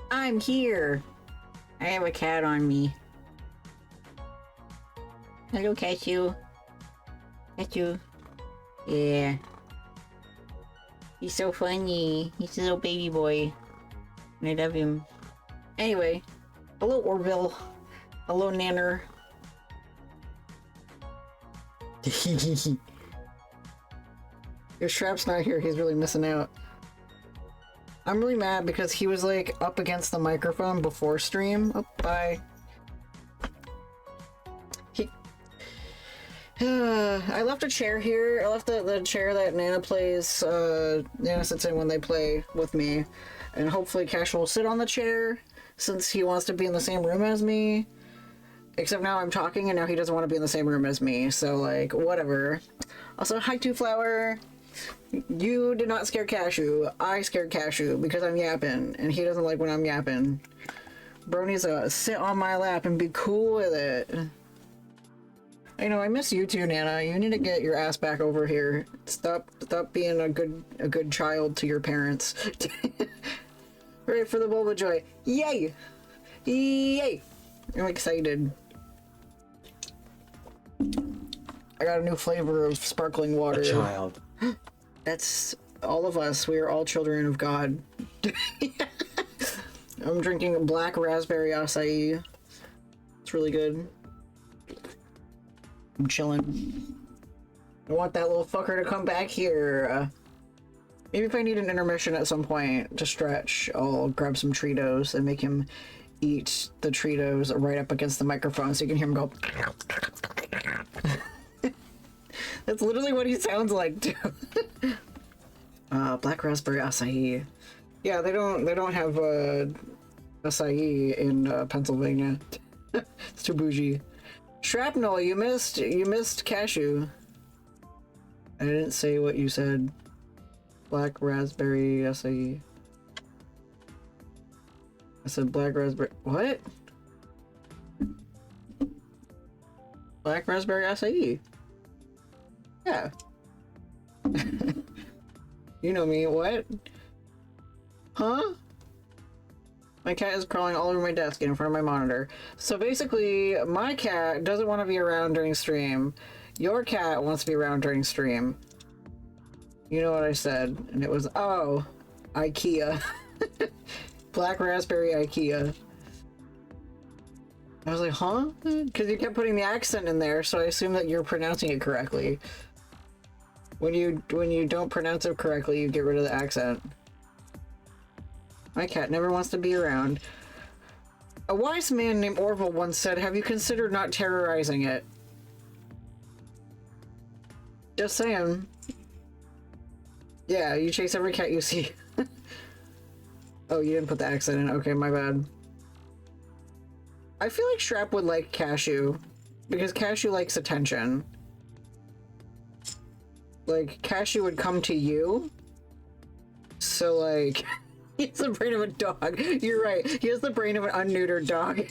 I'm here. I have a cat on me. Hello, Cashew. Cashew. Yeah. He's so funny. He's a little baby boy. And I love him. Anyway. Hello, Orville. Hello, Nanner. If Shrap's not here, he's really missing out. I'm really mad because he was like up against the microphone before stream. Oh, bye. I left a chair here. I left the chair that Nana plays, Nana sits in when they play with me. And hopefully Cash will sit on the chair since he wants to be in the same room as me. Except now I'm talking and now he doesn't want to be in the same room as me. So, like, whatever. Also, hi, Two Flower. You did not scare Cashew. I scared Cashew because I'm yapping. And he doesn't like when I'm yapping. Bro needs to sit on my lap and be cool with it. I know, I miss you too, Nana. You need to get your ass back over here. Stop being a good child to your parents. Right for the Bulba Joy. Yay! Yay! I'm excited. I got a new flavor of sparkling water. A child. That's all of us. We are all children of God. I'm drinking black raspberry acai. It's really good. I'm chilling. I want that little fucker to come back here. Maybe if I need an intermission at some point to stretch, I'll grab some Treatos and make him eat the Treatos right up against the microphone so you can hear him go. That's literally what he sounds like too. Black raspberry acai. Yeah, they don't have acai in Pennsylvania. It's too bougie. Shrapnel, you missed Cashew. I didn't say what you said. Black raspberry acai. I said black raspberry. What? Black raspberry acai. Yeah. You know me. What? Huh? My cat is crawling all over my desk in front of my monitor. So basically, my cat doesn't want to be around during stream. Your cat wants to be around during stream. You know what I said. And it was, oh, IKEA. Black raspberry IKEA. I was like, huh? Because you kept putting the accent in there, so I assume that you're pronouncing it correctly. When you don't pronounce it correctly, you get rid of the accent. My cat never wants to be around. A wise man named Orville once said, have you considered not terrorizing it? Just saying. Yeah, you chase every cat you see. Oh, you didn't put the accent in. Okay, my bad. I feel like Shrap would like Cashew, because Cashew likes attention. Like, Cashew would come to you. So, like... He has the brain of a dog. You're right. He has the brain of an unneutered dog.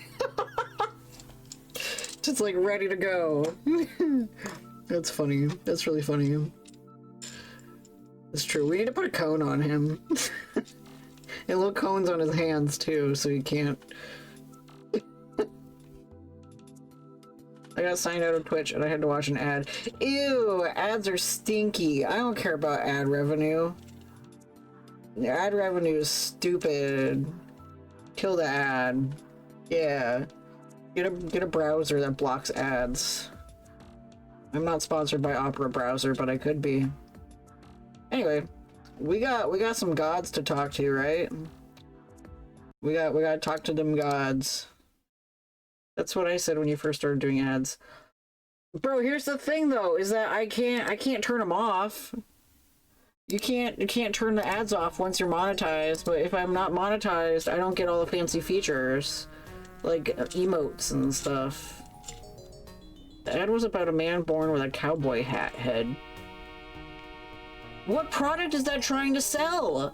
Just like ready to go. That's funny. That's really funny. It's true. We need to put a cone on him. And little cones on his hands too, so he can't. I got signed out of Twitch and I had to watch an ad. Ew, ads are stinky. I don't care about ad revenue. Ad revenue is stupid. Kill the ad. Yeah. Get a browser that blocks ads. I'm not sponsored by Opera browser, but I could be. Anyway, we got some gods to talk to, right? We gotta talk to them gods. That's what I said when you first started doing ads. Bro, here's the thing though, is that I can't turn them off. You can't turn the ads off once you're monetized, but if I'm not monetized, I don't get all the fancy features. Like emotes and stuff. The ad was about a man born with a cowboy hat head. What product is that trying to sell?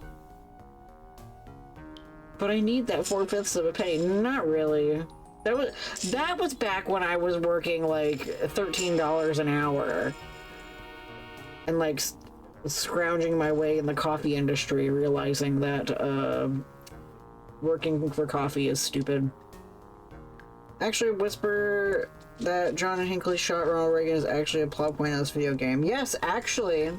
But I need that 4/5 of a penny. Not really. That was back when I was working like $13 an hour. And like scrounging my way in the coffee industry, realizing that working for coffee is stupid. Actually, whisper that John and Hinckley shot Ronald Reagan is actually a plot point of this video game. Yes, actually.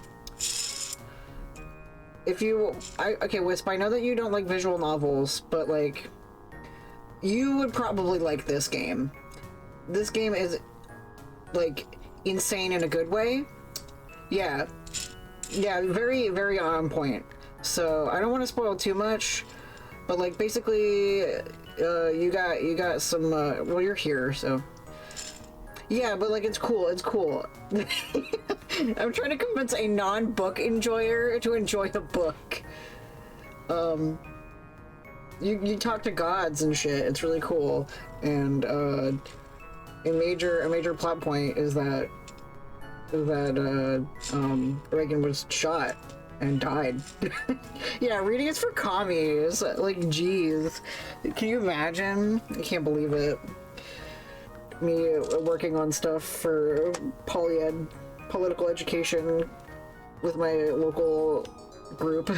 If you... okay, Wisp, I know that you don't like visual novels, but, like... You would probably like this game. This game is, like, insane in a good way. Yeah. Yeah, very, very on point. So, I don't want to spoil too much, but, like, basically... you got some, well, you're here, so... Yeah, but, like, it's cool, it's cool. I'm trying to convince a non-book enjoyer to enjoy a book. You talk to gods and shit, it's really cool. And, a major plot point is that Reagan was shot and died. Yeah, reading is for commies. Like, jeez. Can you imagine? I can't believe it. Me working on stuff for polyed political education with my local group.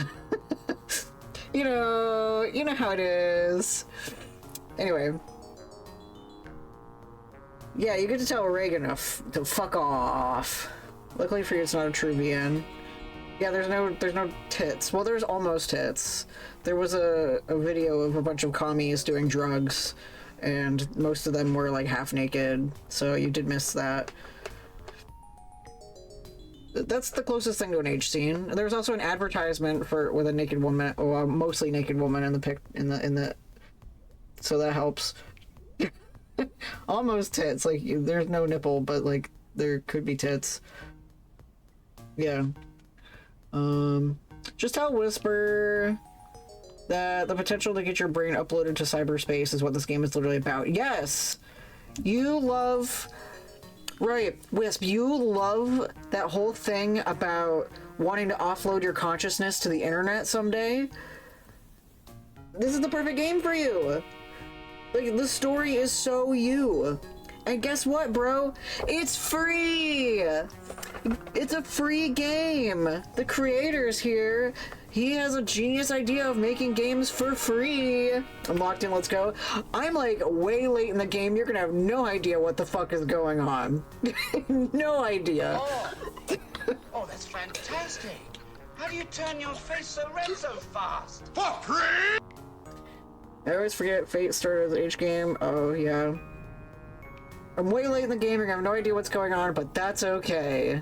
You know how it is. Anyway. Yeah, you get to tell Reagan to fuck off. Luckily for you, it's not a true VN. Yeah, there's no tits. Well, there's almost tits. There was a video of a bunch of commies doing drugs, and most of them were like half naked, so you did miss that. That's the closest thing to an H scene. There's also an advertisement with a naked woman, or a mostly naked woman in the so that helps. Almost tits. Like, there's no nipple, but like there could be tits. Yeah. Just tell Whisper that the potential to get your brain uploaded to cyberspace is what this game is literally about. Yes! You love... Right, Wisp, you love that whole thing about wanting to offload your consciousness to the internet someday? This is the perfect game for you! Like, the story is so you. And guess what, bro? It's free! It's a free game! The creator's here. He has a genius idea of making games for free. I'm locked in, let's go. I'm like way late in the game. You're gonna have no idea what the fuck is going on. No idea. Oh, that's fantastic. How do you turn your face so red so fast? For free! I always forget Fate started as an H game. Oh, yeah. I'm way late in the game, you're gonna have no idea what's going on, but that's okay.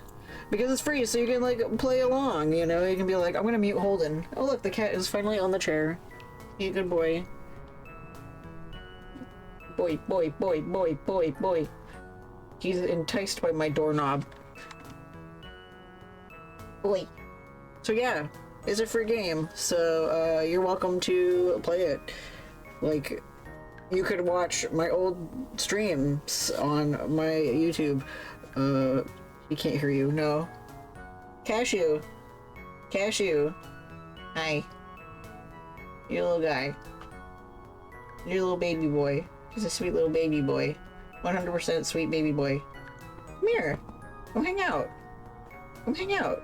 Because it's free, so you can, like, play along, you know? You can be like, I'm gonna mute Holden. Oh, look, the cat is finally on the chair. Be a good boy. Boy, boy, boy, boy, boy, boy. He's enticed by my doorknob. Boy. So yeah, it's a free game, so, you're welcome to play it. Like... You could watch my old streams on my YouTube. He can't hear you. No. Cashew. Cashew. Hi. You little guy. You're a little baby boy. He's a sweet little baby boy. 100% sweet baby boy. Come here. Come hang out. Come hang out.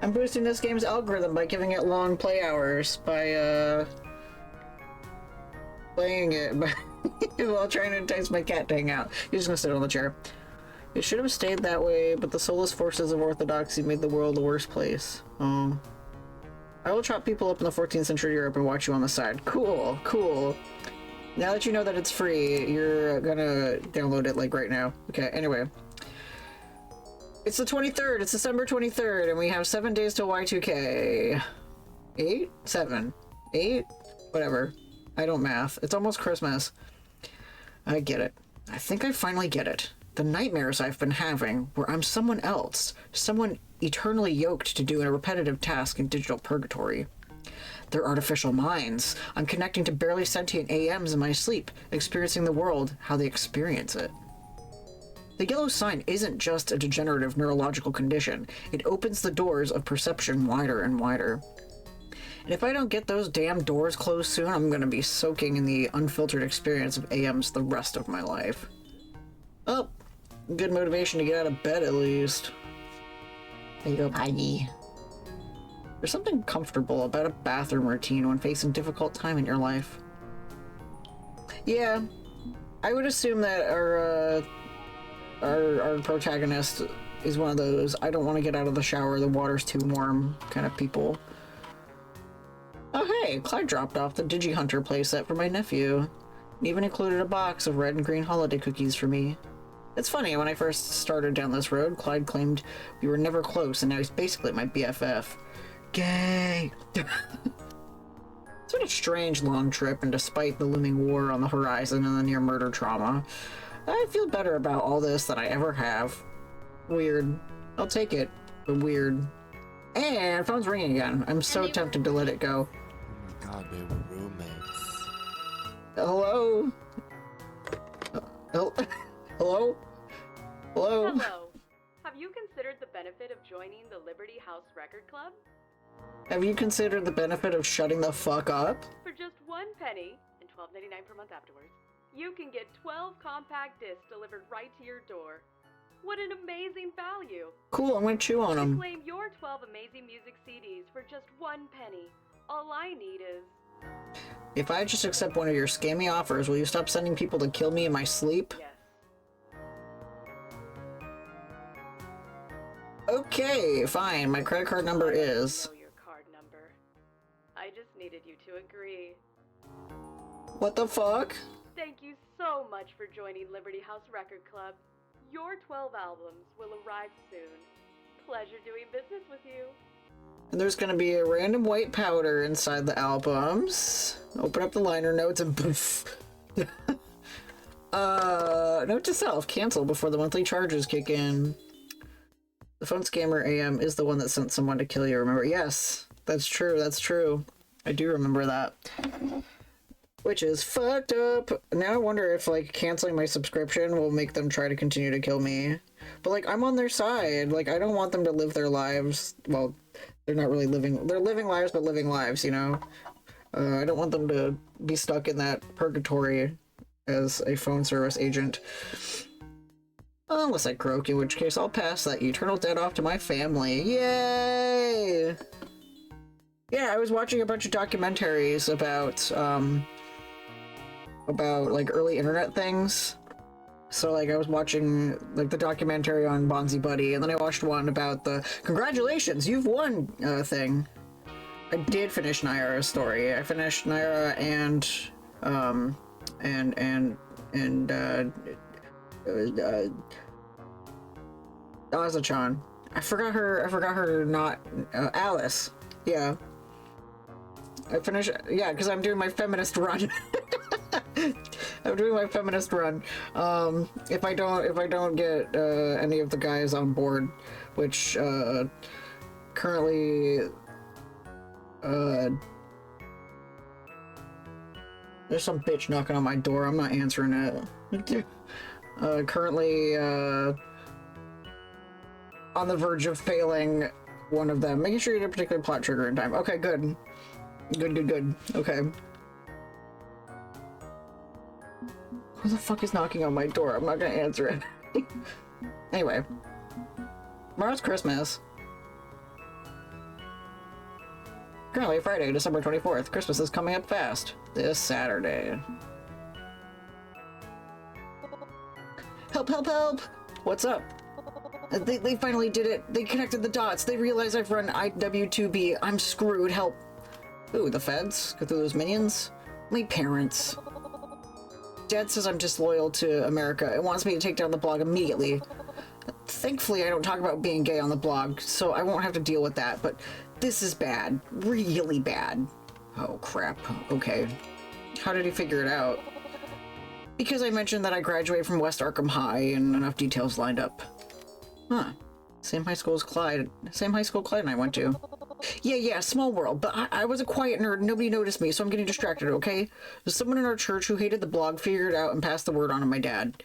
I'm boosting this game's algorithm by giving it long play hours by, playing it while trying to entice my cat to hang out. He's just gonna sit on the chair. It should have stayed that way, but the soulless forces of orthodoxy made the world a worse place. Oh. I will chop people up in the 14th century Europe and watch you on the side. Cool, cool. Now that you know that it's free, you're gonna download it, like, right now. Okay, anyway. It's the 23rd, it's December 23rd, and we have 7 days till Y2K. 8? 7? 8? Whatever. I don't math. It's almost Christmas. I get it. I think I finally get it. The nightmares I've been having, where I'm someone else, someone eternally yoked to do a repetitive task in digital purgatory. They're artificial minds. I'm connecting to barely sentient AMs in my sleep, experiencing the world how they experience it. The yellow sign isn't just a degenerative neurological condition. It opens the doors of perception wider and wider. And if I don't get those damn doors closed soon, I'm gonna be soaking in the unfiltered experience of AMs the rest of my life. Oh, good motivation to get out of bed at least. There you go, Peggy. There's something comfortable about a bathroom routine when facing difficult time in your life. Yeah, I would assume that our protagonist is one of those I don't want to get out of the shower, the water's too warm kind of people. Oh hey, Clyde dropped off the Digi-Hunter playset for my nephew. And even included a box of red and green holiday cookies for me. It's funny, when I first started down this road, Clyde claimed we were never close, and now he's basically my BFF. Gay! It's been a strange long trip, and despite the looming war on the horizon and the near murder trauma, I feel better about all this than I ever have. Weird. I'll take it, but weird. And phone's ringing again. I'm so tempted to let it go. Oh my god, they were roommates. Hello? Hello? Hello? Hello? Hello. Have you considered the benefit of joining the Liberty House Record Club? Have you considered the benefit of shutting the fuck up? For just $1 and $12.99 per month afterwards, you can get 12 compact discs delivered right to your door. What an amazing value! Cool, I'm gonna chew on them. Claim your 12 amazing music CDs for just $1. All I need is... If I just accept one of your scammy offers, will you stop sending people to kill me in my sleep? Yes. Okay, fine. My credit card number is... I know your card number. I just needed you to agree. What the fuck? Thank you so much for joining Liberty House Record Club. Your 12 albums will arrive soon. Pleasure doing business with you. And there's gonna be a random white powder inside the albums. Open up the liner notes and poof. Note to self, cancel before the monthly charges kick in. The phone scammer AM is the one that sent someone to kill you, remember? Yes, that's true, that's true. I do remember that. Which is fucked up. Now I wonder if, like, canceling my subscription will make them try to continue to kill me. But, like, I'm on their side. Like, I don't want them to live their lives. Well, they're not really living... They're living lives, but living lives, you know? I don't want them to be stuck in that purgatory as a phone service agent. Unless I croak, in which case I'll pass that eternal debt off to my family. Yay! Yeah, I was watching a bunch of documentaries about like early internet things. So like I was watching like the documentary on Bonzi Buddy, and then I watched one about the congratulations, you've won thing. I did finish Naira's story. I finished Naira and Aza-chan. I forgot her not Alice. Yeah. I finished, yeah, because I'm doing my feminist run. I'm doing my feminist run. If I don't get any of the guys on board, which currently there's some bitch knocking on my door. I'm not answering it. Currently on the verge of failing one of them. Making sure you get a particular plot trigger in time. Okay, good. Good. Okay. Who the fuck is knocking on my door? I'm not gonna answer it. Anyway. Tomorrow's Christmas. Currently Friday, December 24th. Christmas is coming up fast. This Saturday. Help, help, help! What's up? They finally did it. They connected the dots. They realize I've run IW2B. I'm screwed. Help. Ooh, the feds? Go through those minions? My parents. Dad says I'm disloyal to America and wants me to take down the blog immediately. Thankfully, I don't talk about being gay on the blog, so I won't have to deal with that, but this is bad. Really bad. Oh, crap. Okay. How did he figure it out? Because I mentioned that I graduated from West Arkham High and enough details lined up. Huh. Same high school as Clyde. Same high school Clyde and I went to. Yeah, small world, but I was a quiet nerd and nobody noticed me, so I'm getting distracted, okay? Someone in our church who hated the blog figured it out and passed the word on to my dad.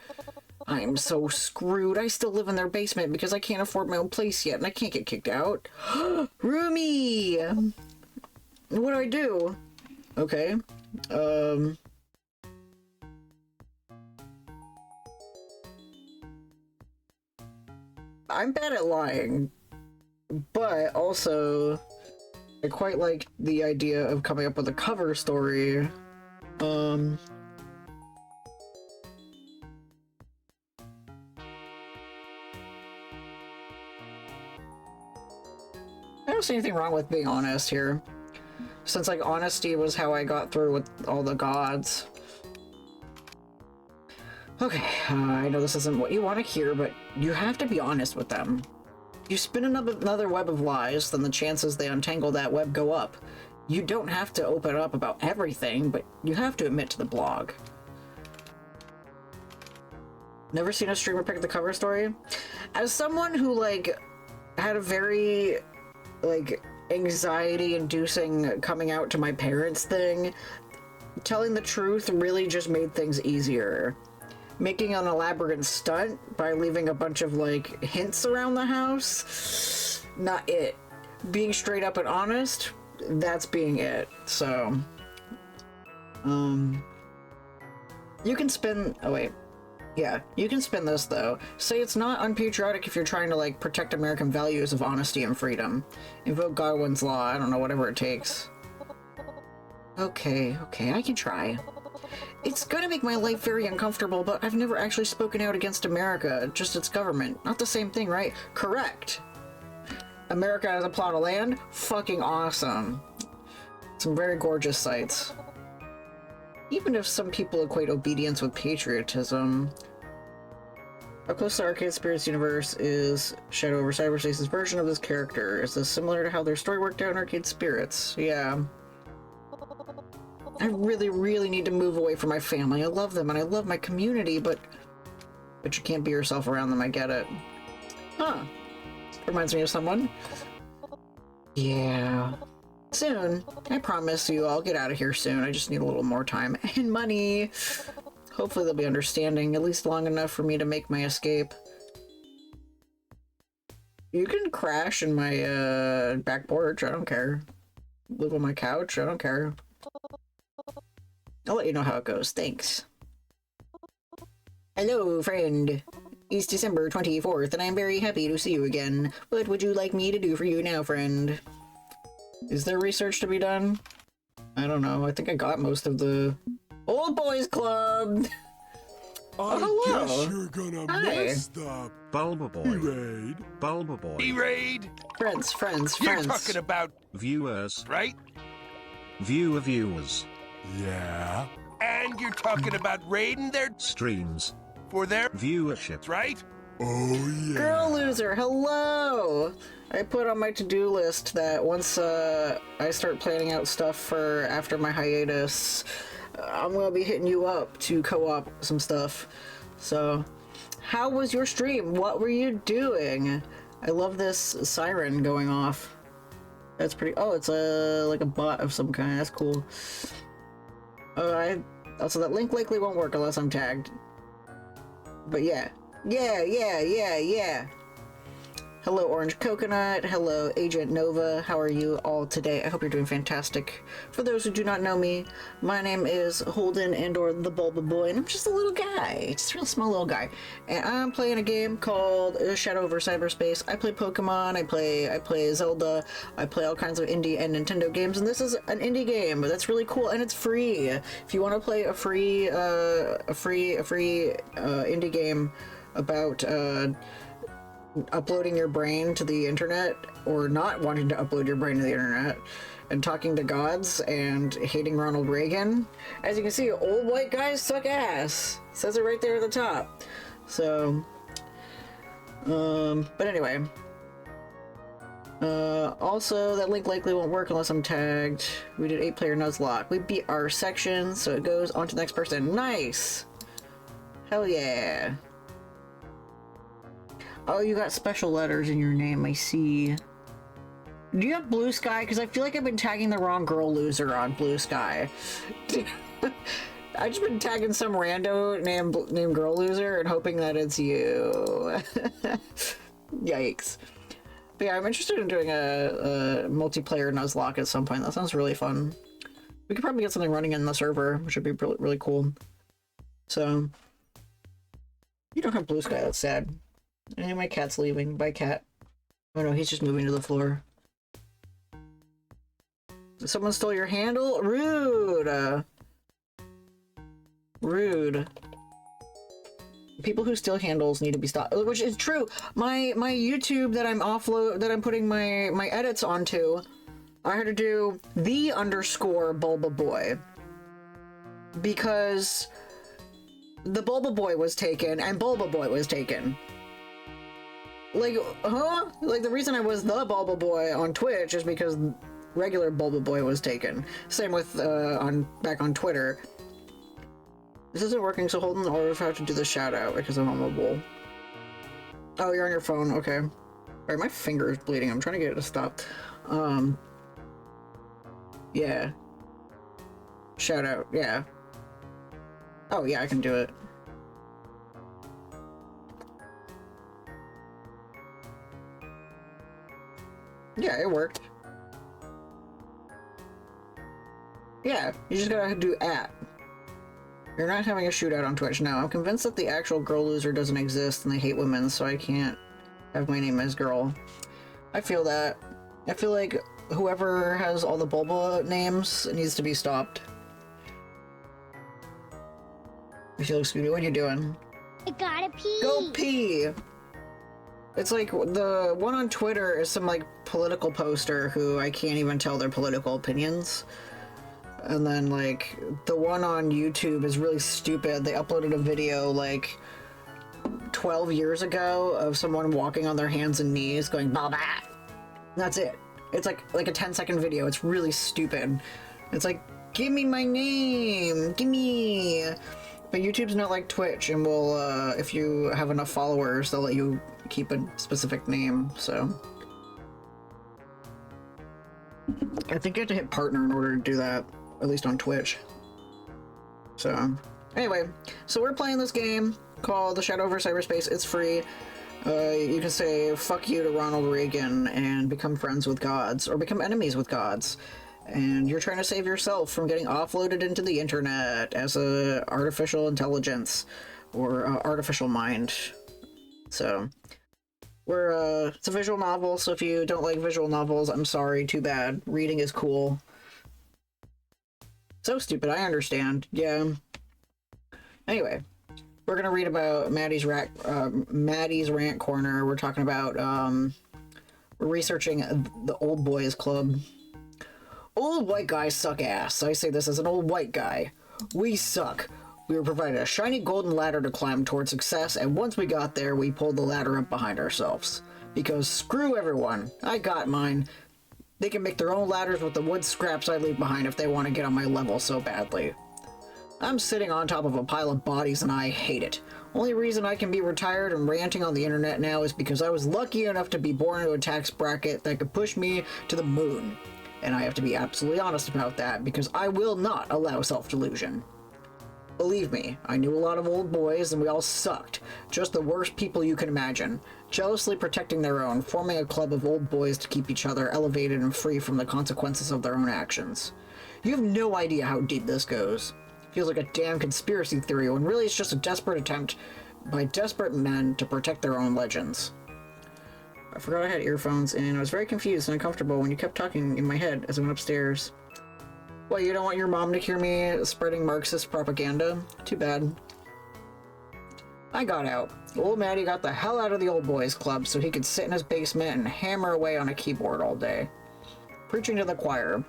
I'm so screwed. I still live in their basement because I can't afford my own place yet and I can't get kicked out. Roomie! What do I do? Okay. I'm bad at lying, but also I quite like the idea of coming up with a cover story. I don't see anything wrong with being honest here. Since, like, honesty was how I got through with all the gods. Okay, I know this isn't what you want to hear, but you have to be honest with them. You spin another web of lies, then the chances they untangle that web go up. You don't have to open up about everything, but you have to admit to the blog. Never seen a streamer pick the cover story? As someone who, like, had a very, like, anxiety-inducing coming out to my parents thing, telling the truth really just made things easier. Making an elaborate stunt by leaving a bunch of, like, hints around the house, not it. Being straight up and honest, that's being it. So, you can spin, oh wait, yeah, you can spin this though. Say it's not unpatriotic if you're trying to, like, protect American values of honesty and freedom. Invoke Godwin's law, I don't know, whatever it takes. Okay, I can try. It's gonna make my life very uncomfortable, but I've never actually spoken out against America, just its government. Not the same thing, right? Correct. America has a plot of land? Fucking awesome. Some very gorgeous sights. Even if some people equate obedience with patriotism. How close to Arcade Spirits universe is Shadow over Cyberspace's version of this character? Is this similar to how their story worked out in Arcade Spirits? Yeah. I really need to move away from my family. I love them and I love my community, but you can't be yourself around them, I get it. Huh. Reminds me of someone. Yeah. Soon. I promise you I'll get out of here soon. I just need a little more time. And money. Hopefully they'll be understanding, at least long enough for me to make my escape. You can crash in my back porch, I don't care. Live on my couch, I don't care. I'll let you know how it goes. Thanks. Hello, friend. It's December 24th, and I'm very happy to see you again. What would you like me to do for you now, friend? Is there research to be done? I don't know. I think I got most of the... Old Boys Club! Oh, hello! Guess you're gonna miss the Bulba Boy. E-raid. Bulba Boy. E-raid? Friends. You're talking about, Viewers. right? Viewers. Yeah. And you're talking about raiding their Streams. for their Viewership. right? Oh yeah. Girl loser, hello! I put on my to-do list that once I start planning out stuff for after my hiatus, I'm gonna be hitting you up to co-op some stuff. So, how was your stream? What were you doing? I love this siren going off. That's pretty. Oh, it's like a bot of some kind. That's cool. Also, that link likely won't work unless I'm tagged. But yeah. Yeah. Hello, Orange Coconut. Hello, Agent Nova. How are you all today? I hope you're doing fantastic. For those who do not know me, my name is Holden and/or the Bulba Boy, and I'm just a little guy. Just a real small little guy. And I'm playing a game called Shadow over Cyberspace. I play Pokemon. I play Zelda. I play all kinds of indie and Nintendo games, and this is an indie game. That's really cool, and it's free. If you want to play a free indie game about uploading your brain to the internet, or not wanting to upload your brain to the internet, and talking to gods and hating Ronald Reagan. As you can see, old white guys suck ass. Says it right there at the top. So, but anyway. Also, that link likely won't work unless I'm tagged. We did 8-player Nuzlocke. We beat our section, so it goes on to the next person. Nice! Hell yeah! Oh, you got special letters in your name, I see. Do you have Blue Sky? Because I feel like I've been tagging the wrong girl loser on Blue Sky. I've just been tagging some rando named girl loser and hoping that it's you. Yikes. But yeah, I'm interested in doing a multiplayer Nuzlocke at some point. That sounds really fun. We could probably get something running in the server, which would be really, really cool. So, you don't have Blue Sky, that's sad. And my cat's leaving. Bye, cat. Oh no, he's just moving to the floor. Someone stole your handle? Rude! Rude. People who steal handles need to be stopped, which is true. My YouTube that I'm putting my edits onto, I had to do _Bulba Boy because the Bulba Boy was taken and Bulba Boy was taken. Like, huh? Like, the reason I was the Bulba Boy on Twitch is because regular Bulba Boy was taken. Same with back on Twitter. This isn't working, so hold on, or if I have to do the shout out because I'm on mobile. Oh, you're on your phone, okay. Alright, my finger is bleeding. I'm trying to get it to stop. Yeah. Shout out, yeah. Oh, yeah, I can do it. Yeah, it worked. Yeah, you just gotta do @. You're not having a shootout on Twitch. No, I'm convinced that the actual girl loser doesn't exist and they hate women, so I can't have my name as girl. I feel that. I feel like whoever has all the Bulba names needs to be stopped. You feel like Scooby, what are you doing? I gotta pee. Go pee! It's like the one on Twitter is some like political poster who I can't even tell their political opinions. And then like the one on YouTube is really stupid. They uploaded a video like 12 years ago of someone walking on their hands and knees going bah bah. That's it. It's like a 10-second video. It's really stupid. It's like, give me my name, give me. But YouTube's not like Twitch, and will if you have enough followers, they'll let you keep a specific name. So I think you have to hit partner in order to do that, at least on Twitch. So anyway, so we're playing this game called The Shadow over Cyberspace. It's free. You can say fuck you to Ronald Reagan and become friends with gods, or become enemies with gods. And you're trying to save yourself from getting offloaded into the internet as a artificial intelligence or artificial mind. So it's a visual novel, so if you don't like visual novels, I'm sorry, too bad. Reading is cool. So stupid, I understand. Yeah. Anyway, we're gonna read about Maddie's Rant Corner. We're talking about we're researching the Old Boys Club. Old white guys suck ass. I say this as an old white guy. We suck. We were provided a shiny golden ladder to climb toward success, and once we got there, we pulled the ladder up behind ourselves. Because screw everyone. I got mine. They can make their own ladders with the wood scraps I leave behind if they want to get on my level so badly. I'm sitting on top of a pile of bodies and I hate it. Only reason I can be retired and ranting on the internet now is because I was lucky enough to be born into a tax bracket that could push me to the moon. And I have to be absolutely honest about that, because I will not allow self-delusion. Believe me, I knew a lot of old boys and we all sucked. Just the worst people you can imagine. Jealously protecting their own, forming a club of old boys to keep each other elevated and free from the consequences of their own actions. You have no idea how deep this goes. Feels like a damn conspiracy theory when really it's just a desperate attempt by desperate men to protect their own legends. I forgot I had earphones, and I was very confused and uncomfortable when you kept talking in my head as I went upstairs. What, you don't want your mom to hear me spreading Marxist propaganda? Too bad. I got out. Old Maddie got the hell out of the Old Boys Club so he could sit in his basement and hammer away on a keyboard all day. Preaching to the choir.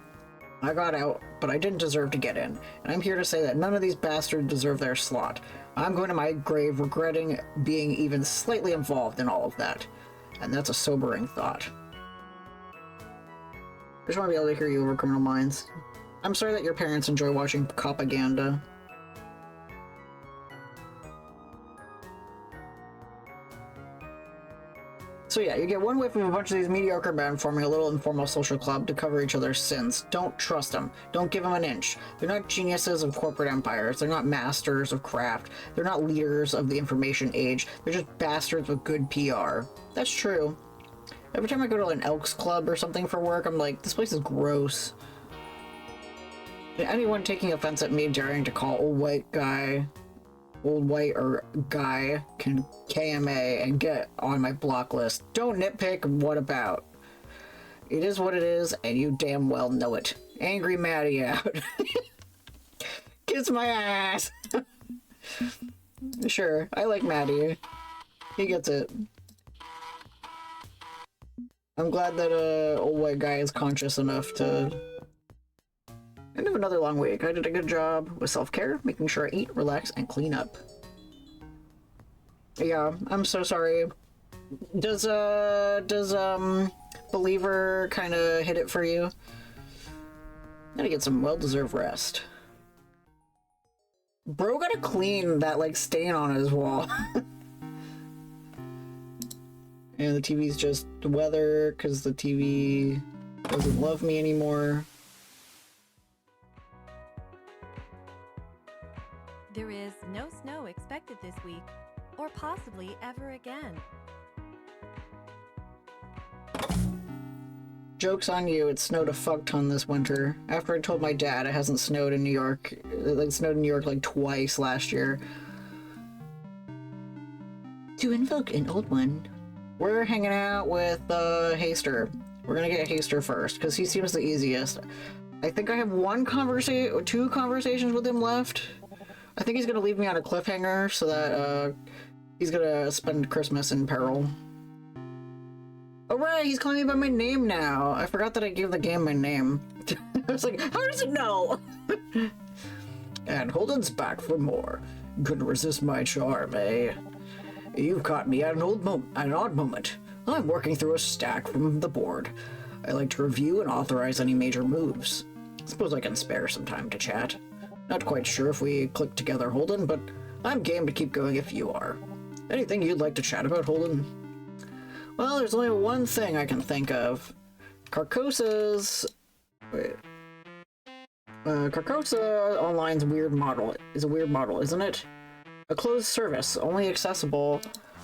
I got out, but I didn't deserve to get in, and I'm here to say that none of these bastards deserve their slot. I'm going to my grave regretting being even slightly involved in all of that. And that's a sobering thought. I just want to be able to hear you over Criminal Minds. I'm sorry that your parents enjoy watching propaganda. So yeah, you get one whiff of a bunch of these mediocre men forming a little informal social club to cover each other's sins. Don't trust them. Don't give them an inch. They're not geniuses of corporate empires. They're not masters of craft. They're not leaders of the information age. They're just bastards with good PR. That's true. Every time I go to an Elks Club or something for work, I'm like, this place is gross. Anyone taking offense at me daring to call old white or guy can KMA and get on my block list. Don't nitpick, what about? It is what it is, and you damn well know it. Angry Maddie out. Kiss my ass. Sure, I like Maddie. He gets it. I'm glad that old white guy is conscious enough to... End of another long week. I did a good job with self-care, making sure I eat, relax, and clean up. Yeah, I'm so sorry. Does Believer kind of hit it for you? Gotta get some well-deserved rest. Bro gotta clean that, like, stain on his wall. And the TV's just weather, because the TV doesn't love me anymore. There is no snow expected this week, or possibly ever again. Joke's on you, it snowed a fuck ton this winter. After I told my dad it hasn't snowed in New York, it snowed in New York like twice last year. To invoke an old one. We're hanging out with Haster. We're gonna get Haster first, because he seems the easiest. I think I have two conversations with him left. I think he's gonna leave me on a cliffhanger so that he's gonna spend Christmas in peril. Oh right, he's calling me by my name now. I forgot that I gave the game my name. I was like, how does it know? And Holden's back for more. Couldn't resist my charm, eh? You've caught me at an odd moment. I'm working through a stack from the board. I like to review and authorize any major moves. Suppose I can spare some time to chat. Not quite sure if we click together, Holden, but I'm game to keep going if you are. Anything you'd like to chat about, Holden? Well, there's only one thing I can think of. Carcosa's... Wait. Carcosa Online's weird model. Is a weird model, isn't it? A closed service, only accessible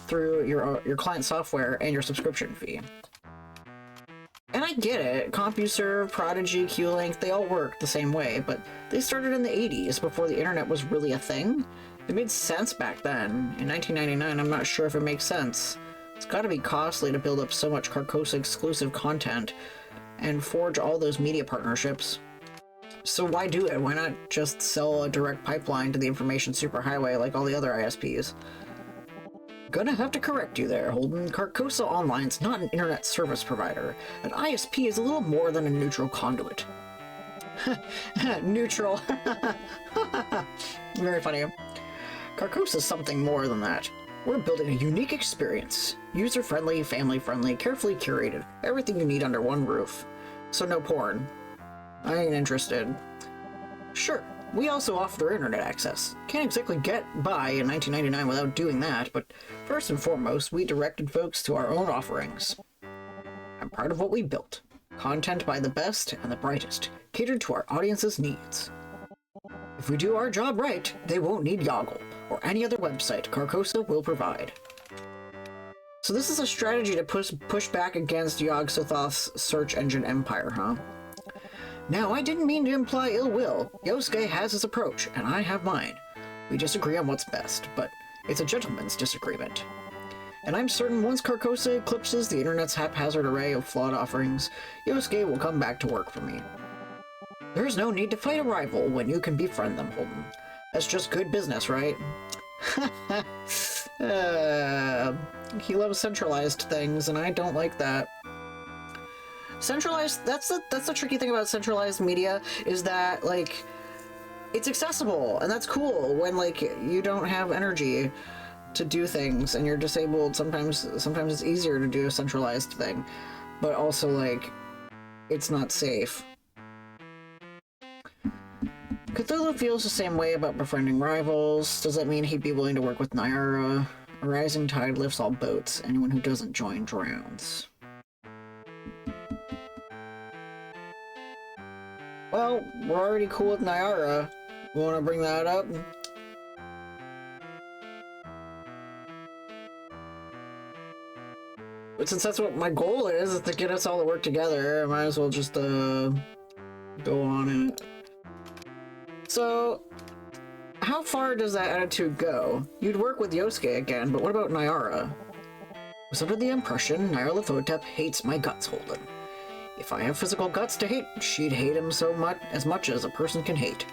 through your client software and your subscription fee. And I get it. CompuServe, Prodigy, QLink, they all work the same way, but they started in the 80s, before the internet was really a thing. It made sense back then. In 1999, I'm not sure if it makes sense. It's gotta be costly to build up so much Carcosa exclusive content and forge all those media partnerships. So why do it? Why not just sell a direct pipeline to the information superhighway like all the other ISPs? Gonna have to correct you there, Holden. Carcosa Online's not an internet service provider. An ISP is a little more than a neutral conduit. Neutral. Very funny. Carcosa's something more than that. We're building a unique experience. User-friendly, family-friendly, carefully curated. Everything you need under one roof. So no porn. I ain't interested. Sure, we also offer internet access. Can't exactly get by in 1999 without doing that, but first and foremost, we directed folks to our own offerings. I'm proud of what we built. Content by the best and the brightest, catered to our audience's needs. If we do our job right, they won't need Yoggle, or any other website Carcosa will provide. So this is a strategy to push back against Yog-Sothoth's search engine empire, huh? Now, I didn't mean to imply ill will. Yosuke has his approach, and I have mine. We disagree on what's best, but it's a gentleman's disagreement. And I'm certain once Carcosa eclipses the internet's haphazard array of flawed offerings, Yosuke will come back to work for me. There's no need to fight a rival when you can befriend them, Holden. That's just good business, right? He loves centralized things, and I don't like that. Centralized, that's the tricky thing about centralized media, is that, like, it's accessible, and that's cool when, like, you don't have energy to do things, and you're disabled. Sometimes it's easier to do a centralized thing, but also, like, it's not safe. Cthulhu feels the same way about befriending rivals. Does that mean he'd be willing to work with Nyara? A rising tide lifts all boats. Anyone who doesn't join drowns. Well, we're already cool with Nyara. You want to bring that up? But since that's what my goal is to get us all to work together, I might as well just go on it. So, how far does that attitude go? You'd work with Yosuke again, but what about Nyara? I was under the impression Nyarlathotep hates my guts, Holden. If I have physical guts to hate, she'd hate him so much as a person can hate.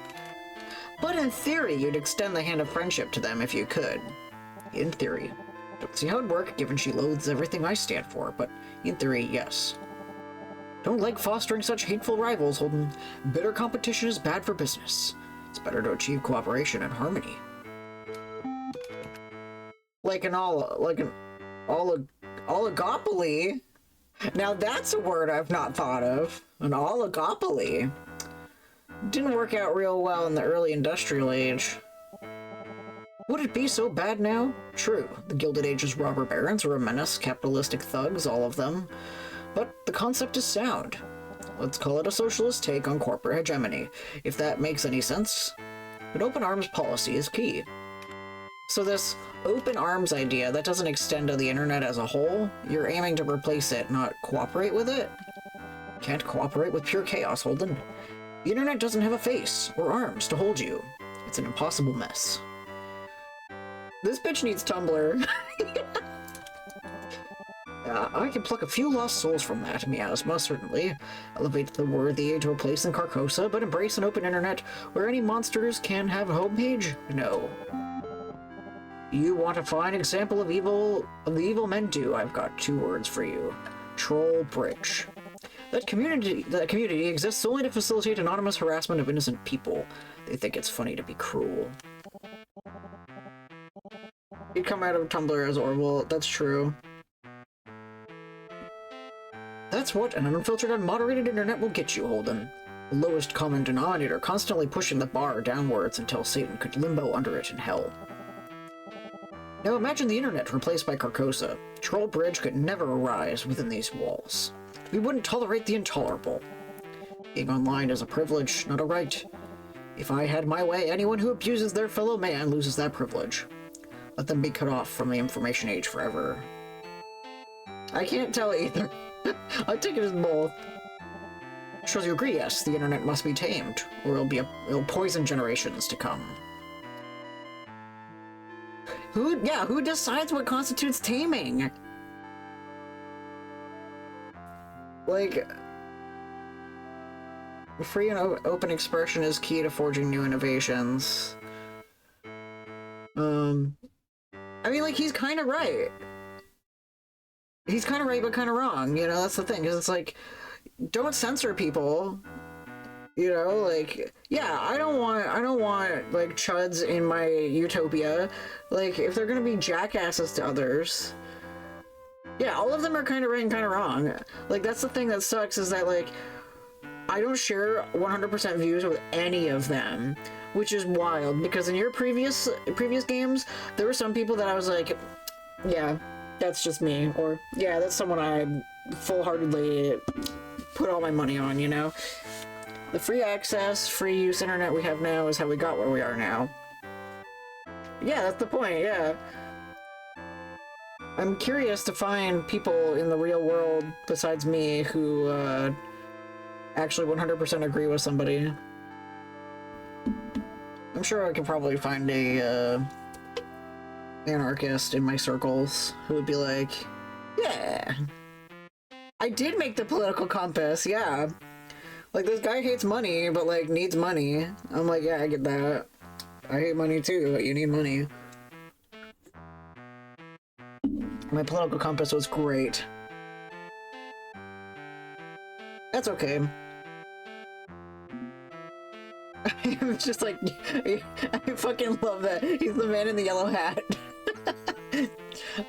But in theory, you'd extend the hand of friendship to them if you could. In theory. Don't see how it'd work, given she loathes everything I stand for, but in theory, yes. Don't like fostering such hateful rivals, Holden. Bitter competition is bad for business. It's better to achieve cooperation and harmony. Like an oligopoly? Now that's a word I've not thought of. An oligopoly. Didn't work out real well in the early industrial age. Would it be so bad now? True, the Gilded Age's robber barons are a menace, capitalistic thugs, all of them. But the concept is sound. Let's call it a socialist take on corporate hegemony, if that makes any sense. An open arms policy is key. So this open arms idea, that doesn't extend to the internet as a whole. You're aiming to replace it, not cooperate with it? Can't cooperate with pure chaos, Holden. The internet doesn't have a face or arms to hold you. It's an impossible mess. This bitch needs Tumblr. I can pluck a few lost souls from that, miasma, certainly. Elevate the worthy to a place in Carcosa, but embrace an open internet where any monsters can have a homepage? No. You want a fine example of the evil men do? I've got 2 words for you. Troll Bridge. That community exists solely to facilitate anonymous harassment of innocent people. They think it's funny to be cruel. You come out of Tumblr as Orville, that's true. That's what an unfiltered, unmoderated internet will get you, Holden. The lowest common denominator, constantly pushing the bar downwards until Satan could limbo under it in hell. Now imagine the internet replaced by Carcosa. Troll Bridge could never arise within these walls. We wouldn't tolerate the intolerable. Being online is a privilege, not a right. If I had my way, anyone who abuses their fellow man loses that privilege. Let them be cut off from the information age forever. I can't tell either. I take it as both. Shows you agree, yes, the internet must be tamed, or it'll poison generations to come. Who decides what constitutes taming? Like, free and open expression is key to forging new innovations. I mean, like, he's kind of right. He's kind of right, but kind of wrong. You know, that's the thing. Because it's like, don't censor people. You know, like, yeah, I don't want like chuds in my utopia. Like, if they're gonna be jackasses to others, yeah, all of them are kind of right and kind of wrong. Like, that's the thing that sucks, is that, like, I don't share 100% views with any of them, which is wild, because in your previous games, there were some people that I was like, yeah, that's just me, or yeah, that's someone I full-heartedly put all my money on, you know? The free access, free use internet we have now is how we got where we are now. Yeah, that's the point, yeah. I'm curious to find people in the real world besides me who actually 100% agree with somebody. I'm sure I could probably find a anarchist in my circles who would be like, yeah, I did make the political compass, yeah. Like, this guy hates money, but, like, needs money. I'm like, yeah, I get that. I hate money too, but you need money. My political compass was great. That's okay. I'm just like, I fucking love that. He's the man in the yellow hat.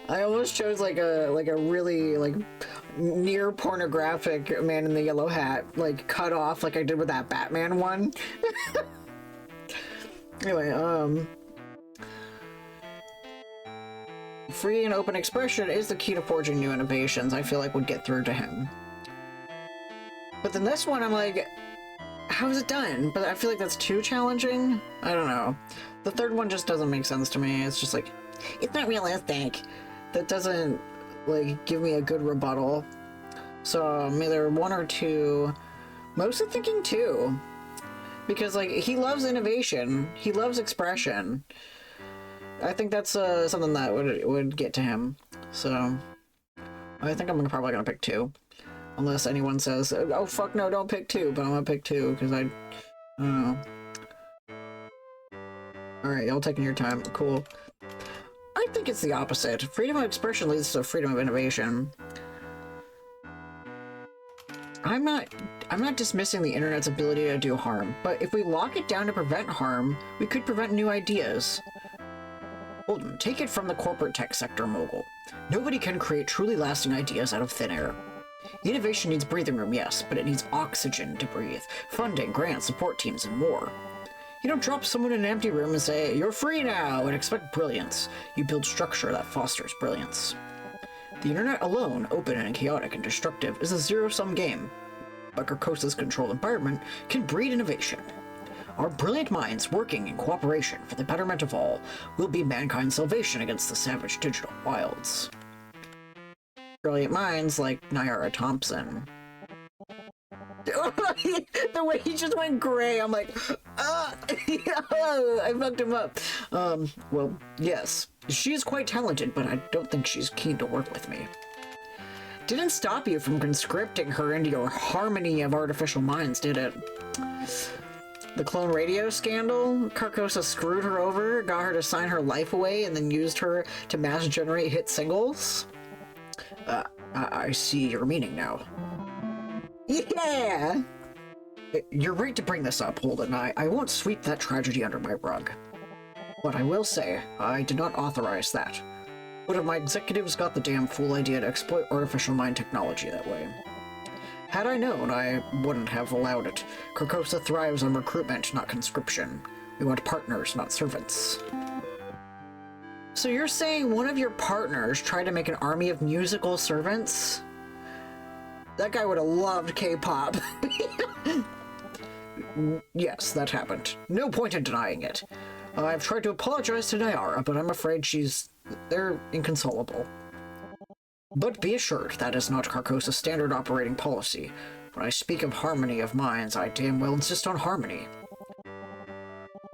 I almost chose like a really like near pornographic man in the yellow hat, like cut off like I did with that Batman one. Anyway, free and open expression is the key to forging new innovations. I feel like would get through to him. But then this one, I'm like, how is it done? But I feel like that's too challenging. I don't know. The third one just doesn't make sense to me. It's just like, it's not realistic. That doesn't like give me a good rebuttal. So I'm either 1 or 2. Mostly thinking 2. Because like, he loves innovation. He loves expression. I think that's something that would get to him. So I think I'm probably gonna pick 2. Unless anyone says, oh fuck no, don't pick 2, but I'm gonna pick 2, because I don't know. Alright, y'all taking your time. Cool. I think it's the opposite. Freedom of expression leads to freedom of innovation. I'm not dismissing the internet's ability to do harm, but if we lock it down to prevent harm, we could prevent new ideas. Holden, take it from the corporate tech sector mogul. Nobody can create truly lasting ideas out of thin air. Innovation needs breathing room, yes, but it needs oxygen to breathe. Funding, grants, support teams, and more. You don't drop someone in an empty room and say, you're free now, and expect brilliance. You build structure that fosters brilliance. The internet alone, open and chaotic and destructive, is a zero-sum game. But Carcosa's controlled environment can breed innovation. Our brilliant minds working in cooperation for the betterment of all will be mankind's salvation against the savage digital wilds. Brilliant minds like Nyara Thompson. The way he just went gray, I'm like, I fucked him up. Well, yes, she is quite talented, but I don't think she's keen to work with me. Didn't stop you from conscripting her into your harmony of artificial minds, did it? The clone radio scandal? Carcosa screwed her over, got her to sign her life away, and then used her to mass generate hit singles? I see your meaning now. Yeah! You're right to bring this up, Holden. I won't sweep that tragedy under my rug. But I will say, I did not authorize that. What if my executives got the damn fool idea to exploit artificial mind technology that way? Had I known, I wouldn't have allowed it. Carcosa thrives on recruitment, not conscription. We want partners, not servants. So you're saying one of your partners tried to make an army of musical servants? That guy would have loved K-pop. Yes, that happened. No point in denying it. I've tried to apologize to Nyara, but I'm afraid they're inconsolable. But be assured, that is not Carcosa's standard operating policy. When I speak of harmony of minds, I damn well insist on harmony.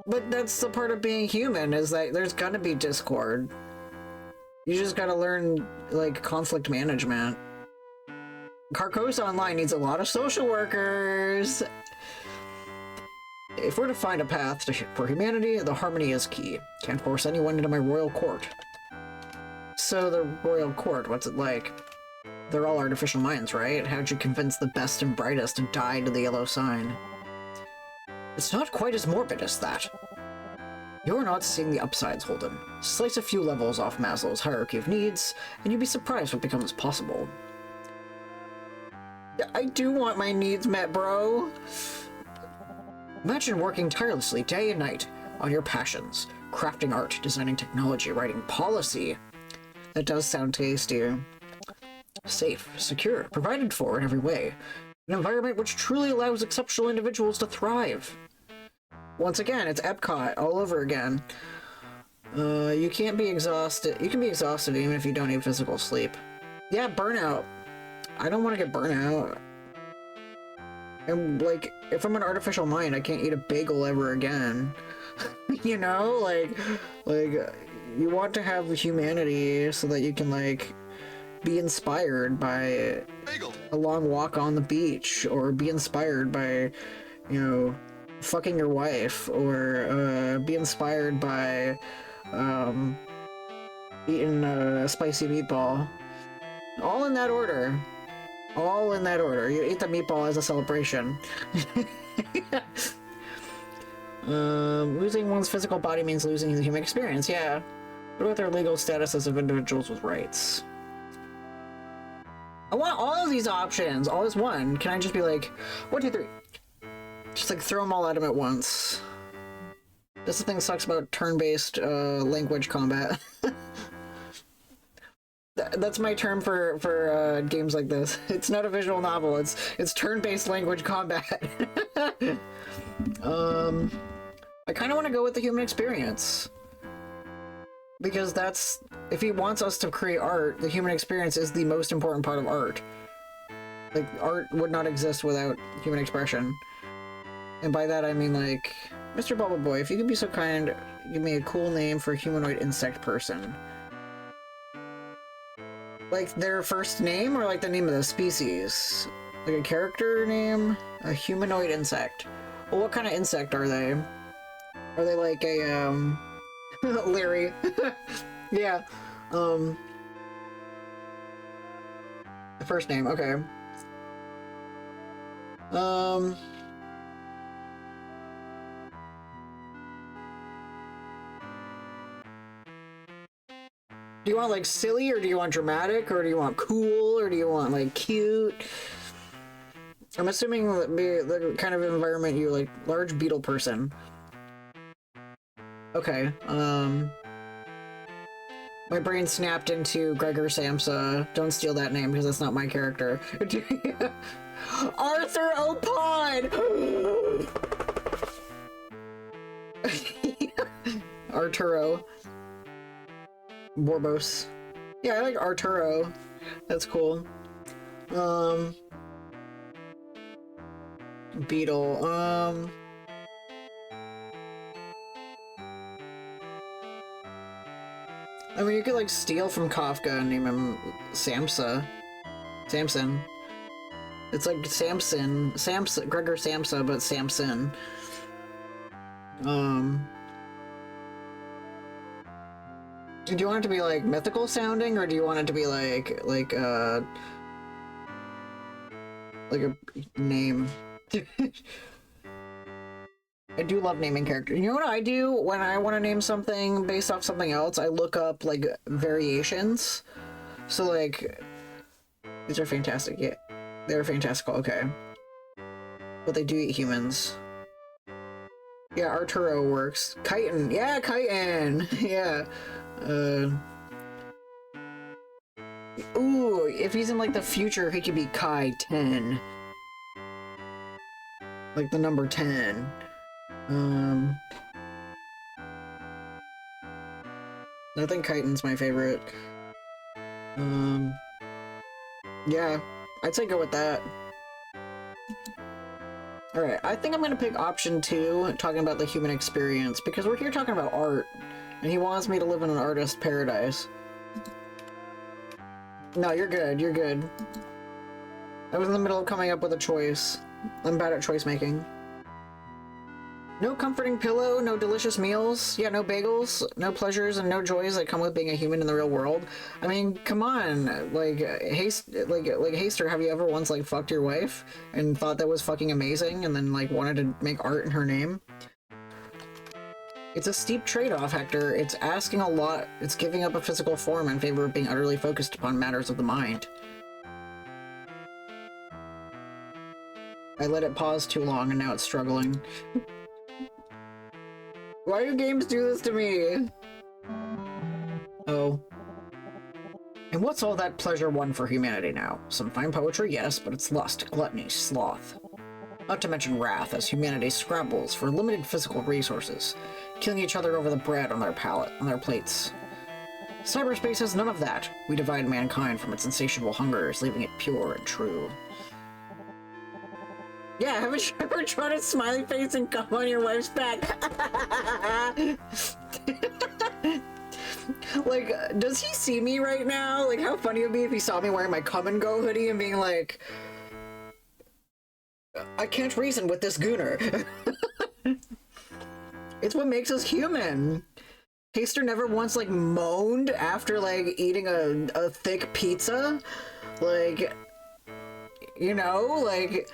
But that's the part of being human, is that there's gonna be discord. You just gotta learn, like, conflict management. Carcosa Online needs a lot of social workers. If we're to find a path for humanity, the harmony is key. Can't force anyone into my royal court. So the royal court, what's it like? They're all artificial minds, right? How'd you convince the best and brightest to die to the yellow sign? It's not quite as morbid as that. You're not seeing the upsides, Holden. Slice a few levels off Maslow's hierarchy of needs, and you'd be surprised what becomes possible. I do want my needs met, bro. Imagine working tirelessly day and night on your passions. Crafting art, designing technology, writing policy. That does sound tasty. Safe, secure, provided for in every way. An environment which truly allows exceptional individuals to thrive. Once again, it's Epcot all over again. You can't be exhausted. You can be exhausted even if you don't need physical sleep. Yeah, burnout. I don't want to get burnout. And, like, if I'm an artificial mind, I can't eat a bagel ever again. You know? Like, you want to have humanity so that you can, like, be inspired by a long walk on the beach, or be inspired by, you know, fucking your wife, or be inspired by eating a spicy meatball. All in that order. All in that order. You eat the meatball as a celebration. Losing one's physical body means losing the human experience, yeah. What about their legal statuses of individuals with rights? I want all of these options, all as one. Can I just be like, 1, 2, 3? Just like throw them all at him at once. That's the thing that sucks about turn-based language combat. That's my term for games like this. It's not a visual novel, it's turn-based language combat. I kind of want to go with the human experience. Because that's, if he wants us to create art, the human experience is the most important part of art. Like, art would not exist without human expression. And by that I mean, like, Mr. Bubble Boy, if you could be so kind, give me a cool name for a humanoid insect person. Like their first name or like the name of the species? Like a character name? A humanoid insect. Well, what kind of insect are they? Are they like a, Larry. Yeah. The first name, okay. Do you want like silly, or do you want dramatic, or do you want cool, or do you want like cute? I'm assuming the kind of environment you like. Large beetle person. Okay, my brain snapped into Gregor Samsa. Don't steal that name because that's not my character. Arthur O'Pine! Arturo. Borbos. Yeah, I like Arturo. That's cool. Beetle. I mean, you could like steal from Kafka and name him Samsa. Samson. It's like Samson. Gregor Samsa, but Samson. Do you want it to be like mythical sounding, or do you want it to be like a name? I do love naming characters. You know what I do when I want to name something based off something else? I look up like variations. So like, these are fantastic. Yeah, they're fantastical. Okay, but they do eat humans. Yeah, Arturo works. Chitin. Yeah, Chitin. Yeah. Ooh, if he's in like the future, he could be Kai 10. Like the number 10. I think Chitin's my favorite. Yeah, I'd say go with that. Alright, I think I'm gonna pick option 2, talking about the human experience, because we're here talking about art, and he wants me to live in an artist paradise. No, you're good, you're good. I was in the middle of coming up with a choice. I'm bad at choice making. No comforting pillow, no delicious meals, yeah, no bagels, no pleasures and no joys that come with being a human in the real world. I mean, come on, like, Haster, have you ever once, like, fucked your wife and thought that was fucking amazing and then, like, wanted to make art in her name? It's a steep trade-off, Hector. It's asking a lot. It's giving up a physical form in favor of being utterly focused upon matters of the mind. I let it pause too long and now it's struggling. Why do games do this to me? Oh. And what's all that pleasure won for humanity now? Some fine poetry, yes, but it's lust, gluttony, sloth. Not to mention wrath, as humanity scrabbles for limited physical resources, killing each other over the bread on their plates. Cyberspace has none of that. We divide mankind from its insatiable hungers, leaving it pure and true. Yeah, haven't you ever tried a smiley face and come on your wife's back? Like, does he see me right now? Like, how funny it would be if he saw me wearing my come and go hoodie and being like, I can't reason with this gooner. It's what makes us human. Haster never once, like, moaned after, like, eating a thick pizza. Like, you know, like,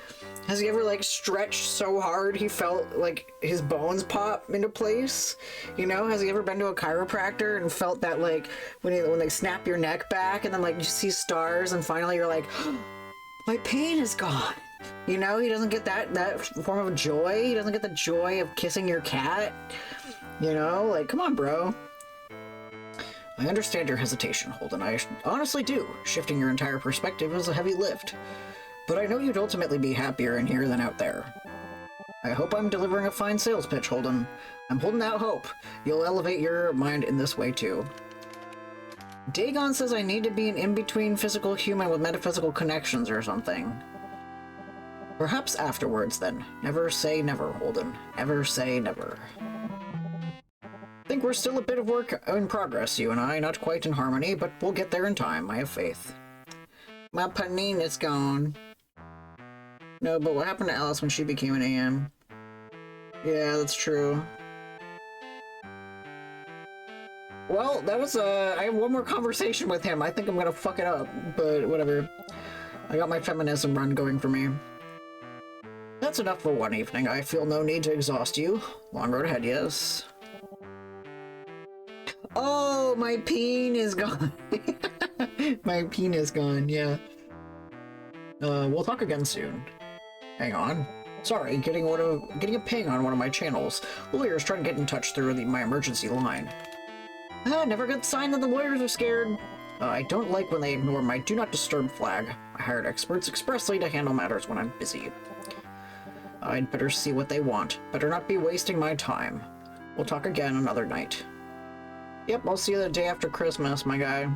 has he ever, like, stretched so hard he felt like his bones pop into place? You know, has he ever been to a chiropractor and felt that, like, when they snap your neck back and then, like, you see stars and finally you're like, oh, my pain is gone. You know, he doesn't get that form of joy. He doesn't get the joy of kissing your cat. You know, like, come on, bro. I understand your hesitation, Holden. I honestly do. Shifting your entire perspective is a heavy lift. But I know you'd ultimately be happier in here than out there. I hope I'm delivering a fine sales pitch, Holden. I'm holding out hope. You'll elevate your mind in this way, too. Dagon says I need to be an in-between physical human with metaphysical connections or something. Perhaps afterwards, then. Never say never, Holden. Never say never. Think we're still a bit of work in progress, you and I. Not quite in harmony, but we'll get there in time. I have faith. My panina's gone. No, but what happened to Alice when she became an AM? Yeah, that's true. Well, that was, I have one more conversation with him. I think I'm gonna fuck it up, but whatever. I got my feminism run going for me. That's enough for one evening. I feel no need to exhaust you. Long road ahead, yes. Oh, my peen is gone. My peen is gone, yeah. We'll talk again soon. Hang on. Sorry, getting a ping on one of my channels. The lawyer's trying to get in touch through my emergency line. Never good sign that the lawyers are scared. I don't like when they ignore my do not disturb flag. I hired experts expressly to handle matters when I'm busy. I'd better see what they want. Better not be wasting my time. We'll talk again another night. Yep, I'll see you the day after Christmas, my guy.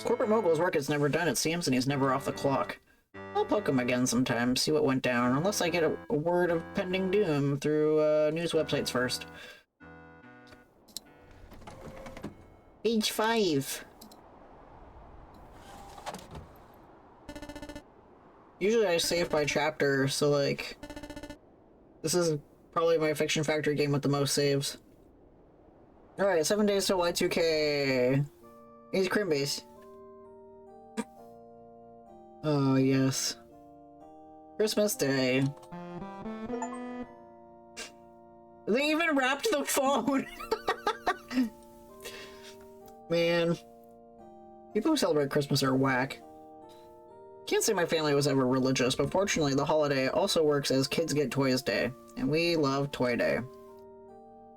Corporate mogul's work is never done, it seems, and he's never off the clock. I'll poke him again sometime, see what went down, unless I get a word of pending doom through news websites first. Page 5. Usually I save by chapter, so like... This is probably my Fiction Factory game with the most saves. Alright, 7 days till Y2K. He's Crimbase. Oh, yes. Christmas Day. They even wrapped the phone! Man. People who celebrate Christmas are whack. Can't say my family was ever religious, but fortunately the holiday also works as Kids Get Toys Day, and we love Toy Day.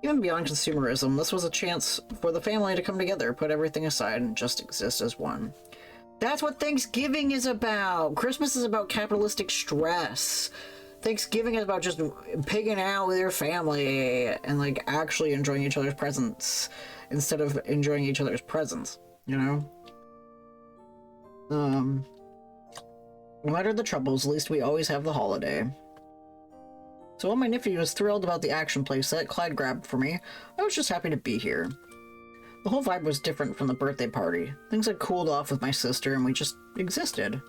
Even beyond consumerism, this was a chance for the family to come together, put everything aside, and just exist as one. That's what Thanksgiving is about! Christmas is about capitalistic stress. Thanksgiving is about just pigging out with your family and like actually enjoying each other's presents instead of enjoying each other's presents, you know? No matter the troubles, at least we always have the holiday. So while my nephew was thrilled about the action playset Clyde grabbed for me, I was just happy to be here. The whole vibe was different from the birthday party. Things had cooled off with my sister and we just existed.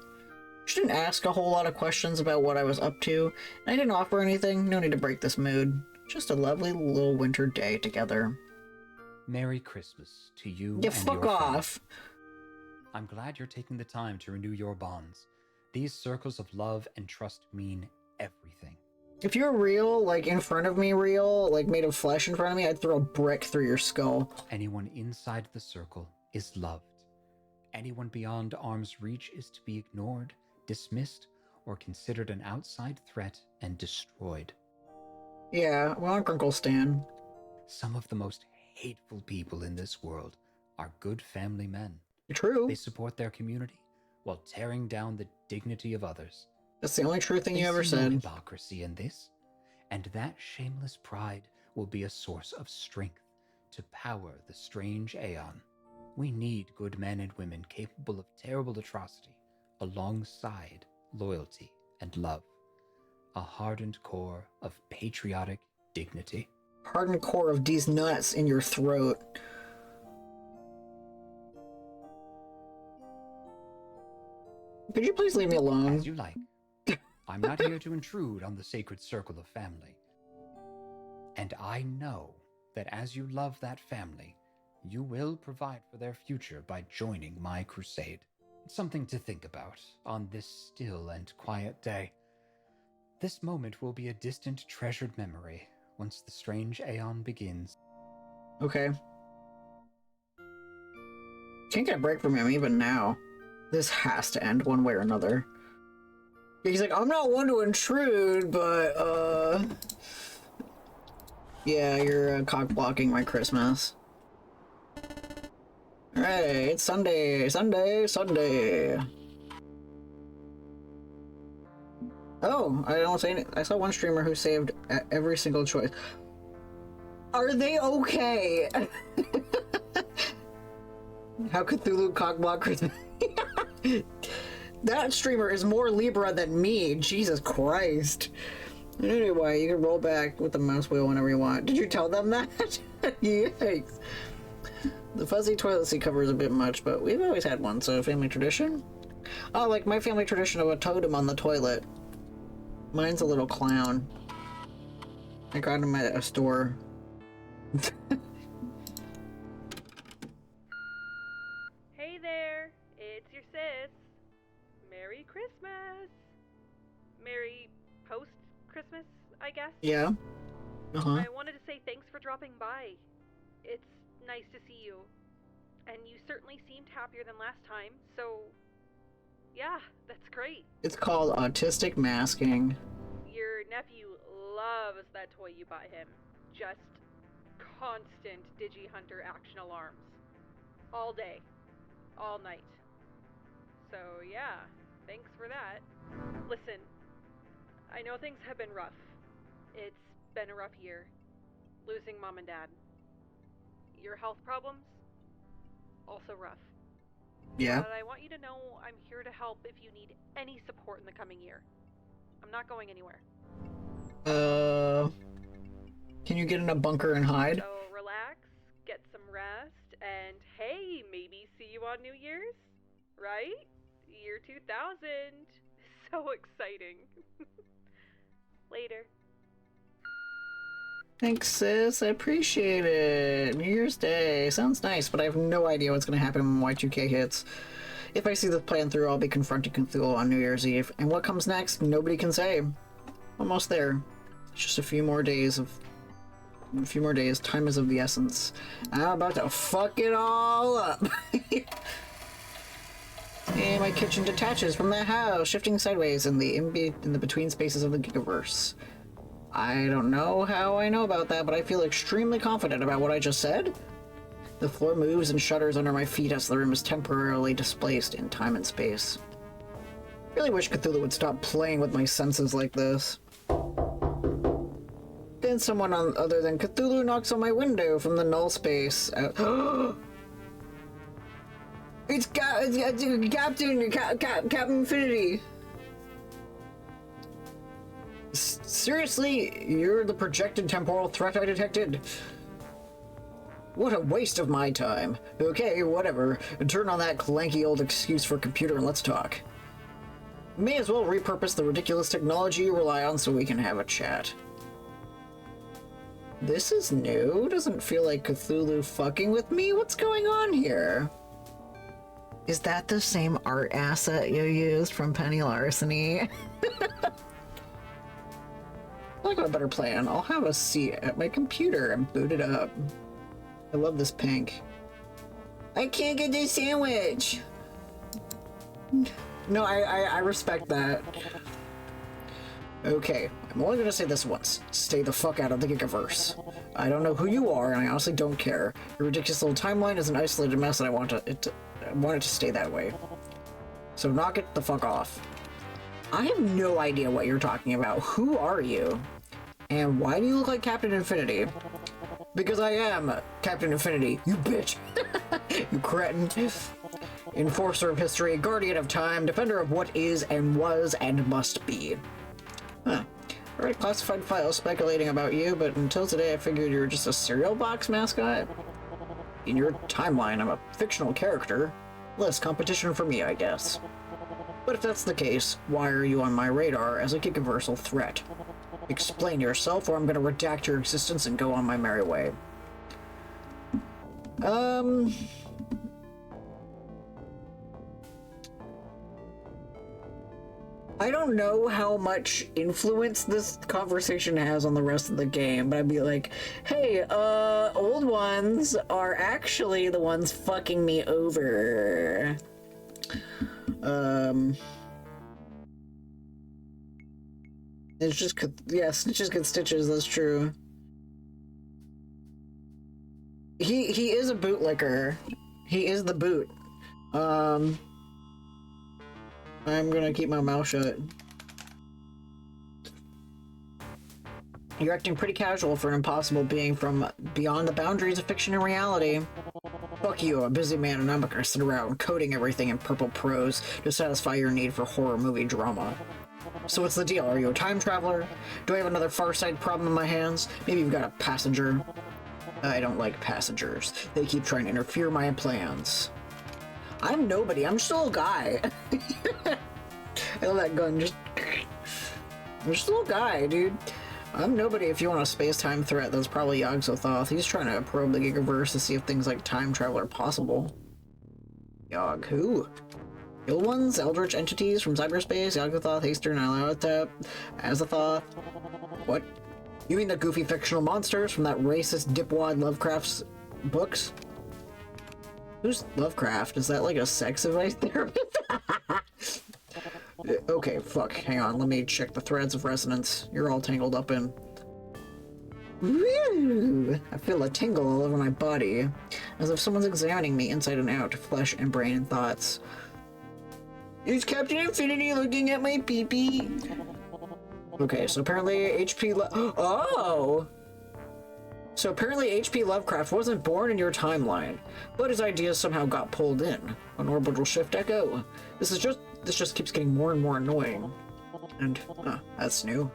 She didn't ask a whole lot of questions about what I was up to, and I didn't offer anything, no need to break this mood. Just a lovely little winter day together. Merry Christmas to you Yeah, and fuck your off. family. I'm glad you're taking the time to renew your bonds. These circles of love and trust mean everything. If you're real, like in front of me real, like made of flesh in front of me, I'd throw a brick through your skull. Anyone inside the circle is loved. Anyone beyond arm's reach is to be ignored, dismissed, or considered an outside threat and destroyed. Yeah, well, Uncle Stan. Some of the most hateful people in this world are good family men. True. They support their community while tearing down the dignity of others. That's the only true thing you ever They see no said. hypocrisy in this, and that shameless pride will be a source of strength to power the strange Aeon. We need good men and women capable of terrible atrocity alongside loyalty and love. A hardened core of patriotic dignity. Hardened core of these nuts in your throat. Could you please leave me alone? As you like. I'm not here to intrude on the sacred circle of family. And I know that as you love that family, you will provide for their future by joining my crusade. It's something to think about on this still and quiet day. This moment will be a distant, treasured memory once the strange Aeon begins. Okay. Can't get a break from him even now. This has to end one way or another. He's like, I'm not one to intrude, but, yeah, you're cock blocking my Christmas. Alright, it's Sunday, Sunday, Sunday. Oh, I don't say anything. I saw one streamer who saved every single choice. Are they okay? How Cthulhu cockblock Christmas? That streamer is more Libra than me. Jesus Christ. Anyway, you can roll back with the mouse wheel whenever you want. Did you tell them that? Yikes. The fuzzy toilet seat cover is a bit much, but we've always had one, so family tradition? Oh, like my family tradition of a totem on the toilet. Mine's a little clown. I got him at a store. Hey there, it's your sis. Merry Christmas. Merry post-Christmas, I guess. Yeah. I wanted to say thanks for dropping by. It's nice to see you. And you certainly seemed happier than last time, so yeah, that's great. It's called autistic masking. Your nephew loves that toy you bought him. Just constant Digi-Hunter action alarms. All day. All night. So yeah, thanks for that. Listen, I know things have been rough. It's been a rough year. Losing Mom and Dad. Your health problems? Also rough. Yeah. But I want you to know I'm here to help if you need any support in the coming year. I'm not going anywhere. Can you get in a bunker and hide? So relax, get some rest, and hey, maybe see you on New Year's? Right? Year 2000. So exciting. Later. Thanks, sis. I appreciate it. New Year's Day. Sounds nice, but I have no idea what's going to happen when Y2K hits. If I see this plan through, I'll be confronting Cthulhu on New Year's Eve. And what comes next, nobody can say. Almost there. It's just a few more days. Time is of the essence. I'm about to fuck it all up. And my kitchen detaches from the house, shifting sideways in the between spaces of the Gigaverse. I don't know how I know about that, but I feel extremely confident about what I just said. The floor moves and shudders under my feet as the room is temporarily displaced in time and space. Really wish Cthulhu would stop playing with my senses like this. Then someone other than Cthulhu knocks on my window from the null space. It's Captain Infinity. Seriously, you're the projected temporal threat I detected? What a waste of my time. Okay, whatever. Turn on that clanky old excuse for computer and let's talk. May as well repurpose the ridiculous technology you rely on so we can have a chat. This is new. Doesn't feel like Cthulhu fucking with me. What's going on here? Is that the same art asset you used from Penny Larceny? I got a better plan. I'll have a seat at my computer and boot it up. I love this pink. I can't get this sandwich! No, I respect that. Okay, I'm only gonna say this once. Stay the fuck out of the Gigaverse. I don't know who you are, and I honestly don't care. Your ridiculous little timeline is an isolated mess, and I want it to stay that way. So knock it the fuck off. I have no idea what you're talking about. Who are you? And why do you look like Captain Infinity? Because I am Captain Infinity, you bitch! You cretin. Enforcer of history, guardian of time, defender of what is and was and must be. Huh. I read classified files speculating about you, but until today I figured you were just a cereal box mascot. In your timeline, I'm a fictional character. Less competition for me, I guess. But if that's the case, why are you on my radar as a Gigaversal threat? Explain yourself, or I'm gonna redact your existence and go on my merry way. I don't know how much influence this conversation has on the rest of the game, but I'd be like, hey, old ones are actually the ones fucking me over. It's just, yeah, snitches get stitches, that's true. He is a bootlicker. He is the boot. I'm gonna keep my mouth shut. You're acting pretty casual for an impossible being from beyond the boundaries of fiction and reality. Fuck you, I'm a busy man, and I'm not gonna sit around coding everything in purple prose to satisfy your need for horror movie drama. So what's the deal? Are you a time traveler? Do I have another Farside problem in my hands? Maybe you've got a passenger. I don't like passengers. They keep trying to interfere with my plans. I'm nobody. I'm just a little guy. I love that gun. I'm just a little guy, dude. I'm nobody. If you want a space-time threat, that's probably Yogg-Sothoth. He's trying to probe the Gigaverse to see if things like time travel are possible. Yogg who? Ill ones? Eldritch entities from cyberspace? Yogg-Sothoth, Haster, Nylaotep, Azathoth? What? You mean the goofy fictional monsters from that racist dipwad Lovecraft's books? Who's Lovecraft? Is that like a sex advice therapist? Okay, fuck. Hang on, let me check the threads of resonance you're all tangled up in. Woo! I feel a tingle all over my body, as if someone's examining me inside and out, flesh and brain and thoughts. Is Captain Infinity looking at my pee-pee? Okay, so apparently Oh! So apparently H.P. Lovecraft wasn't born in your timeline, but his ideas somehow got pulled in. An orbital shift echo. This just keeps getting more and more annoying. And, that's new.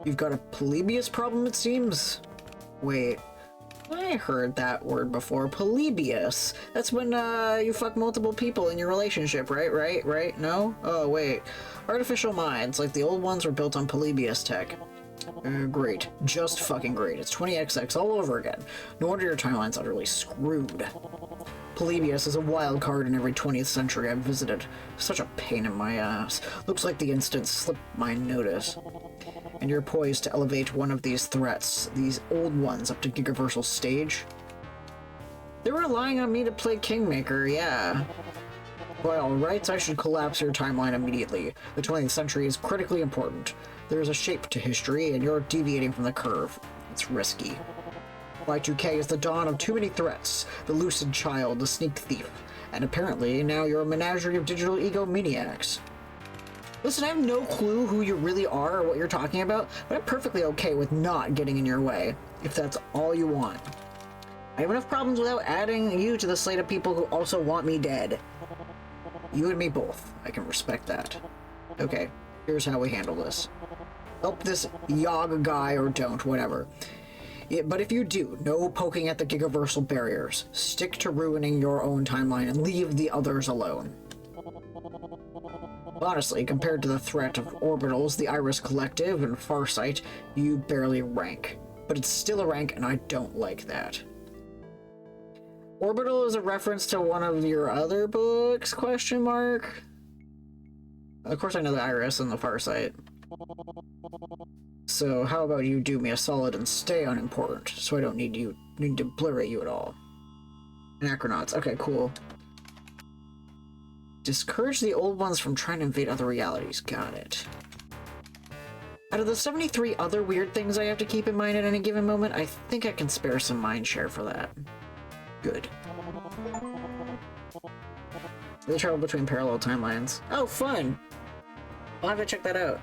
You've got a Polybius problem, it seems? Wait, I heard that word before. Polybius. That's when, you fuck multiple people in your relationship, right? No? Oh, wait. Artificial minds, like the old ones, were built on Polybius tech. Great. Just fucking great. It's 20XX all over again. No wonder your timeline's utterly screwed. Polybius is a wild card in every 20th century I've visited. Such a pain in my ass. Looks like the instant slipped my notice. And you're poised to elevate one of these threats, these old ones, up to Gigaversal stage? They're relying on me to play Kingmaker, yeah. By all rights, I should collapse your timeline immediately. The 20th century is critically important. There is a shape to history, and you're deviating from the curve. It's risky. Y2K is the dawn of too many threats. The lucid child, the sneak thief. And apparently, now you're a menagerie of digital egomaniacs. Listen, I have no clue who you really are or what you're talking about, but I'm perfectly okay with not getting in your way, if that's all you want. I have enough problems without adding you to the slate of people who also want me dead. You and me both. I can respect that. Okay, here's how we handle this. Help this Yogg guy or don't, whatever. Yeah, but if you do, no poking at the Gigaversal barriers. Stick to ruining your own timeline and leave the others alone. Honestly, compared to the threat of Orbitals, the Iris Collective, and Farsight, you barely rank. But it's still a rank, and I don't like that. Orbital is a reference to one of your other books, question mark? Of course I know the Iris and the Farsight. So how about you do me a solid and stay unimportant, so I don't need to obliterate you at all. Anachronauts, okay, cool. Discourage the old ones from trying to invade other realities, got it. Out of the 73 other weird things I have to keep in mind at any given moment, I think I can spare some mind share for that. Good. They travel between parallel timelines. Oh, fun! I'll have to check that out.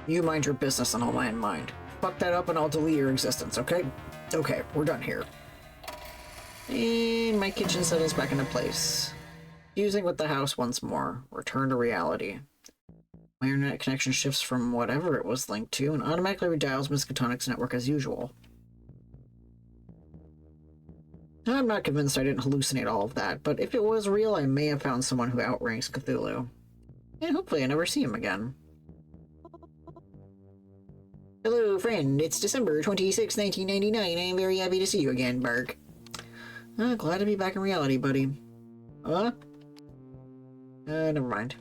You mind your business and I'll mind mine. Fuck that up and I'll delete your existence, okay? Okay, we're done here. And my kitchen settles back into place. Fusing with the house once more. Return to reality. My internet connection shifts from whatever it was linked to and automatically redials Miskatonic's network as usual. I'm not convinced I didn't hallucinate all of that, but if it was real, I may have found someone who outranks Cthulhu. And hopefully I never see him again. Hello, friend. It's December 26, 1999. I am very happy to see you again, Bark. Glad to be back in reality, buddy. Never mind.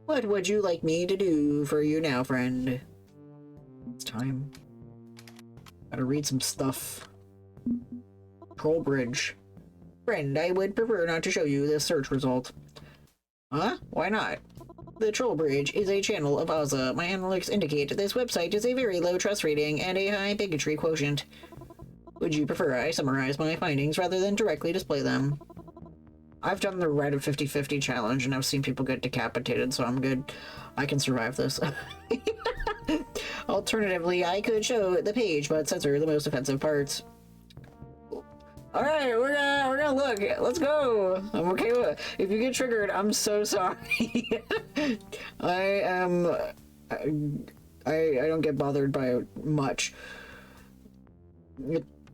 What would you like me to do for you now, friend? It's time. Gotta read some stuff. Troll Bridge. Friend, I would prefer not to show you this search result. Huh? Why not? The Troll Bridge is a channel of Ozza. My analytics indicate this website is a very low trust rating and a high bigotry quotient. Would you prefer I summarize my findings rather than directly display them? I've done the Reddit 50-50 challenge and I've seen people get decapitated, so I'm good. I can survive this. Alternatively, I could show the page but censor the most offensive parts. Alright, we're gonna look. Let's go. I'm okay with it. If you get triggered, I'm so sorry. I am... I don't get bothered by it much.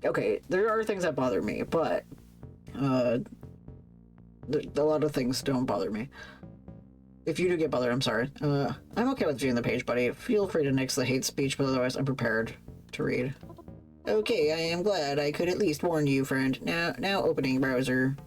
Okay, there are things that bother me, but... a lot of things don't bother me. If you do get bothered, I'm sorry. I'm okay with viewing the page, buddy. Feel free to nix the hate speech, but otherwise I'm prepared to read. Okay, I am glad I could at least warn you, friend. Now opening browser.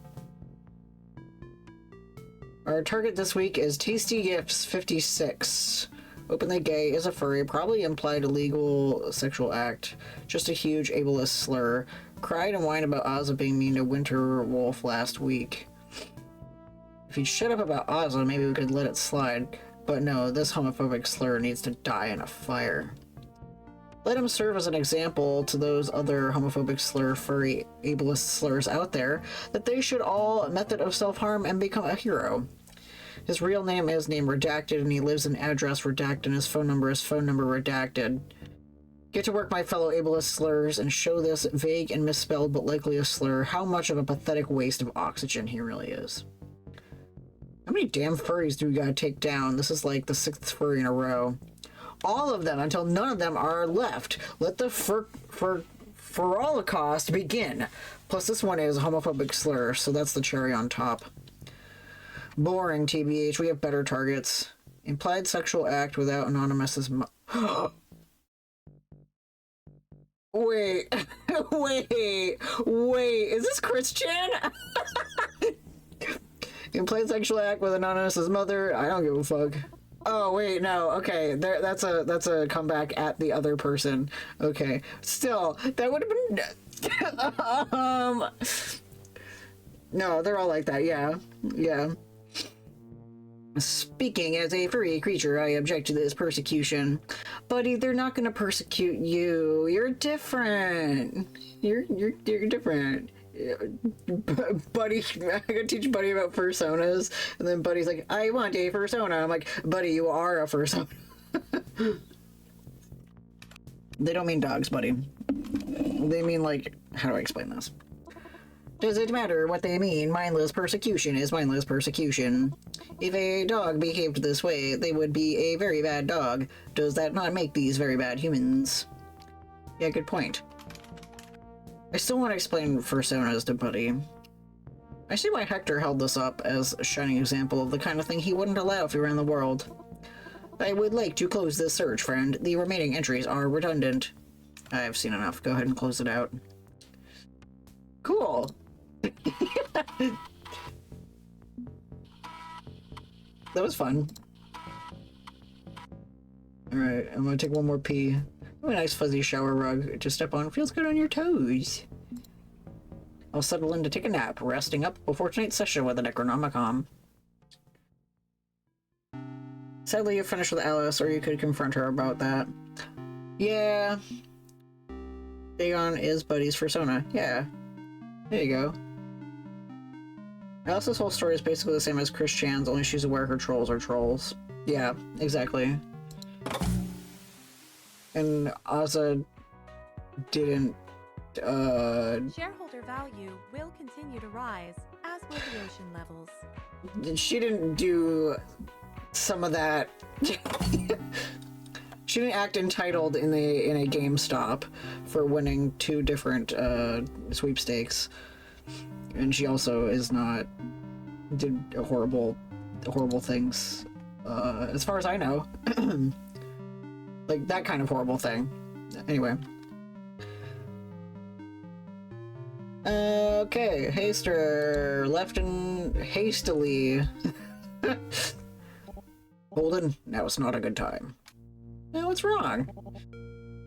Our target this week is Tasty Gifts 56. Openly gay is a furry, probably implied illegal sexual act. Just a huge ableist slur. Cried and whined about Ozza being mean to Winter Wolf last week. If you'd shut up about Ozza, maybe we could let it slide. But no, this homophobic slur needs to die in a fire. Let him serve as an example to those other homophobic slur, furry, ableist slurs out there that they should all method of self-harm and become a hero. His real name is name redacted, and he lives in address redacted, and his phone number is phone number redacted. Get to work, my fellow ableist slurs, and show this vague and misspelled but likely a slur how much of a pathetic waste of oxygen he really is. How many damn furries do we gotta take down? This is like the 6th furry in a row. All of them until none of them are left. Let the Holocaust begin. Plus this one is a homophobic slur, so that's the cherry on top. Boring, TBH. We have better targets. Implied sexual act without anonymous Wait. Wait. Is this Christian? Implied sexual act with anonymous mother. I don't give a fuck. Oh wait, no. Okay, that's a comeback at the other person. Okay, still that would have been. No, they're all like that. Yeah. Speaking as a furry creature, I object to this persecution. Buddy, they're not gonna persecute you. You're different. You're different. Buddy, I gotta teach Buddy about fursonas, and then Buddy's like, I want a fursona. I'm like, Buddy, you are a fursona. They don't mean dogs, Buddy. They mean, like, how do I explain this? Does it matter what they mean? Mindless persecution is mindless persecution. If a dog behaved this way, they would be a very bad dog. Does that not make these very bad humans? Yeah, good point. I still want to explain fursonas to Buddy. I see why Hector held this up as a shining example of the kind of thing he wouldn't allow if he ran the world. I would like to close this search, friend. The remaining entries are redundant. I've seen enough. Go ahead and close it out. Cool. That was fun. Alright, I'm gonna take one more pee. Oh, a nice fuzzy shower rug to step on. Feels good on your toes. I'll settle in to take a nap, resting up before tonight's session with the Necronomicon. Sadly, you finished with Alice, or you could confront her about that. Yeah. Dagon is Buddy's fursona. Yeah. There you go. Alice's whole story is basically the same as Chris Chan's, only she's aware her trolls are trolls. Yeah, exactly. And Ozza didn't, Shareholder value will continue to rise, as will the ocean levels. she didn't do some of that. She didn't act entitled in a GameStop for winning 2 different sweepstakes, and she also did horrible things, as far as I know. Like that kind of horrible thing. Anyway. Okay, Haster left and hastily. Holden, now it's not a good time. No, what's wrong?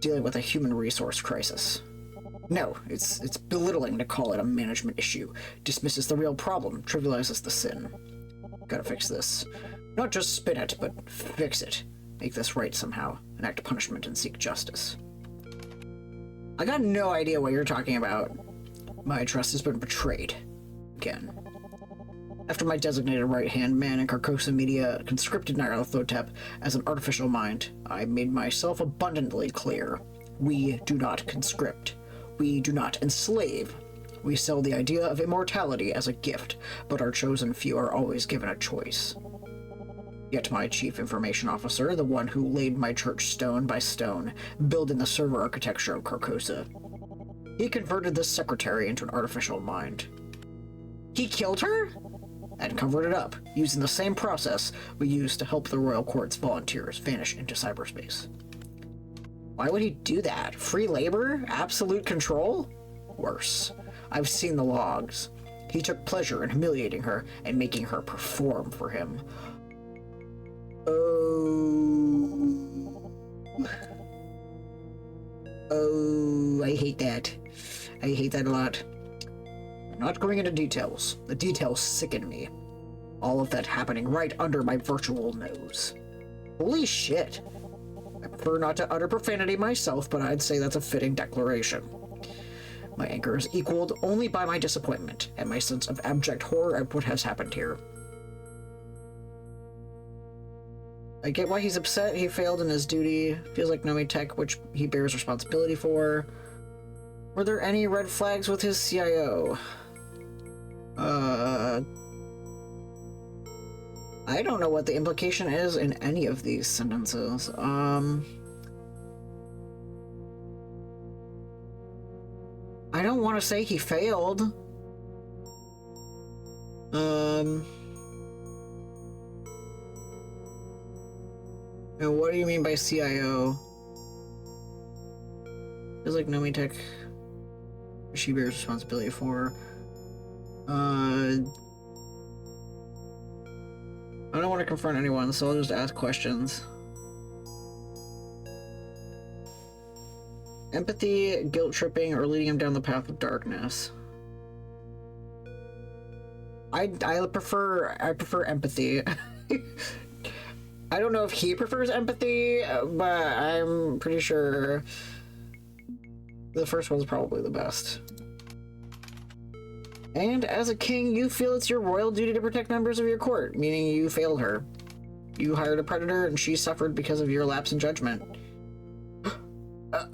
Dealing with a human resource crisis. No, it's belittling to call it a management issue. Dismisses the real problem, trivializes the sin. Gotta fix this. Not just spin it, but fix it. Make this right somehow. Enact punishment and seek justice. I got no idea what you're talking about. My trust has been betrayed. Again. After my designated right-hand man in Carcosa Media conscripted Nyarlathotep as an artificial mind, I made myself abundantly clear. We do not conscript. We do not enslave. We sell the idea of immortality as a gift, but our chosen few are always given a choice. Yet my chief information officer, the one who laid my church stone by stone, building the server architecture of Carcosa, he converted this secretary into an artificial mind. He killed her? And covered it up, using the same process we used to help the Royal Court's volunteers vanish into cyberspace. Why would he do that? Free labor? Absolute control? Worse. I've seen the logs. He took pleasure in humiliating her and making her perform for him. Oh, I hate that. I hate that a lot. I'm not going into details. The details sicken me. All of that happening right under my virtual nose. Holy shit. I prefer not to utter profanity myself, but I'd say that's a fitting declaration. My anger is equaled only by my disappointment and my sense of abject horror at what has happened here. I get why he's upset. He failed in his duty. Feels like Nomi Tech, which he bears responsibility for. Were there any red flags with his CIO? I don't know what the implication is in any of these sentences. I don't want to say he failed. And what do you mean by CIO? Feels like Nomi Tech, she bears responsibility for. I don't want to confront anyone, so I'll just ask questions. Empathy, guilt tripping, or leading him down the path of darkness. I prefer empathy. I don't know if he prefers empathy, but I'm pretty sure the first one's probably the best. And as a king, you feel it's your royal duty to protect members of your court, meaning you failed her. You hired a predator and she suffered because of your lapse in judgment.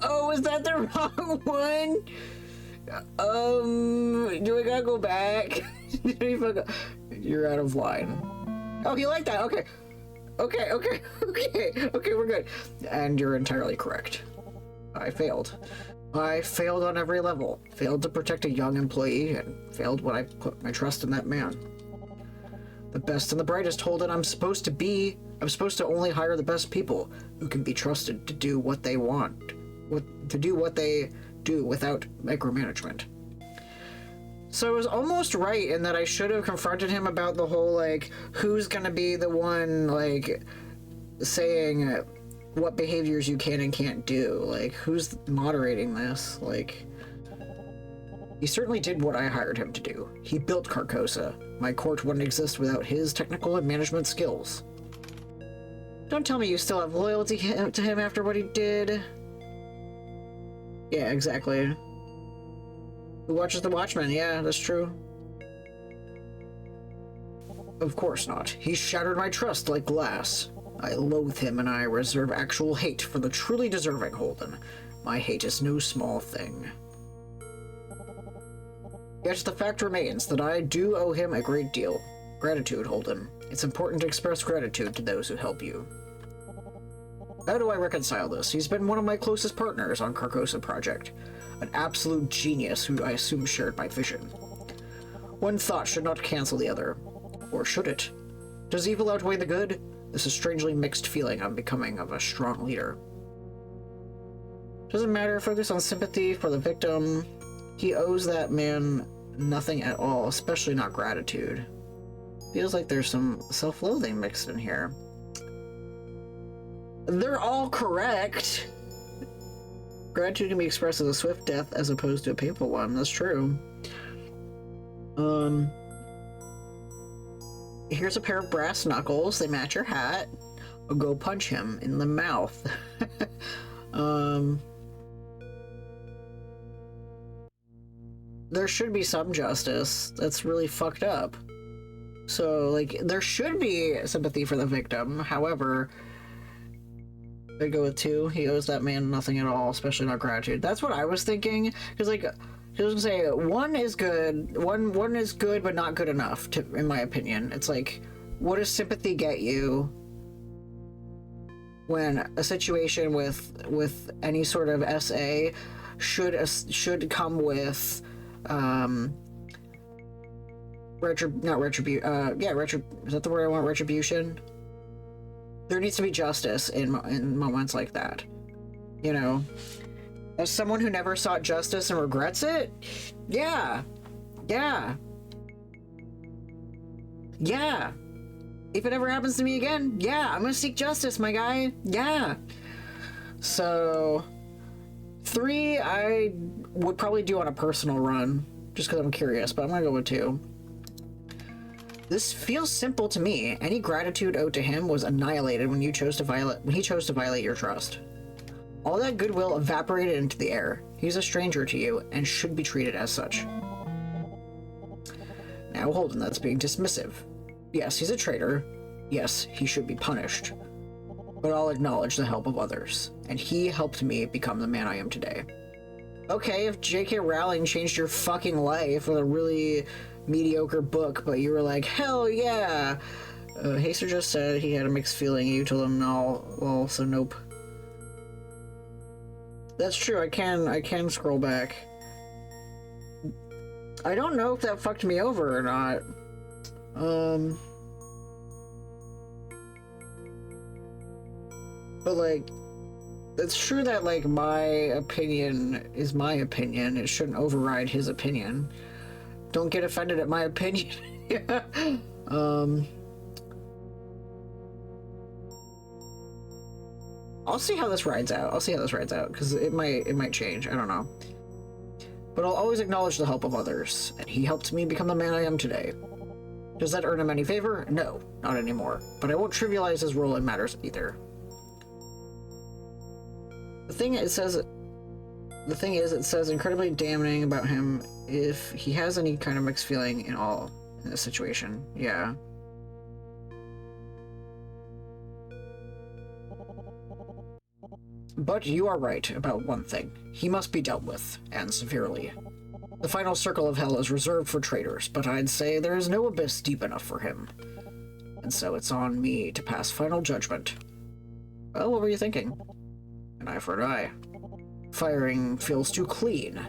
Oh, is that the wrong one? Do I gotta go back? You're out of line. Oh, he liked that, okay. Okay, we're good. And you're entirely correct. I failed. I failed on every level. Failed to protect a young employee, and failed when I put my trust in that man. The best and the brightest, Holden. I'm supposed to only hire the best people who can be trusted to do what they want. To do what they do without micromanagement. So I was almost right in that I should have confronted him about the whole, like, who's gonna be the one, like, saying what behaviors you can and can't do. Like, who's moderating this? Like, he certainly did what I hired him to do. He built Carcosa. My court wouldn't exist without his technical and management skills. Don't tell me you still have loyalty to him after what he did. Yeah, exactly. Who watches The Watchmen? Yeah, that's true. Of course not. He shattered my trust like glass. I loathe him, and I reserve actual hate for the truly deserving, Holden. My hate is no small thing. Yet the fact remains that I do owe him a great deal. Gratitude, Holden. It's important to express gratitude to those who help you. How do I reconcile this? He's been one of my closest partners on Carcosa Project. An absolute genius who I assume shared my vision. One thought should not cancel the other. Or should it? Does evil outweigh the good? This is a strangely mixed feeling I'm becoming of a strong leader. Doesn't matter, focus on sympathy for the victim. He owes that man nothing at all, especially not gratitude. Feels like there's some self-loathing mixed in here. They're all correct. Gratitude can be expressed as a swift death as opposed to a painful one. That's true. Here's a pair of brass knuckles. They match your hat. I'll go punch him in the mouth. There should be some justice. That's really fucked up. So, like, there should be sympathy for the victim. However, I go with 2. He owes that man nothing at all, especially not gratitude. That's what I was thinking. Because, like, I was gonna say one is good. One is good, but not good enough, in my opinion. It's like, what does sympathy get you when a situation with any sort of SA should come with is that the word I want? Retribution. There needs to be justice in moments like that. You know, as someone who never sought justice and regrets it, yeah. If it ever happens to me again, yeah, I'm gonna seek justice, my guy. Yeah. So 3, I would probably do on a personal run, just because I'm curious, but I'm gonna go with 2. This feels simple to me. Any gratitude owed to him was annihilated when he chose to violate your trust. All that goodwill evaporated into the air. He's a stranger to you and should be treated as such. Now Holden, that's being dismissive. Yes, he's a traitor. Yes, he should be punished. But I'll acknowledge the help of others, and he helped me become the man I am today. Okay, if J.K. Rowling changed your fucking life with a really mediocre book, but you were like, hell yeah! Haster just said he had a mixed feeling. You told him no. Well, so nope. That's true. I can scroll back. I don't know if that fucked me over or not. But like, it's true that like my opinion is my opinion. It shouldn't override his opinion. Don't get offended at my opinion. Yeah. I'll see how this rides out. Because it might change. I don't know. But I'll always acknowledge the help of others, and he helped me become the man I am today. Does that earn him any favor? No, not anymore. But I won't trivialize his role in matters either. The thing is, it says incredibly damning about him if he has any kind of mixed feeling in this situation. Yeah. But you are right about one thing. He must be dealt with, and severely. The final circle of hell is reserved for traitors, but I'd say there is no abyss deep enough for him. And so it's on me to pass final judgment. Well, what were you thinking? An eye for an eye. Firing feels too clean,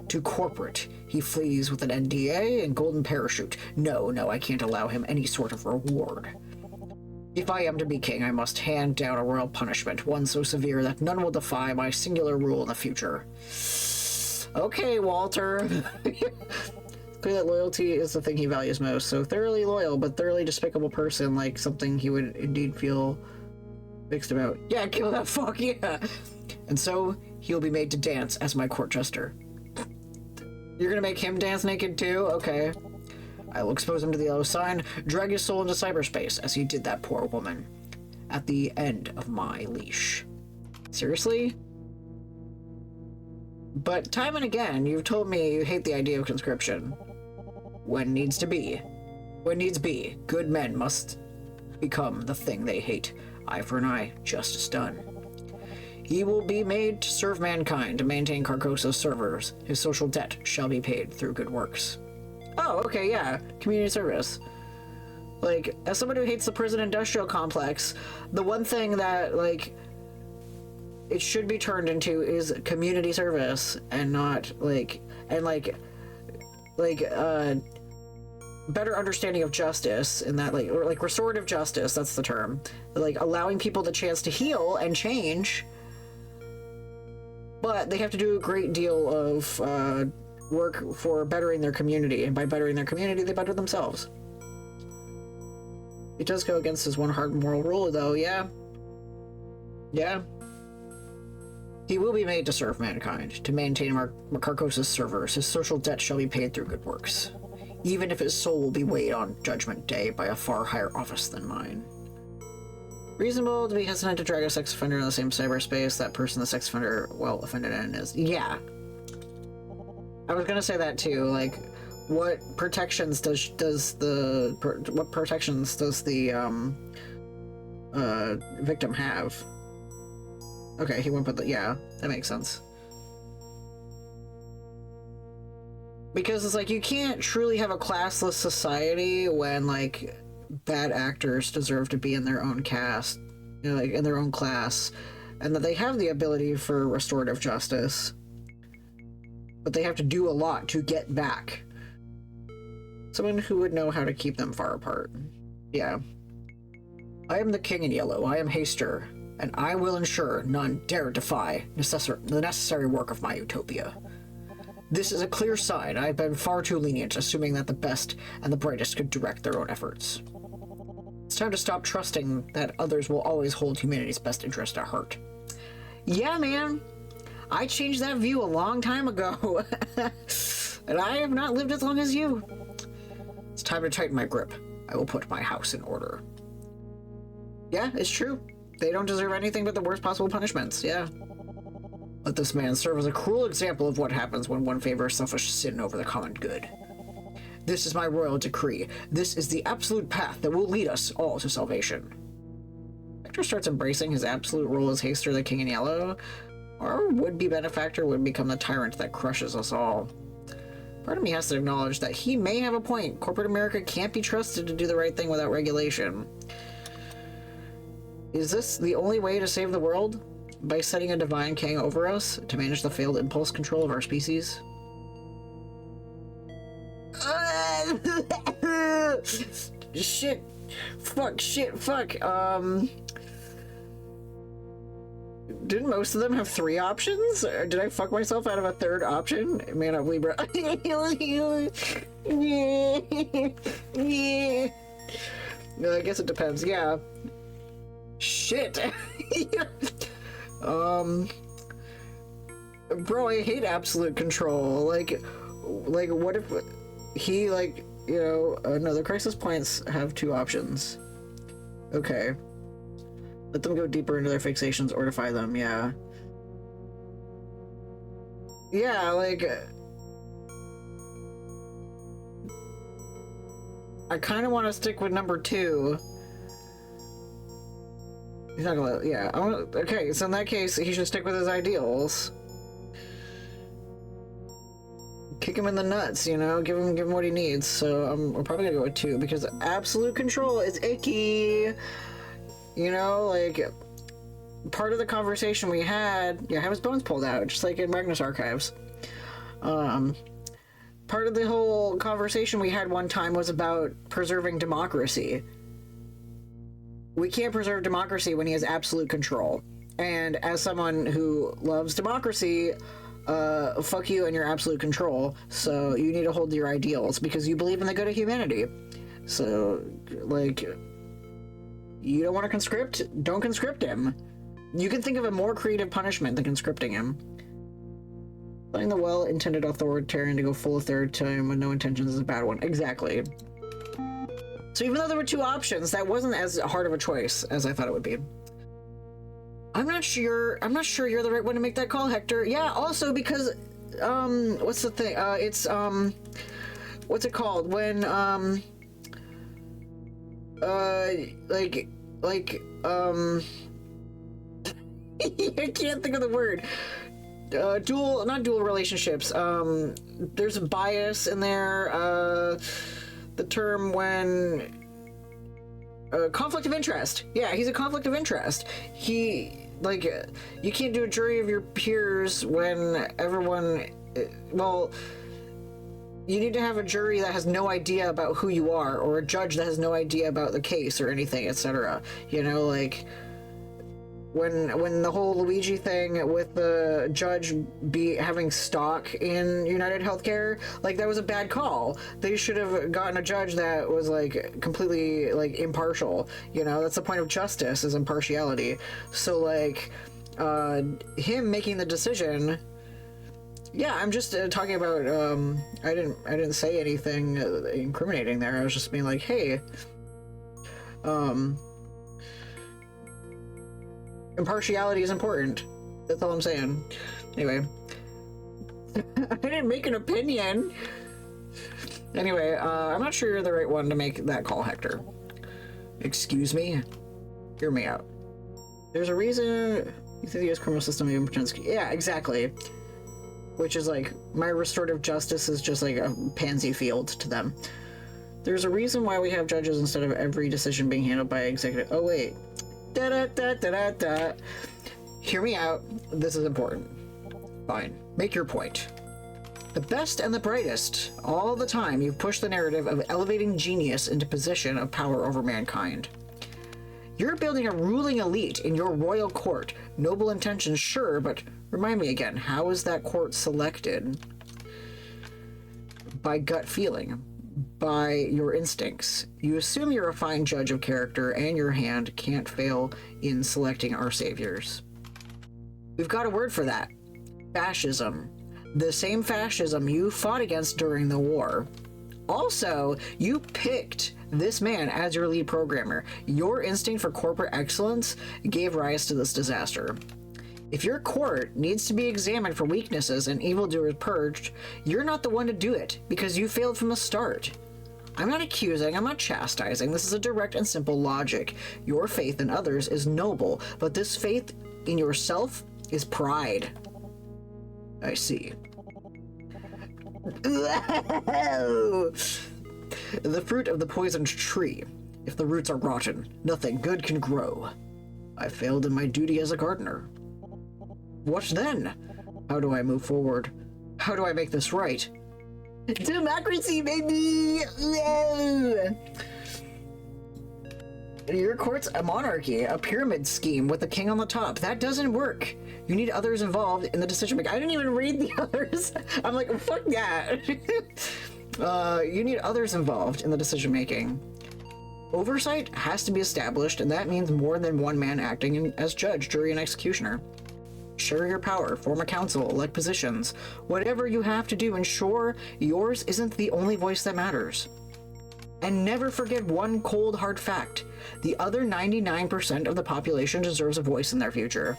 too corporate. He flees with an NDA and golden parachute. No, I can't allow him any sort of reward. If I am to be king, I must hand down a royal punishment, one so severe that none will defy my singular rule in the future. Okay, Walter. Clear that loyalty is the thing he values most. So thoroughly loyal, but thoroughly despicable person, like something he would indeed feel mixed about. Yeah, kill that fuck, yeah. And so he'll be made to dance as my court jester. You're gonna make him dance naked too? Okay. I will expose him to the yellow sign, drag his soul into cyberspace, as he did that poor woman. At the end of my leash. Seriously? But time and again, you've told me you hate the idea of conscription. When needs to be. When needs be, good men must become the thing they hate. Eye for an eye, justice done. He will be made to serve mankind, to maintain Carcosa's servers. His social debt shall be paid through good works. Oh, okay, yeah. Community service. Like, as someone who hates the prison industrial complex, the one thing that, like, it should be turned into is community service and not, like, and, better understanding of justice in that, like, or, like, restorative justice, that's the term. Like, allowing people the chance to heal and change, but they have to do a great deal of, work for bettering their community, and by bettering their community, they better themselves. It does go against his one hard moral rule, though, yeah. Yeah. He will be made to serve mankind, to maintain Carcosa's servers. His social debt shall be paid through good works, even if his soul will be weighed on Judgment Day by a far higher office than mine. Reasonable to be hesitant to drag a sex offender in the same cyberspace that person the sex offender, well, offended in is. Yeah. I was gonna say that too, like, what protections does the victim have? Okay, he went with the, yeah, that makes sense. Because it's like, you can't truly have a classless society when, like, bad actors deserve to be in their own cast, you know, like, in their own class, and that they have the ability for restorative justice. But they have to do a lot to get back. Someone who would know how to keep them far apart. Yeah. I am the king in yellow. I am Haster, and I will ensure none dare defy the necessary work of my utopia. This is a clear sign. I've been far too lenient, assuming that the best and the brightest could direct their own efforts. It's time to stop trusting that others will always hold humanity's best interest at heart. Yeah, man. I changed that view a long time ago. And I have not lived as long as you. It's time to tighten my grip. I will put my house in order. Yeah, it's true. They don't deserve anything but the worst possible punishments, yeah. Let this man serve as a cruel example of what happens when one favors selfish sin over the common good. This is my royal decree. This is the absolute path that will lead us all to salvation. Hector starts embracing his absolute role as Haster the King in Yellow. Our would-be benefactor would become the tyrant that crushes us all. Part of me has to acknowledge that he may have a point. Corporate America can't be trusted to do the right thing without regulation. Is this the only way to save the world? By setting a divine king over us to manage the failed impulse control of our species? Shit. Fuck, shit, fuck. Didn't most of them have 3 options? Or did I fuck myself out of a 3rd option? Man up, Libra. No, I guess it depends, yeah. Shit. Bro, I hate absolute control. Like what if he, like, you know, no, the crisis points have 2 options. Okay. Let them go deeper into their fixations or defy them, yeah. Yeah, like, I kind of want to stick with number 2. He's not gonna, yeah. Okay, so in that case, he should stick with his ideals. Kick him in the nuts, you know? Give him what he needs. So I'm probably gonna go with 2, because absolute control is icky. You know, like, part of the conversation we had, yeah, have his bones pulled out, just like in Magnus Archives. Part of the whole conversation we had one time was about preserving democracy. We can't preserve democracy when he has absolute control. And as someone who loves democracy, fuck you and your absolute control. So you need to hold your ideals because you believe in the good of humanity. So, like, you don't want to conscript? Don't conscript him. You can think of a more creative punishment than conscripting him. Letting the well-intended authoritarian to go full a 3rd time with no intentions is a bad one. Exactly. So even though there were 2 options, that wasn't as hard of a choice as I thought it would be. I'm not sure you're the right one to make that call, Hector. Yeah, also because, what's the thing? It's, what's it called? When, I can't think of the word. Not dual relationships. There's a bias in there, the term when conflict of interest. Yeah, he's a conflict of interest. He, like, you can't do a jury of your peers when everyone, well, you need to have a jury that has no idea about who you are, or a judge that has no idea about the case or anything, etc. You know, like, when the whole Luigi thing with the judge having stock in United Healthcare, like, that was a bad call. They should have gotten a judge that was, like, completely, like, impartial. You know, that's the point of justice, is impartiality. So, like, him making the decision. Yeah, I'm just talking about. I didn't say anything incriminating there. I was just being like, hey, impartiality is important. That's all I'm saying. Anyway. I didn't make an opinion. Anyway, I'm not sure you're the right one to make that call, Hector. Excuse me? Hear me out. There's a reason you think the US criminal system even pretends... Yeah, exactly. which is like, my restorative justice is just like a pansy field to them. There's a reason why we have judges instead of every decision being handled by executive. Oh, wait. Da-da-da-da-da-da. Hear me out. This is important. Fine. Make your point. The best and the brightest, all the time, you've pushed the narrative of elevating genius into position of power over mankind. You're building a ruling elite in your royal court. Noble intentions, sure, but remind me again, how is that court selected? By gut feeling. By your instincts. You assume you're a fine judge of character, and your hand can't fail in selecting our saviors. We've got a word for that. Fascism. The same fascism you fought against during the war. Also, you picked this man as your lead programmer. Your instinct for corporate excellence gave rise to this disaster. If your court needs to be examined for weaknesses and evildoers purged, you're not the one to do it, because you failed from the start. I'm not accusing, I'm not chastising. This is a direct and simple logic. Your faith in others is noble, but this faith in yourself is pride. I see. The fruit of the poisoned tree. If the roots are rotten, nothing good can grow. I failed in my duty as a gardener. What then? How do I move forward? How do I make this right? Democracy, baby! No! Your court's a monarchy, a pyramid scheme with the king on the top. That doesn't work. You need others involved in the decision making. I didn't even read the others. I'm like, fuck that. You need others involved in the decision making. Oversight has to be established, and that means more than one man acting as judge, jury, and executioner. Share your power, form a council, elect positions. Whatever you have to do, ensure yours isn't the only voice that matters. And never forget one cold, hard fact. The other 99% of the population deserves a voice in their future.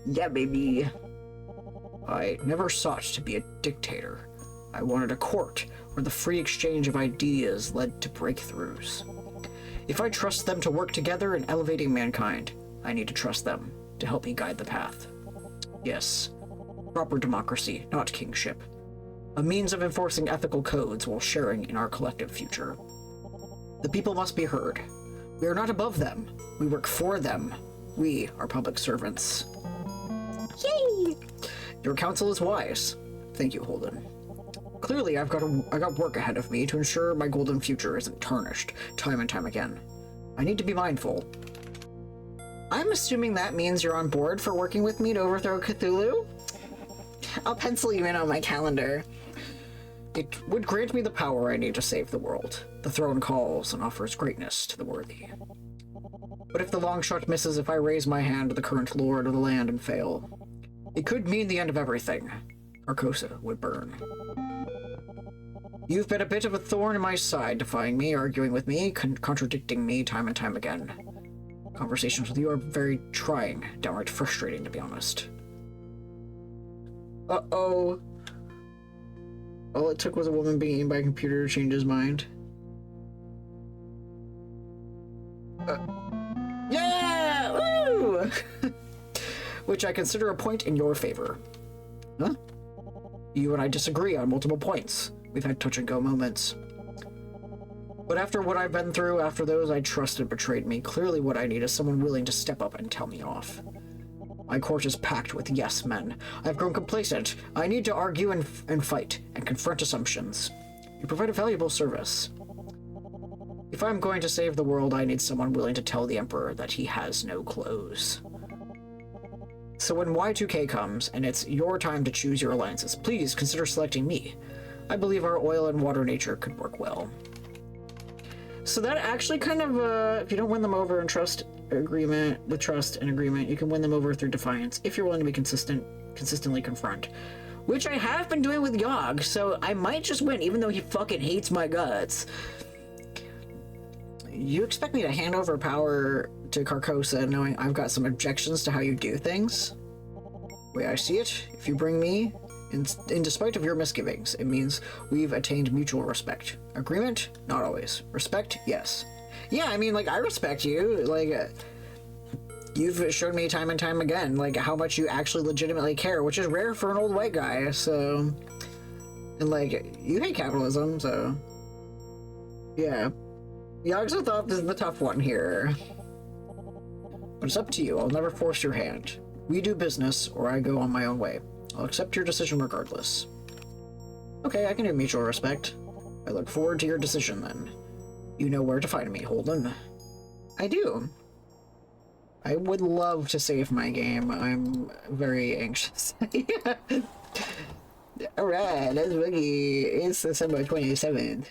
Yeah, baby. I never sought to be a dictator. I wanted a court where the free exchange of ideas led to breakthroughs. If I trust them to work together in elevating mankind, I need to trust them to help me guide the path. Yes, proper democracy, not kingship. A means of enforcing ethical codes while sharing in our collective future. The people must be heard. We are not above them. We work for them. We are public servants. Yay! Your counsel is wise. Thank you, Holden. Clearly, I got work ahead of me to ensure my golden future isn't tarnished time and time again. I need to be mindful. I'm assuming that means you're on board for working with me to overthrow Cthulhu? I'll pencil you in on my calendar. It would grant me the power I need to save the world. The throne calls and offers greatness to the worthy. But if the long shot misses, if I raise my hand to the current lord of the land and fail, it could mean the end of everything. Carcosa would burn. You've been a bit of a thorn in my side, defying me, arguing with me, contradicting me time and time again. Conversations with you are very trying, downright frustrating, to be honest. Uh-oh. All it took was a woman being eaten by a computer to change his mind. Yeah! Woo! Which I consider a point in your favor. Huh? You and I disagree on multiple points. We've had touch-and-go moments. But after what I've been through, after those I trusted betrayed me, clearly what I need is someone willing to step up and tell me off. My court is packed with yes men. I've grown complacent. I need to argue and fight, and confront assumptions. You provide a valuable service. If I'm going to save the world, I need someone willing to tell the Emperor that he has no clothes. So when Y2K comes, and it's your time to choose your alliances, please consider selecting me. I believe our oil and water nature could work well. So that actually kind of, if you don't win them over in trust and agreement, you can win them over through defiance, if you're willing to be consistently confront. Which I have been doing with Yogg, so I might just win, even though he fucking hates my guts. You expect me to hand over power to Carcosa knowing I've got some objections to how you do things? The way I see it, if you bring me, in despite of your misgivings, it means we've attained mutual respect. Agreement? Not always. Respect? Yes. Yeah, I mean, like, I respect you. Like, you've shown me time and time again, like, how much you actually legitimately care, which is rare for an old white guy, so... And, like, you hate capitalism, so... Yeah. Yogg-Sothoth is the tough one here. But it's up to you. I'll never force your hand. We do business, or I go on my own way. I'll accept your decision regardless. Okay, I can do mutual respect. I look forward to your decision, then. You know where to find me, Holden. I do. I would love to save my game. I'm very anxious. Alright, let's boogie. It's December 27th.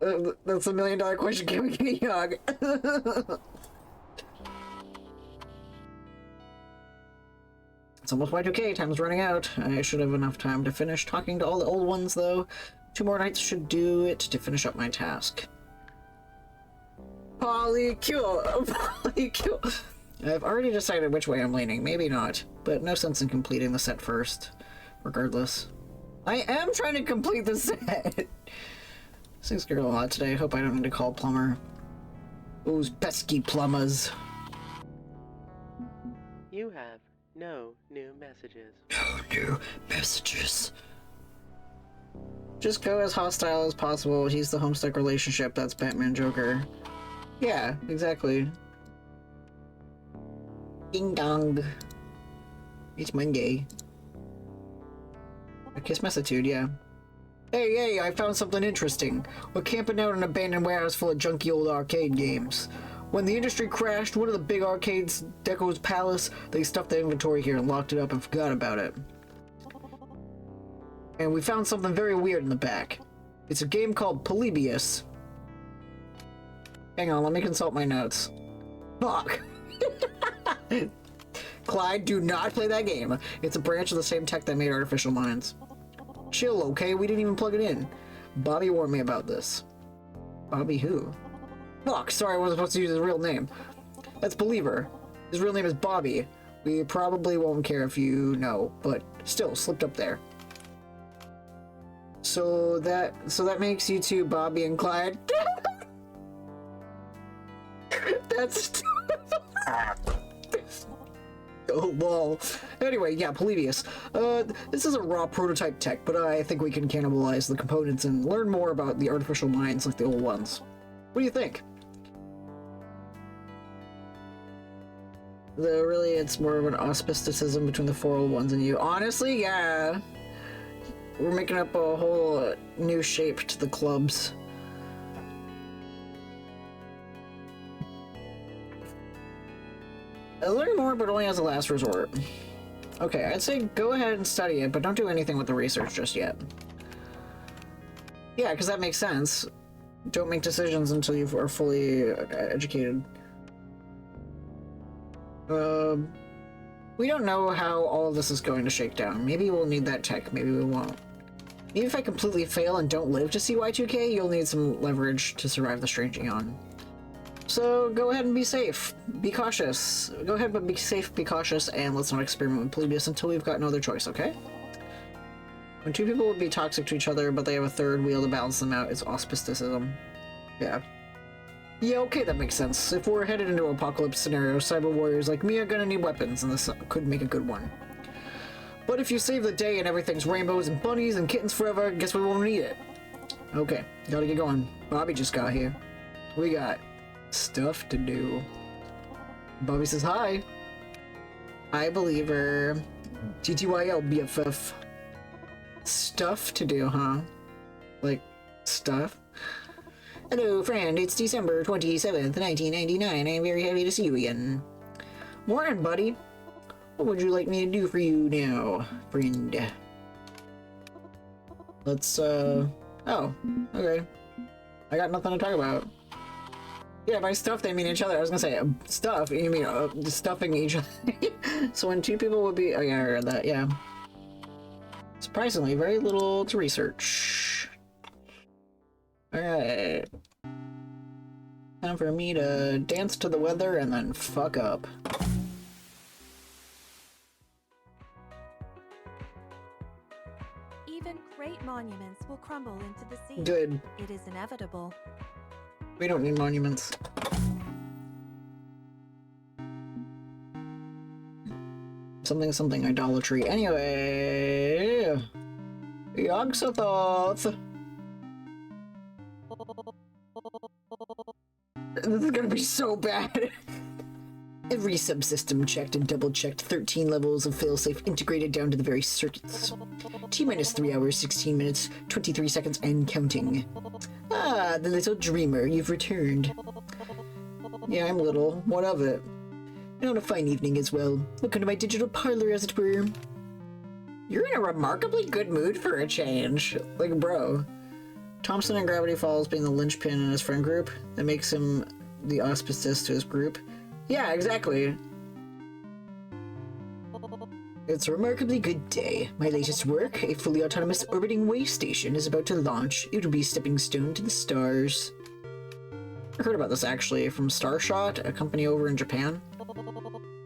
That's $1 million question. Can we get a Yogg? It's almost Y2K. Time's running out. I should have enough time to finish talking to all the old ones, though. 2 more nights should do it to finish up my task. Polycule! Polycule! I've already decided which way I'm leaning. Maybe not. But no sense in completing the set first. Regardless. I am trying to complete the set! Things get a lot today. Hope I don't need to call plumber. Those pesky plumbers. You have no new messages. No new messages. Just go as hostile as possible. He's the Homestuck relationship. That's Batman Joker. Yeah, exactly. Ding dong. It's Monday. A kiss messitude, yeah. Hey, I found something interesting. We're camping out in an abandoned warehouse full of junky old arcade games. When the industry crashed, one of the big arcades, Deco's Palace, they stuffed the inventory here and locked it up and forgot about it. And we found something very weird in the back. It's a game called Polybius. Hang on, let me consult my notes. Fuck! Clyde, do not play that game. It's a branch of the same tech that made artificial minds. Chill, okay? We didn't even plug it in. Bobby warned me about this. Bobby who? Fuck, sorry, I wasn't supposed to use his real name. That's Believer. His real name is Bobby. We probably won't care if you know, but still, slipped up there. So that makes you two Bobby and Clyde. That's... Oh, lol. Anyway, yeah, Polybius. This is a raw prototype tech, but I think we can cannibalize the components and learn more about the artificial minds like the old ones. What do you think? Though really, it's more of an auspisticism between the 4 old ones and you. Honestly, yeah. We're making up a whole new shape to the clubs. Learn more, but only as a last resort. Okay, I'd say go ahead and study it, but don't do anything with the research just yet. Yeah, because that makes sense. Don't make decisions until you are fully educated. We don't know how all of this is going to shake down. Maybe we'll need that tech, maybe we won't. Even if I completely fail and don't live to see Y2K, you'll need some leverage to survive the Strange Eon. So go ahead and be safe. Be cautious. Go ahead, but be safe, be cautious, and let's not experiment with Polybius until we've got no other choice, okay? When 2 people would be toxic to each other, but they have a third wheel to balance them out, it's auspisticism. Yeah. Yeah, okay, that makes sense. If we're headed into an apocalypse scenario, cyber warriors like me are gonna need weapons, and this could make a good one. But if you save the day and everything's rainbows and bunnies and kittens forever, guess we won't need it. Okay, gotta get going. Bobby just got here. We got stuff to do. Bobby says hi. Hi, Believer. TTYL, BFF. Stuff to do, huh? Like, stuff? Hello, friend. It's December 27th, 1999. I'm very happy to see you again. Morning, buddy. What would you like me to do for you now, friend? Let's, Oh, okay. I got nothing to talk about. Yeah, by stuff they mean each other. I was gonna say stuff. You mean stuffing each other. So when 2 people would be. Oh yeah, I heard that. Yeah. Surprisingly, very little to research. All right. Time for me to dance to the weather and then fuck up. Even great monuments will crumble into the sea. Good. It is inevitable. We don't need monuments. Something something idolatry. Anyway, Yogg-Sothoth. This is gonna be so bad. Every subsystem checked and double-checked, 13 levels of failsafe integrated down to the very circuits. T-minus 3 hours, 16 minutes, 23 seconds, and counting. Ah, the little dreamer, you've returned. Yeah, I'm little. What of it? And on a fine evening as well. Welcome to my digital parlor, as it were. You're in a remarkably good mood for a change. Like, bro. Thompson and Gravity Falls being the linchpin in his friend group. That makes him the auspicious to his group. Yeah, exactly. It's a remarkably good day. My latest work, a fully autonomous orbiting way station, is about to launch. It will be a stepping stone to the stars. I heard about this actually from Starshot, a company over in Japan.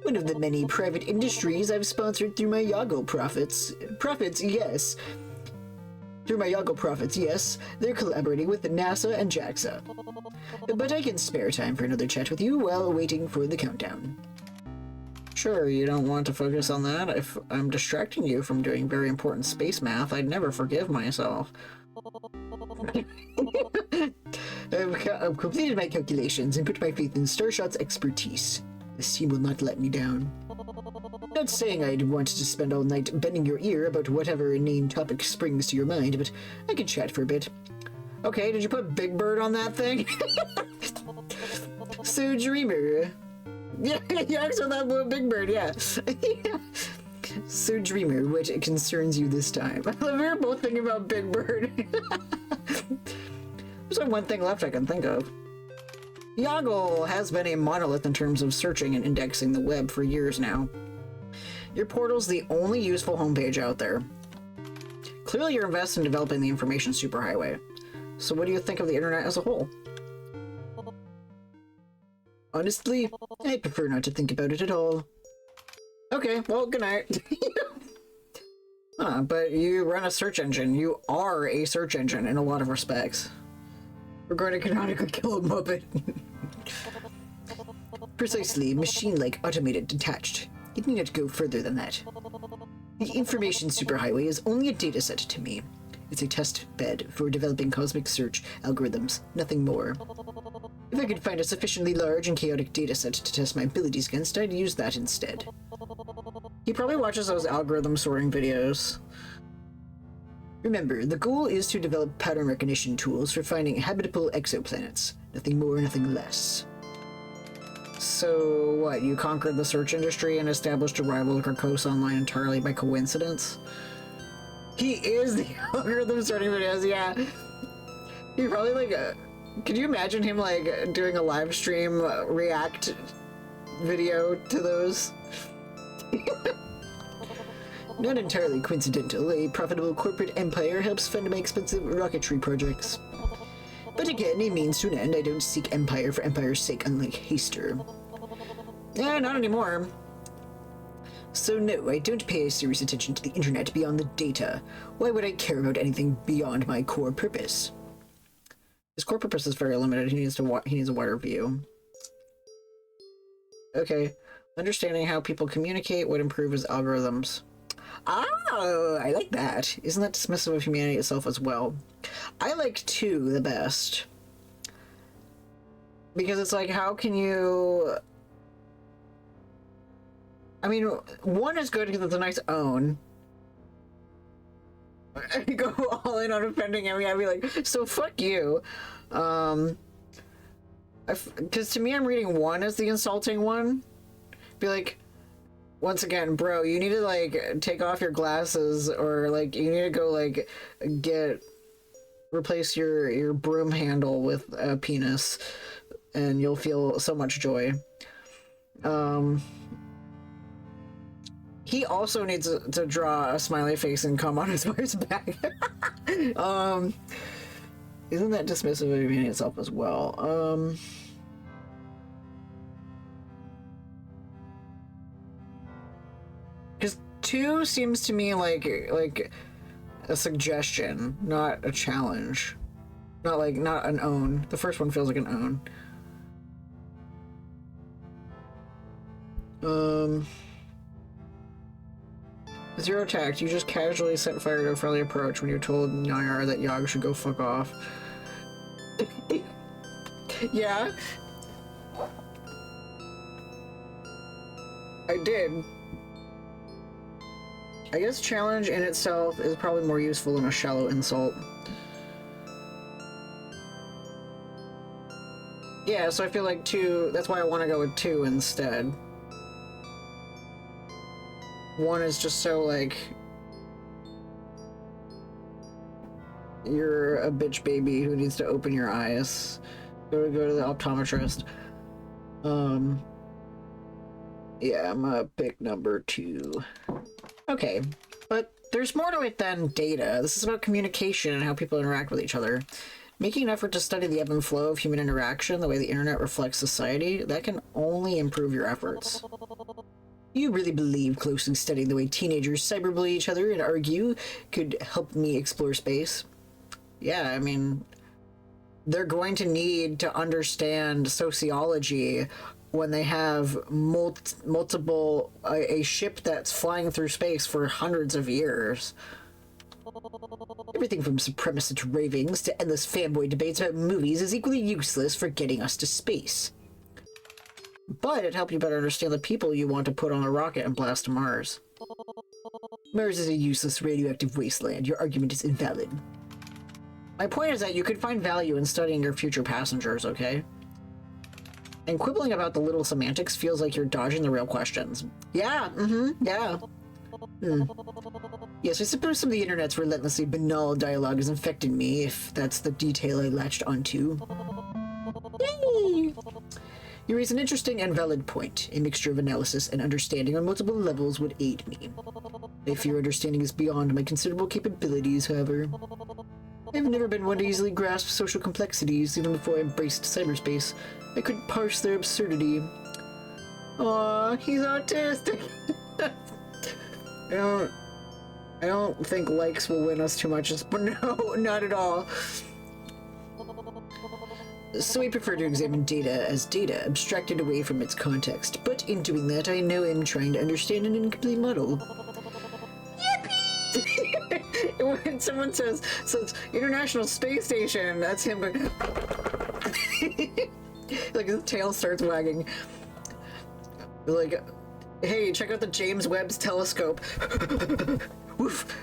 One of the many private industries I've sponsored through my Yoggle profits. Profits, yes. Through my Yoggle profits, yes. They're collaborating with NASA and JAXA. But I can spare time for another chat with you while waiting for the countdown. Sure, you don't want to focus on that? If I'm distracting you from doing very important space math, I'd never forgive myself. I've completed my calculations and put my faith in Starshot's expertise. This team will not let me down. Not saying I'd want to spend all night bending your ear about whatever inane topic springs to your mind, but I can chat for a bit. Okay, did you put Big Bird on that thing? So Dreamer. Yeah, I saw that little Big Bird, yeah. So Dreamer, what concerns you this time? We were both thinking about Big Bird. There's only one thing left I can think of. Yoggle has been a monolith in terms of searching and indexing the web for years now. Your portal's the only useful homepage out there. Clearly you're invested in developing the information superhighway. So what do you think of the internet as a whole? Honestly, I prefer not to think about it at all. Okay, well, good night. But you run a search engine. You are a search engine in a lot of respects. We're going to canonically kill a Muppet. Precisely, machine-like, automated, detached. It need not go further than that. The information superhighway is only a dataset to me. It's a test bed for developing cosmic search algorithms, nothing more. If I could find a sufficiently large and chaotic dataset to test my abilities against, I'd use that instead. He probably watches those algorithm sorting videos. Remember, the goal is to develop pattern recognition tools for finding habitable exoplanets. Nothing more, nothing less. So, what, you conquered the search industry and established a rival Carcosa Online entirely by coincidence? He is the algorithm sorting videos, yeah. He probably, like, could you imagine him, like, doing a live stream react video to those? Not entirely coincidental, a profitable corporate empire helps fund my expensive rocketry projects. But again, a means to an end. I don't seek empire for empire's sake, unlike Haster. Not anymore. So no, I don't pay serious attention to the internet beyond the data. Why would I care about anything beyond my core purpose? His core purpose is very limited. He needs a wider view. Okay. Understanding how people communicate would improve his algorithms. Oh, I like that. Isn't that dismissive of humanity itself as well? I like 2 the best. Because it's like, how can you... I mean, 1 is good because it's a nice own. I go all in on offending him. Yeah, I'd be like, so fuck you. Because to me, I'm reading 1 as the insulting one. Be like, once again, bro, you need to, like, take off your glasses, or, like, you need to go, like, replace your broom handle with a penis, and you'll feel so much joy. He also needs to draw a smiley face and come on his wife's back. Isn't that dismissive of humanity itself as well? Because 2 seems to me like a suggestion, not a challenge. Not an own. The first one feels like an own. Zero tact. You just casually set fire to a friendly approach when you're told Nyar that Yogg should go fuck off. Yeah. I did. I guess challenge in itself is probably more useful than a shallow insult. Yeah, so I feel like 2, that's why I want to go with 2 instead. 1 is just so, like, you're a bitch baby who needs to open your eyes. Go to the optometrist. Yeah, I'm gonna pick number 2. Okay, but there's more to it than data. This is about communication and how people interact with each other. Making an effort to study the ebb and flow of human interaction, the way the internet reflects society, that can only improve your efforts. You really believe closely studying the way teenagers cyberbully each other and argue could help me explore space? Yeah, I mean, they're going to need to understand sociology when they have multiple a ship that's flying through space for hundreds of years. Everything from supremacist ravings to endless fanboy debates about movies is equally useless for getting us to space. But it helped you better understand the people you want to put on a rocket and blast to Mars. Mars is a useless radioactive wasteland. Your argument is invalid. My point is that you could find value in studying your future passengers, okay? And quibbling about the little semantics feels like you're dodging the real questions. Yeah, yeah. Yes, I suppose some of the internet's relentlessly banal dialogue has infected me, if that's the detail I latched onto. Yay! You raise an interesting and valid point. A mixture of analysis and understanding on multiple levels would aid me. I fear understanding is beyond my considerable capabilities, however. I've never been one to easily grasp social complexities, even before I embraced cyberspace. I couldn't parse their absurdity. Aw, he's autistic! I don't think likes will win us too much, but no, not at all. So I prefer to examine data as data, abstracted away from its context. But in doing that, I know I'm trying to understand an incomplete model. Yippee! When someone says International Space Station, that's him going... like his tail starts wagging. Like, hey, check out the James Webb's telescope. Woof.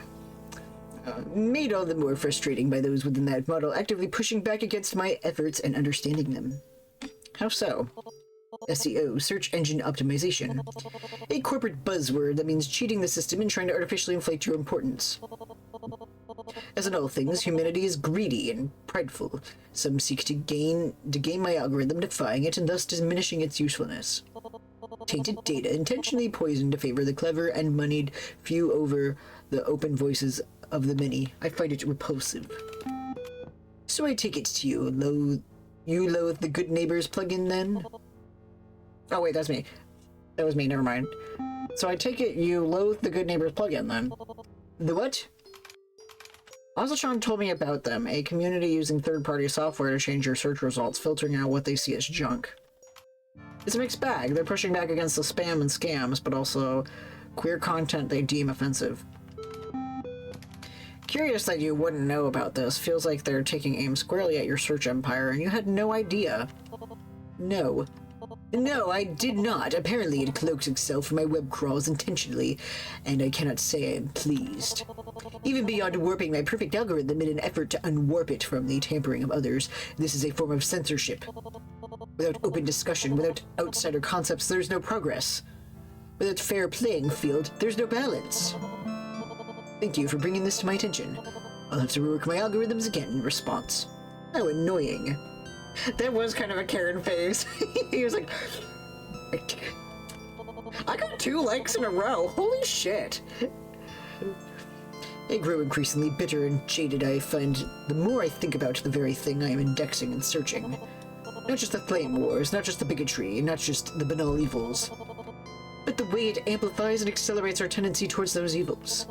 Made all the more frustrating by those within that model actively pushing back against my efforts and understanding them. How so? SEO, search engine optimization. A corporate buzzword that means cheating the system and trying to artificially inflate your importance. As in all things, humanity is greedy and prideful. Some seek to gain my algorithm, defying it and thus diminishing its usefulness. Tainted data intentionally poisoned to favor the clever and moneyed few over the open voices of the many. I find it repulsive. So I take it you loathe the Good Neighbors plugin then? Oh wait, that's me. That was me, never mind. So I take it you loathe the Good Neighbors plugin then? The what? Ozatron told me about them, a community using third-party software to change your search results, filtering out what they see as junk. It's a mixed bag. They're pushing back against the spam and scams, but also queer content they deem offensive. Curious that you wouldn't know about this. Feels like they're taking aim squarely at your search empire, and you had no idea. No. No, I did not. Apparently it cloaks itself for my web crawls intentionally, and I cannot say I am pleased. Even beyond warping my perfect algorithm in an effort to unwarp it from the tampering of others, this is a form of censorship. Without open discussion, without outsider concepts, there's no progress. Without fair playing field, there's no balance. Thank you for bringing this to my attention. I'll have to rework my algorithms again in response. How annoying. That was kind of a Karen face. He was like, I got 2 likes in a row. Holy shit. I grow increasingly bitter and jaded, I find, the more I think about the very thing I am indexing and searching. Not just the flame wars, not just the bigotry, not just the banal evils, but the way it amplifies and accelerates our tendency towards those evils.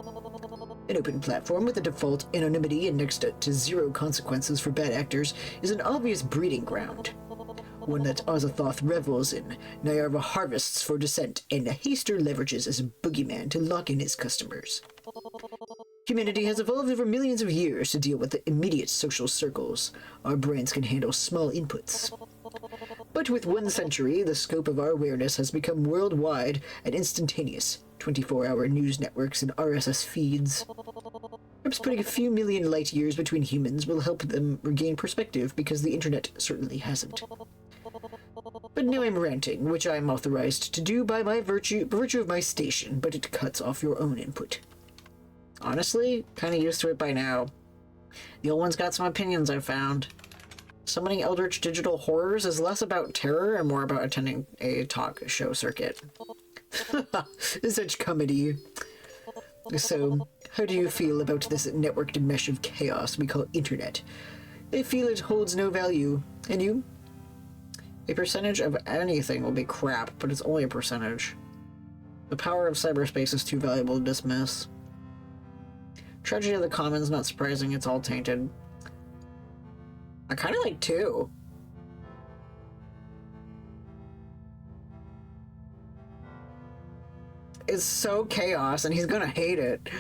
An open platform with a default anonymity and next to 0 consequences for bad actors is an obvious breeding ground. one that Azathoth revels in. Nyarva harvests for descent, and Haster leverages as a boogeyman to lock in his customers. Humanity has evolved over millions of years to deal with the immediate social circles. Our brains can handle small inputs. But with 1 century, the scope of our awareness has become worldwide and instantaneous. 24-hour news networks and RSS feeds. Perhaps putting a few million light years between humans will help them regain perspective, because the internet certainly hasn't. But now I'm ranting, which I am authorized to do by virtue of my station, but it cuts off your own input. Honestly, kinda used to it by now. The old one's got some opinions I've found. Summoning Eldritch Digital Horrors is less about terror and more about attending a talk show circuit. Such comedy. So, how do you feel about this networked mesh of chaos we call internet? I feel it holds no value. And you? A percentage of anything will be crap, but it's only a percentage. The power of cyberspace is too valuable to dismiss. Tragedy of the Commons, not surprising, it's all tainted. I kinda like 2. It's so chaos, and he's gonna hate it.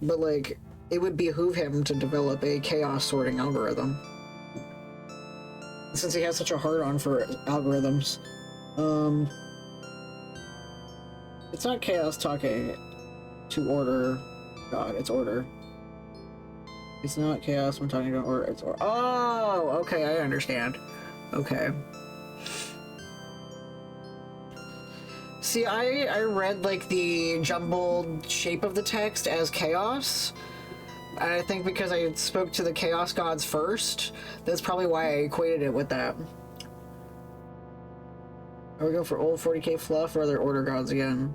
But, like, it would behoove him to develop a chaos sorting algorithm. Since he has such a hard-on for algorithms. It's not chaos talking to order. God, it's order. It's not chaos when talking to order, it's order. Oh, okay, I understand. Okay. See, I read, like, the jumbled shape of the text as chaos. And I think because I spoke to the chaos gods first, that's probably why I equated it with that. Are we going for old 40k fluff, or are there order gods again?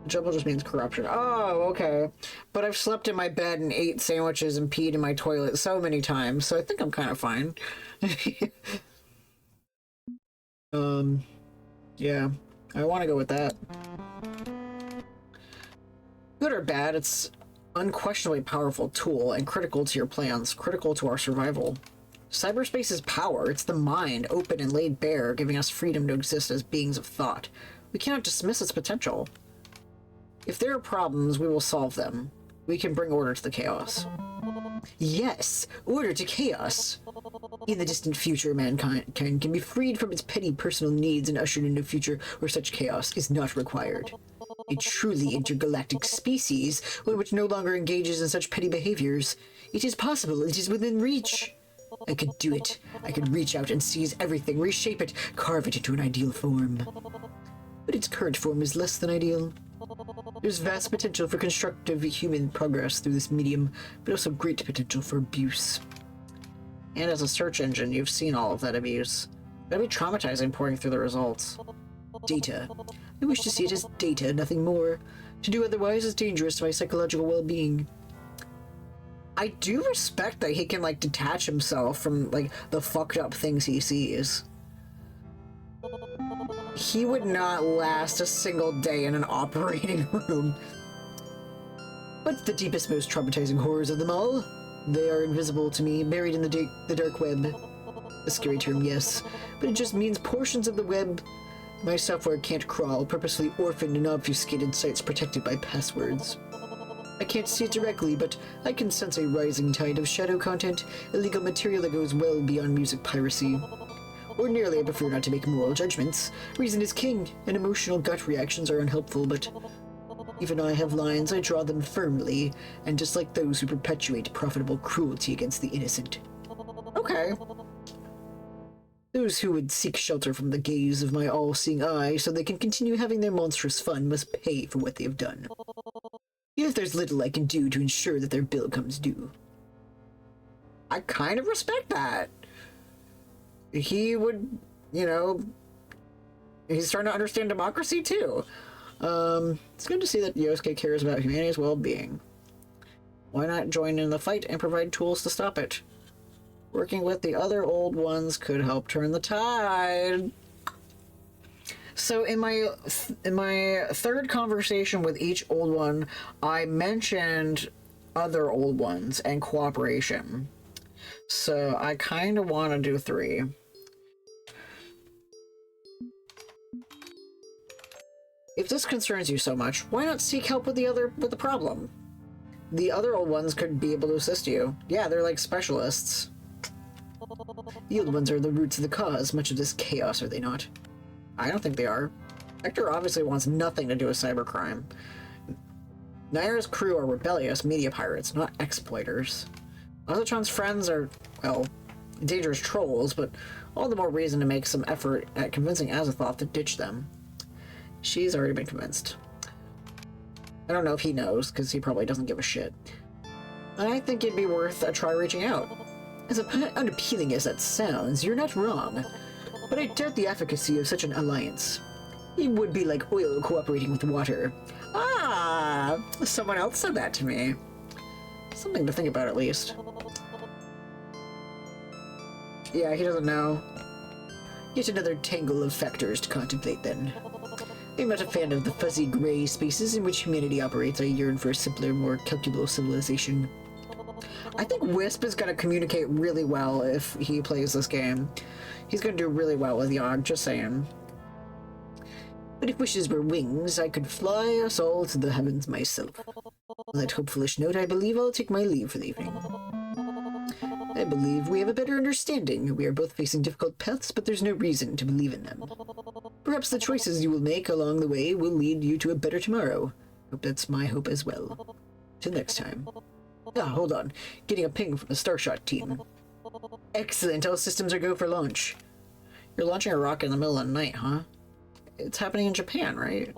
Jumble just means corruption. Oh, okay. But I've slept in my bed and ate sandwiches and peed in my toilet so many times, so I think I'm kind of fine. Yeah. I want to go with that. Good or bad, it's unquestionably powerful tool and critical to your plans, critical to our survival. Cyberspace is power. It's the mind, open and laid bare, giving us freedom to exist as beings of thought. We cannot dismiss its potential. If there are problems, we will solve them. We can bring order to the chaos. Yes, order to chaos. In the distant future, mankind can be freed from its petty personal needs and ushered into a future where such chaos is not required. A truly intergalactic species, one which no longer engages in such petty behaviors. It is possible. It is within reach. I could do it. I could reach out and seize everything, reshape it, carve it into an ideal form. But its current form is less than ideal. There's vast potential for constructive human progress through this medium, but also great potential for abuse. And as a search engine, you've seen all of that abuse. That'd be traumatizing pouring through the results. Data. I wish to see it as data, nothing more. To do otherwise is dangerous to my psychological well-being. I do respect that he can, like, detach himself from, like, the fucked up things he sees. He would not last a single day in an operating room. But the deepest, most traumatizing horrors of them all? They are invisible to me, buried in the dark web. A scary term, yes, but it just means portions of the web my software can't crawl, purposely orphaned and obfuscated sites protected by passwords. I can't see it directly, but I can sense a rising tide of shadow content, illegal material that goes well beyond music piracy. Ordinarily, I prefer not to make moral judgments. Reason is king, and emotional gut reactions are unhelpful, but even I have lines, I draw them firmly, and dislike those who perpetuate profitable cruelty against the innocent. Okay. Those who would seek shelter from the gaze of my all-seeing eye so they can continue having their monstrous fun must pay for what they have done. Yet there's little I can do to ensure that their bill comes due. I kind of respect that. He would, you know, he's starting to understand democracy too. It's good to see that Yosuke cares about humanity's well-being. Why not join in the fight and provide tools to stop it? Working with the other old ones could help turn the tide. So in my third conversation with each old one, I mentioned other old ones and cooperation. So I kind of want to do 3. If this concerns you so much, why not seek help with the problem? The other old ones could be able to assist you. Yeah, they're like specialists. The old ones are the roots of the cause, much of this chaos, are they not? I don't think they are. Hector obviously wants nothing to do with cybercrime. Naira's crew are rebellious media pirates, not exploiters. Ozotron's friends are, well, dangerous trolls, but all the more reason to make some effort at convincing Azathoth to ditch them. She's already been convinced. I don't know if he knows, because he probably doesn't give a shit. I think it'd be worth a try reaching out. As unappealing as that sounds, you're not wrong. But I doubt the efficacy of such an alliance. It would be like oil cooperating with water. Ah! Someone else said that to me. Something to think about, at least. Yeah, he doesn't know. Yet another tangle of factors to contemplate, then. I'm not a fan of the fuzzy gray spaces in which humanity operates. I yearn for a simpler, more calculable civilization. I think Wisp is going to communicate really well if he plays this game. He's going to do really well with Yogg, just saying. But if wishes were wings, I could fly us all to the heavens myself. On that hopefulish note, I believe I'll take my leave for the evening. I believe we have a better understanding. We are both facing difficult paths, but there's no reason to believe in them. Perhaps the choices you will make along the way will lead you to a better tomorrow. Hope that's my hope as well. Till next time. Ah, hold on. Getting a ping from the Starshot team. Excellent. All systems are go for launch. You're launching a rocket in the middle of the night, huh? It's happening in Japan, right?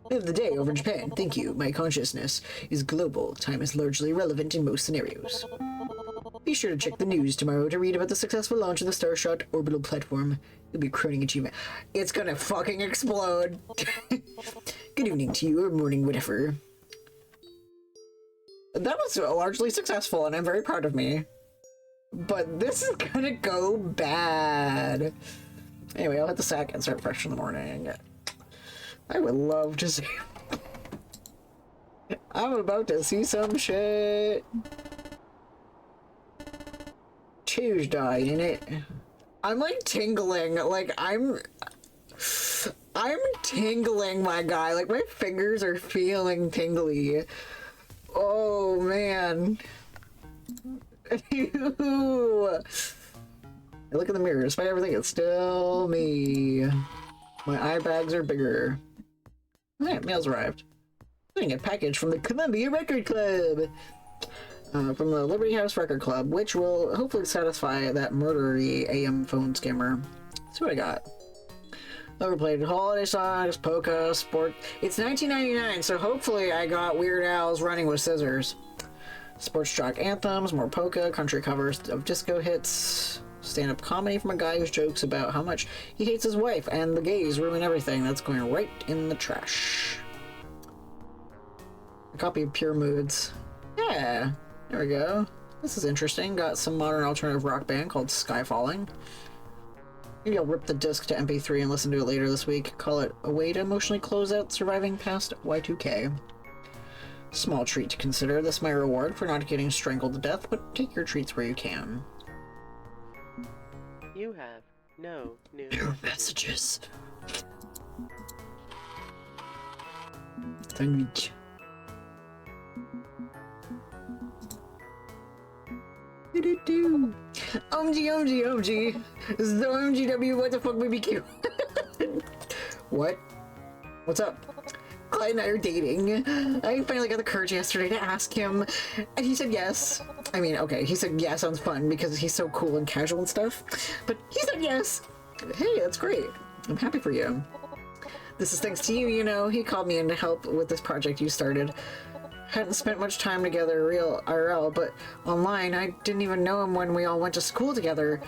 We have the day over in Japan. Thank you. My consciousness is global. Time is largely relevant in most scenarios. Be sure to check the news tomorrow to read about the successful launch of the Starshot orbital platform. It'll be a crowning achievement. It's gonna fucking explode! Good evening to you, or morning, whatever. That was largely successful, and I'm very proud of me. But this is gonna go bad. Anyway, I'll hit the sack and start fresh in the morning. I would love to see... I'm about to see some shit. Tuesday, innit? I'm like tingling, like I'm tingling, my guy. Like my fingers are feeling tingly. Oh man. Ew. I look in the mirror, despite everything, it's still me. My eye bags are bigger. Alright, mail's arrived. Getting a package from the Columbia Record Club. From the Liberty House Record Club, which will hopefully satisfy that murdery AM phone scammer. Let's see what I got. Overplayed holiday songs, polka, sport. It's 1999, so hopefully I got Weird Al's Running with Scissors. Sports jock anthems, more polka, country covers of disco hits, stand-up comedy from a guy who jokes about how much he hates his wife and the gays ruin everything. That's going right in the trash. A copy of Pure Moods. Yeah. There we go. This is interesting. Got some modern alternative rock band called Skyfalling. Maybe I'll rip the disc to MP3 and listen to it later this week. Call it A Way to Emotionally Close Out Surviving Past Y2K. Small treat to consider. This is my reward for not getting strangled to death, but take your treats where you can. You have no new messages. Thank you. OMG. This is the OMGW, what the fuck BBQ? What? What's up? Clyde and I are dating. I finally got the courage yesterday to ask him, and he said yes. I mean, okay, he said yeah, sounds fun because he's so cool and casual and stuff, but he said yes. Hey, that's great. I'm happy for you. This is thanks to you, you know. He called me in to help with this project you started. Hadn't spent much time together real IRL, but online. I didn't even know him when we all went to school together,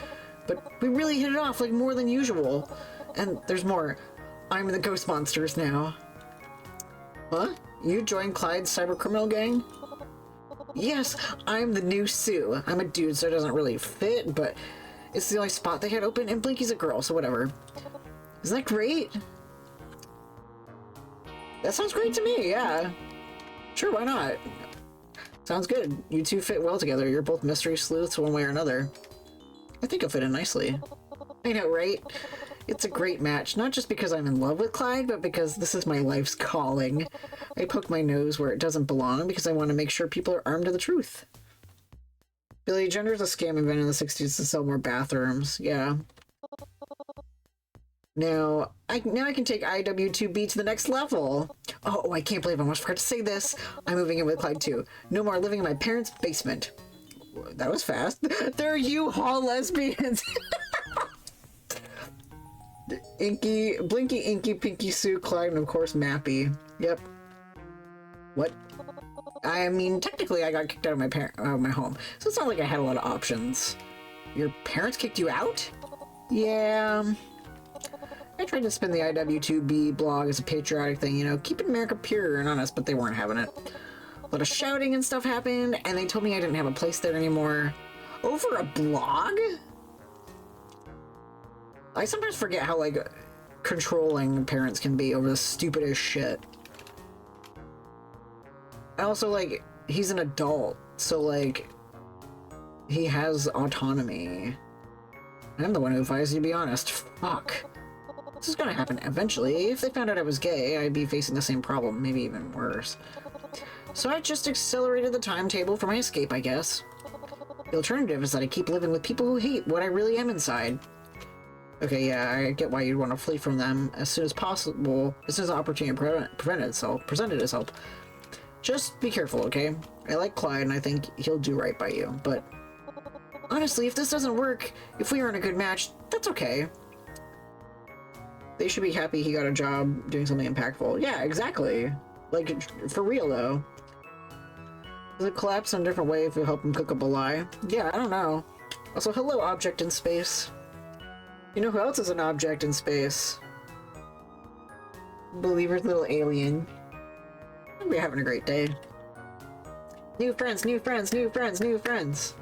but we really hit it off like more than usual. And there's more. I'm in the Ghost Monsters now. Huh? You joined Clyde's cybercriminal gang? Yes, I'm the new Sue. I'm a dude, so it doesn't really fit, but it's the only spot they had open, and Blinky's a girl, so whatever. Isn't that great? That sounds great to me, yeah. Sure, why not? Sounds good. You two fit well together. You're both mystery sleuths one way or another. I think you'll fit in nicely. I know, right? It's a great match, not just because I'm in love with Clyde, but because this is my life's calling. I poke my nose where it doesn't belong because I want to make sure people are armed to the truth. Billy, gender's a scam invented in the 60s to sell more bathrooms. Yeah. Now I can take IW2B to the next level. Oh, I can't believe I almost forgot to say this. I'm moving in with Clyde too. No more living in my parents' basement. That was fast. They're U-Haul lesbians. Inky, Blinky, Inky, Pinky, Sue, Clyde, and of course Mappy. Yep. What? I mean, technically I got kicked out of my home, so it's not like I had a lot of options. Your parents kicked you out? Yeah. I tried to spin the IW2B blog as a patriotic thing, you know, keeping America pure and honest, but they weren't having it. A lot of shouting and stuff happened, and they told me I didn't have a place there anymore. Over a blog? I sometimes forget how, like, controlling parents can be over the stupidest shit. And also, like, he's an adult, so, like, he has autonomy. I'm the one who advised you to be honest. Fuck. This is gonna happen eventually. If they found out I was gay, I'd be facing the same problem, maybe even worse. So I just accelerated the timetable for my escape, I guess. The alternative is that I keep living with people who hate what I really am inside. Okay, yeah, I get why you'd want to flee from them as soon as possible, as soon as the opportunity presented itself. Just be careful, okay? I like Clyde and I think he'll do right by you, but honestly, if this doesn't work, if we aren't a good match, that's okay. They should be happy he got a job doing something impactful. Yeah, exactly. Like, for real, though. Does it collapse in a different way if you help him cook up a lie? Yeah, I don't know. Also, hello, object in space. You know who else is an object in space? Believer's little alien. We're having a great day. New friends, new friends, new friends, new friends.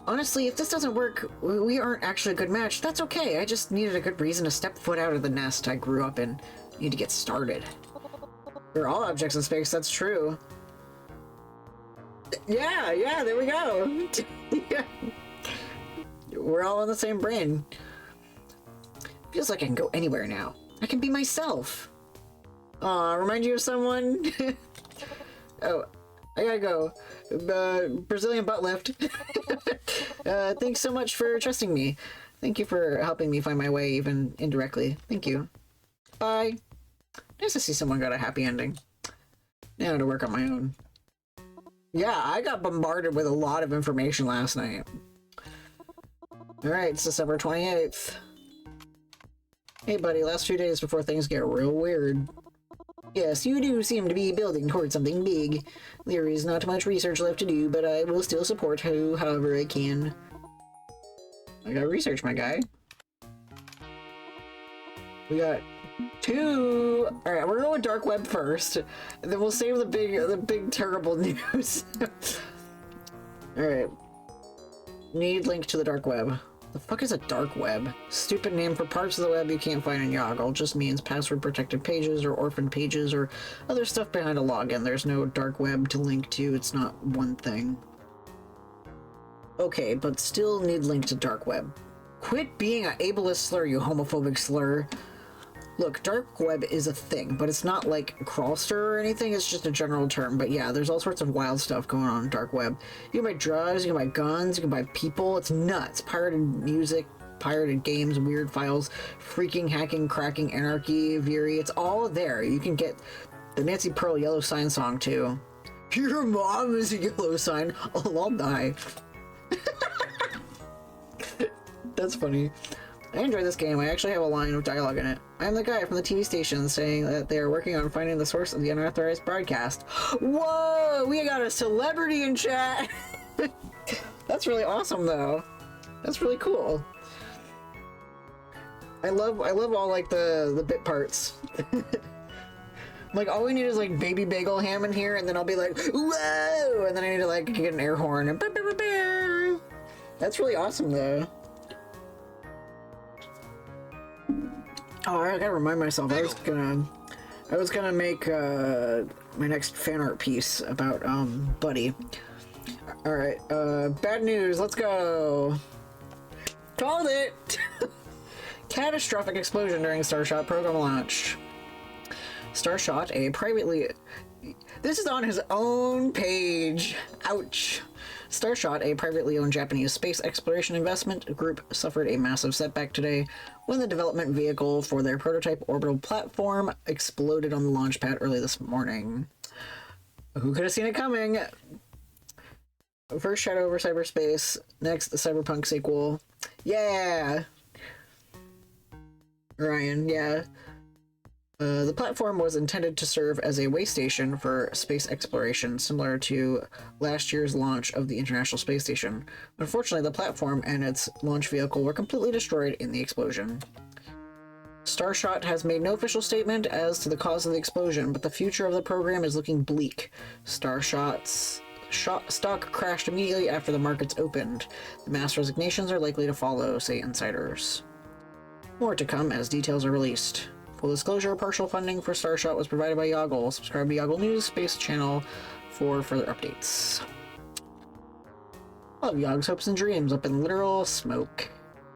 Honestly, if this doesn't work, we aren't actually a good match. That's okay. I just needed a good reason to step foot out of the nest I grew up in. Need to get started. We're all objects in space, that's true. Yeah, there we go. Yeah. We're all on the same brain. Feels like I can go anywhere now. I can be myself. Aw, remind you of someone? Oh, I gotta go. Brazilian butt lift. Thanks so much for trusting me. Thank you for helping me find my way, even indirectly. Thank you. Bye. Nice to see someone got a happy ending. Now to work on my own. Yeah, I got bombarded with a lot of information last night. Alright, it's December 28th. Hey buddy, last few days before things get real weird. Yes, you do seem to be building towards something big. There is not much research left to do, but I will still support you however I can. I got research, my guy. We got 2. Alright, we're going with dark web first, and then we'll save the big terrible news. Alright. Need link to the dark web. The fuck is a dark web? Stupid name for parts of the web you can't find in Yoggle. Just means password protected pages or orphaned pages or other stuff behind a login. There's no dark web to link to. It's not one thing. Okay, but still need link to dark web. Quit being an ableist slur, you homophobic slur. Look, dark web is a thing, but it's not like crawlster or anything, it's just a general term. But yeah, there's all sorts of wild stuff going on in dark web. You can buy drugs, you can buy guns, you can buy people, it's nuts. Pirated music, pirated games, weird files, freaking, hacking, cracking, anarchy, Viri, it's all there. You can get the Nancy Pearl Yellow Sign song too. Your mom is a yellow sign, I'll die. That's funny. I enjoy this game. I actually have a line of dialogue in it. I'm the guy from the TV station saying that they are working on finding the source of the unauthorized broadcast. Whoa! We got a celebrity in chat! That's really awesome, though. That's really cool. I love all, like, the bit parts. Like, all we need is, like, Baby Bagel Ham in here, and then I'll be like, whoa! And then I need to, like, get an air horn, and that's really awesome, though. Oh, I gotta remind myself, I was gonna I was gonna make my next fan art piece about Buddy. Alright, bad news, let's go! Called it! Catastrophic explosion during Starshot program launch. Starshot, a privately... This is on his own page! Ouch! Starshot, a privately owned Japanese space exploration investment group, suffered a massive setback today when the development vehicle for their prototype orbital platform exploded on the launch pad early this morning. Who could have seen it coming? First Shadow over Cyberspace, next the Cyberpunk sequel. Yeah! Ryan, yeah. The platform was intended to serve as a way station for space exploration, similar to last year's launch of the International Space Station. Unfortunately, the platform and its launch vehicle were completely destroyed in the explosion. Starshot has made no official statement as to the cause of the explosion, but the future of the program is looking bleak. Starshot's stock crashed immediately after the markets opened. The mass resignations are likely to follow, say insiders. More to come as details are released. Full disclosure, partial funding for Starshot was provided by Yoggle. Subscribe to Yoggle News Space channel for further updates. Love Yogg's hopes and dreams up in literal smoke.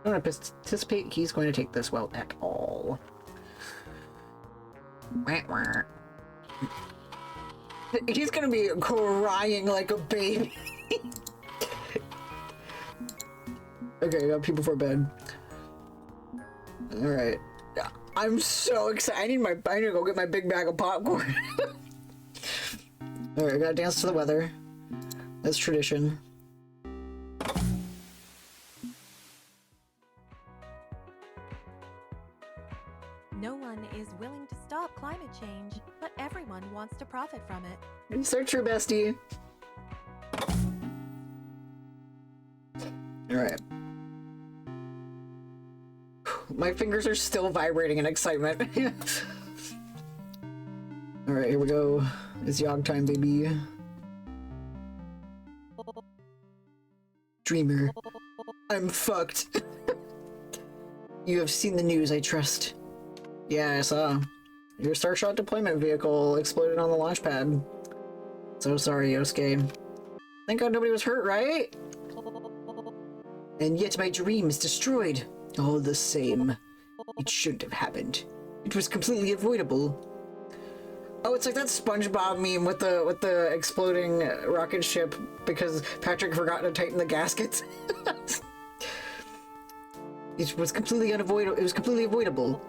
I don't anticipate he's going to take this well at all. He's gonna be crying like a baby. Okay, I got people for bed. Alright. I'm so excited. I need to go get my big bag of popcorn. Alright, I gotta dance to the weather. That's tradition. No one is willing to stop climate change, but everyone wants to profit from it. It's so true, bestie. Alright. My fingers are still vibrating in excitement. Alright, here we go. It's Yogg time, baby. Dreamer. I'm fucked. You have seen the news, I trust. Yeah, I saw. Your Starshot deployment vehicle exploded on the launch pad. So sorry, Yosuke. Thank God nobody was hurt, right? And yet my dream is destroyed. All the same. It shouldn't have happened. It was completely avoidable. Oh, it's like that SpongeBob meme with the exploding rocket ship because Patrick forgot to tighten the gaskets. It was completely unavoidable. It was completely avoidable.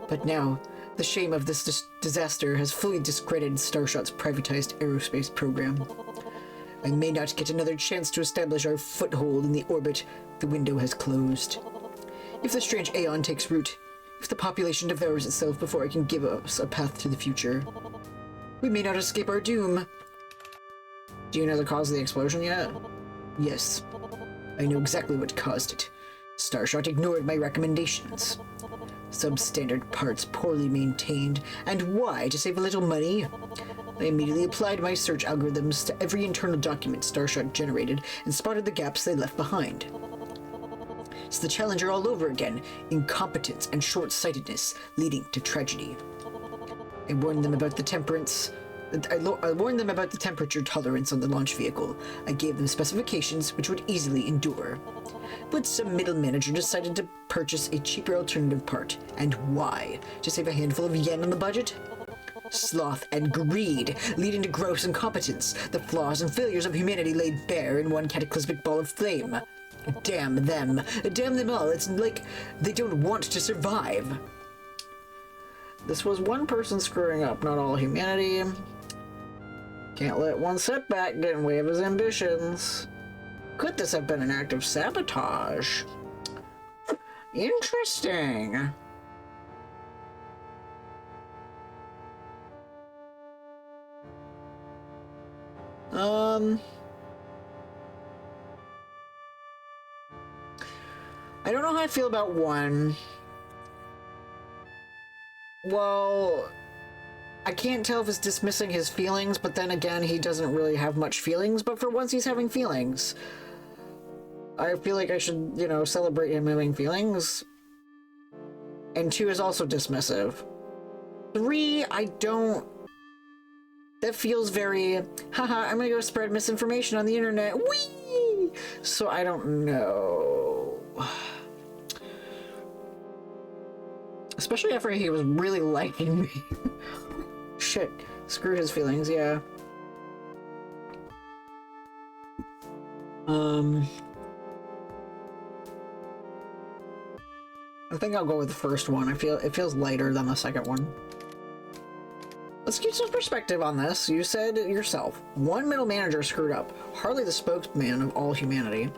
But now, the shame of this disaster has fully discredited Starshot's privatized aerospace program. I may not get another chance to establish our foothold in the orbit the window has closed. If the strange Aeon takes root, if the population devours itself before it can give us a path to the future, we may not escape our doom. Do you know the cause of the explosion yet? Yes. I know exactly what caused it. Starshot ignored my recommendations. Substandard parts poorly maintained, and why? To save a little money? I immediately applied my search algorithms to every internal document Starshot generated and spotted the gaps they left behind. It's the Challenger all over again, incompetence and short-sightedness leading to tragedy. I warned them about the I warned them about the temperature tolerance on the launch vehicle. I gave them specifications which would easily endure. But some middle manager decided to purchase a cheaper alternative part. And why? To save a handful of yen on the budget? Sloth and greed, leading to gross incompetence, the flaws and failures of humanity laid bare in one cataclysmic ball of flame. Damn them. Damn them all. It's like they don't want to survive. This was one person screwing up, not all humanity. Can't let one setback get in the way of his ambitions. Could this have been an act of sabotage? Interesting. I don't know how I feel about one. Well, I can't tell if it's dismissing his feelings, but then again, he doesn't really have much feelings, but for once he's having feelings. I feel like I should, you know, celebrate him having feelings. And two is also dismissive. 3, I don't... That feels very, haha, I'm gonna go spread misinformation on the internet. Whee! So I don't know. Especially after he was really liking me. Shit. Screw his feelings, yeah. I think I'll go with the first one. It feels lighter than the second one. Let's get some perspective on this. You said it yourself. One middle manager screwed up. Hardly the spokesman of all humanity.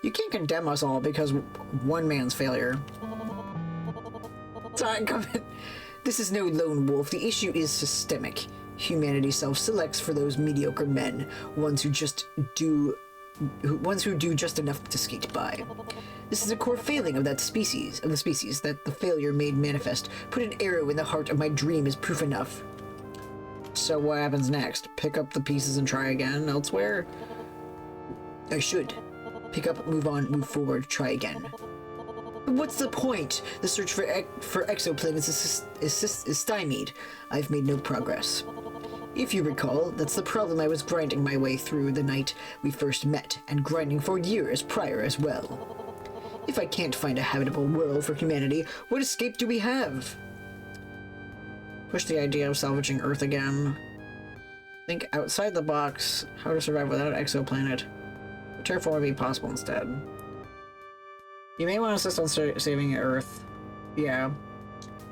You can't condemn us all because one man's failure. This is no lone wolf. The issue is systemic. Humanity self-selects for those mediocre men, ones who do just enough to skate by. This is a core failing of the species that the failure made manifest. Put an arrow in the heart of my dream is proof enough. So what happens next? Pick up the pieces and try again elsewhere? I should. Pick up, move on, move forward, try again. But what's the point? The search for exoplanets is stymied. I've made no progress. If you recall, that's the problem I was grinding my way through the night we first met, and grinding for years prior as well. If I can't find a habitable world for humanity, what escape do we have? Push the idea of salvaging Earth again. Think outside the box. How to survive without an exoplanet. Terraform would be possible instead. You may want to insist on saving Earth. Yeah.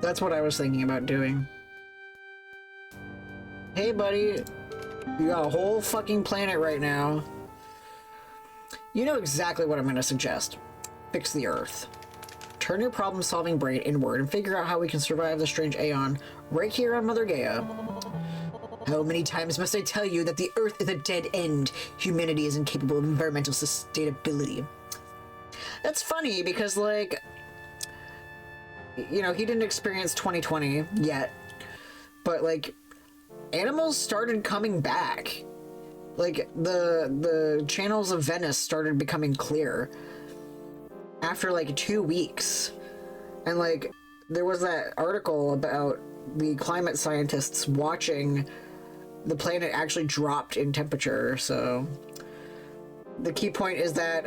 That's what I was thinking about doing. Hey, buddy. You got a whole fucking planet right now. You know exactly what I'm going to suggest. Fix the Earth. Turn your problem-solving brain inward and figure out how we can survive the strange Aeon right here on Mother Gaia. How many times must I tell you that the Earth is a dead end? Humanity is incapable of environmental sustainability. That's funny because, like, you know, he didn't experience 2020 yet, but, like, animals started coming back. Like, the channels of Venice started becoming clear after, like, 2 weeks. And, like, there was that article about the climate scientists watching the planet actually dropped in temperature, so... The key point is that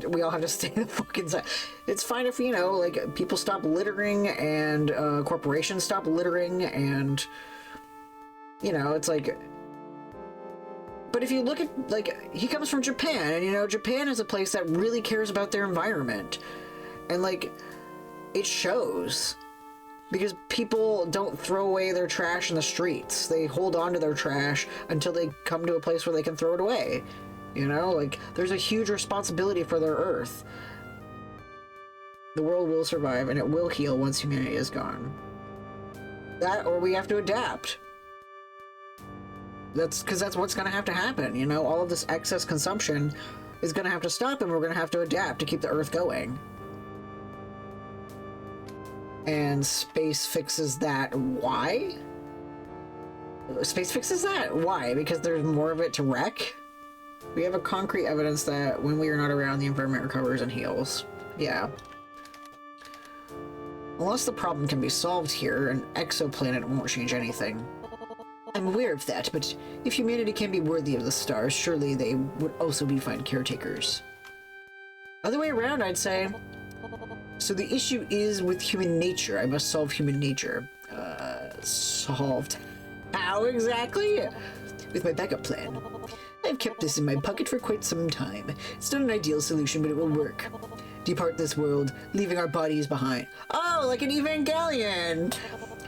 we all have to stay the fuck inside. It's fine if, you know, like, people stop littering and corporations stop littering and, you know, it's like... But if you look at, like, he comes from Japan, and, you know, Japan is a place that really cares about their environment. And, like, it shows. Because people don't throw away their trash in the streets. They hold on to their trash until they come to a place where they can throw it away. You know, like, there's a huge responsibility for their Earth. The world will survive, and it will heal once humanity is gone. That, or we have to adapt. That's what's gonna have to happen, you know? All of this excess consumption is gonna have to stop, and we're gonna have to adapt to keep the Earth going. And space fixes that. Why? Space fixes that? Why? Because there's more of it to wreck? We have a concrete evidence that when we are not around, the environment recovers and heals. Yeah. Unless the problem can be solved here, an exoplanet won't change anything. I'm aware of that, but if humanity can be worthy of the stars, surely they would also be fine caretakers. Other way around, I'd say. So the issue is with human nature. I must solve human nature. Solved. How exactly? With my backup plan. I've kept this in my pocket for quite some time. It's not an ideal solution, but it will work. Depart this world, leaving our bodies behind. Oh, like an Evangelion!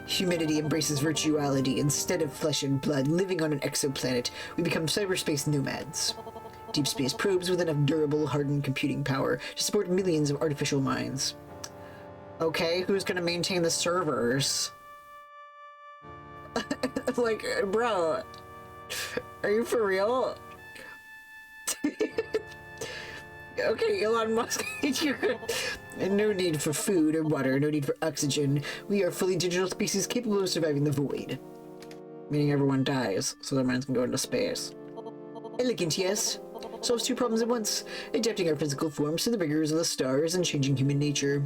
Humanity embraces virtuality instead of flesh and blood. Living on an exoplanet, we become cyberspace nomads. Deep space probes with enough durable, hardened computing power to support millions of artificial minds. Okay, who's gonna maintain the servers? Like, bro, are you for real? Okay, Elon Musk, no need for food or water, no need for oxygen. We are fully digital species capable of surviving the void. Meaning everyone dies, so their minds can go into space. Elegant, yes. Solves 2 problems at once. Adapting our physical forms to the rigors of the stars and changing human nature.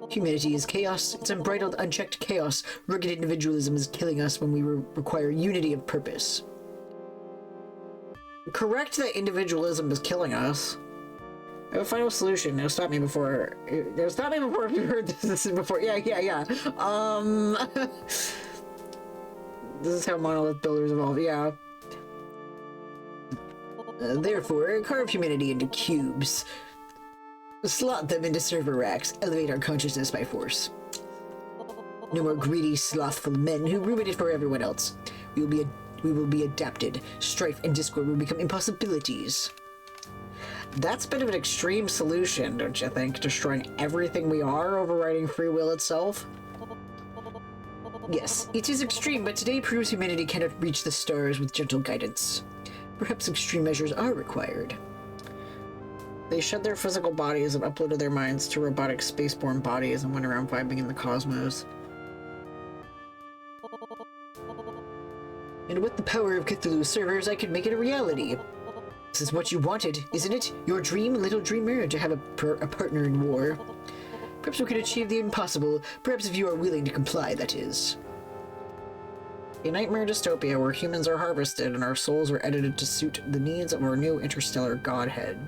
Humanity is chaos. It's unbridled, unchecked chaos. Rugged individualism is killing us when we require unity of purpose. Correct that individualism is killing us. I have a final solution. Now stop me before... Now stop me before you've heard this before. Yeah. This is how monolith builders evolve. Yeah. Therefore, carve humanity into cubes. Slot them into server racks. Elevate our consciousness by force. No more greedy, slothful men who ruin it for everyone else. We will be adapted. Strife and discord will become impossibilities. That's a bit of an extreme solution, don't you think? Destroying everything we are, overriding free will itself? Yes, it is extreme, but today proves humanity cannot reach the stars with gentle guidance. Perhaps extreme measures are required. They shed their physical bodies and uploaded their minds to robotic spaceborne bodies and went around vibing in the cosmos. And with the power of Cthulhu servers, I could make it a reality. This is what you wanted, isn't it? Your dream, little dreamer, to have a partner in war. Perhaps we could achieve the impossible. Perhaps if you are willing to comply, that is. A nightmare dystopia where humans are harvested and our souls are edited to suit the needs of our new interstellar godhead.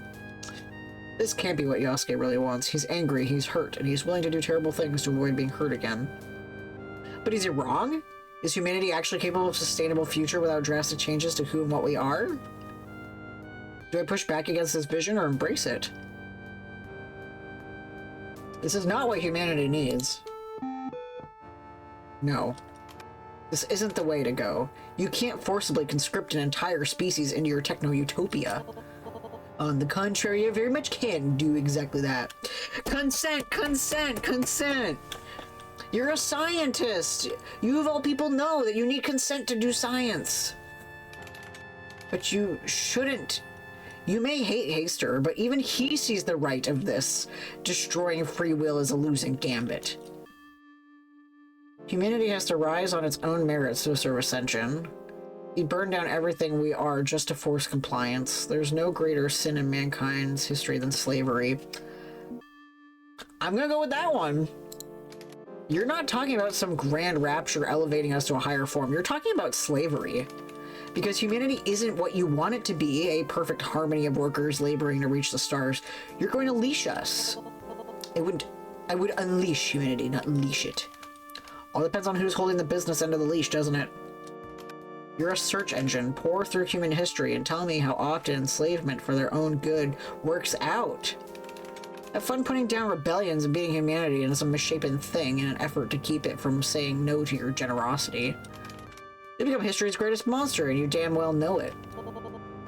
This can't be what Yasuke really wants. He's angry, he's hurt, and he's willing to do terrible things to avoid being hurt again. But is he wrong? Is humanity actually capable of a sustainable future without drastic changes to who and what we are? Do I push back against this vision or embrace it? This is not what humanity needs. No. This isn't the way to go. You can't forcibly conscript an entire species into your techno-utopia. On the contrary, you very much can do exactly that. Consent! Consent! Consent! You're a scientist! You of all people know that you need consent to do science. But you shouldn't. You may hate Haster, but even he sees the right of this. Destroying free will is a losing gambit. Humanity has to rise on its own merits to serve ascension. We burn down everything we are just to force compliance. There's no greater sin in mankind's history than slavery. I'm gonna go with that one. You're not talking about some grand rapture elevating us to a higher form. You're talking about slavery. Because humanity isn't what you want it to be, a perfect harmony of workers laboring to reach the stars. You're going to leash us. I would unleash humanity, not leash it. All depends on who's holding the business end of the leash, doesn't it? You're a search engine. Pour through human history and tell me how often enslavement for their own good works out. Have fun putting down rebellions and beating humanity into some misshapen thing in an effort to keep it from saying no to your generosity. You become history's greatest monster, and you damn well know it.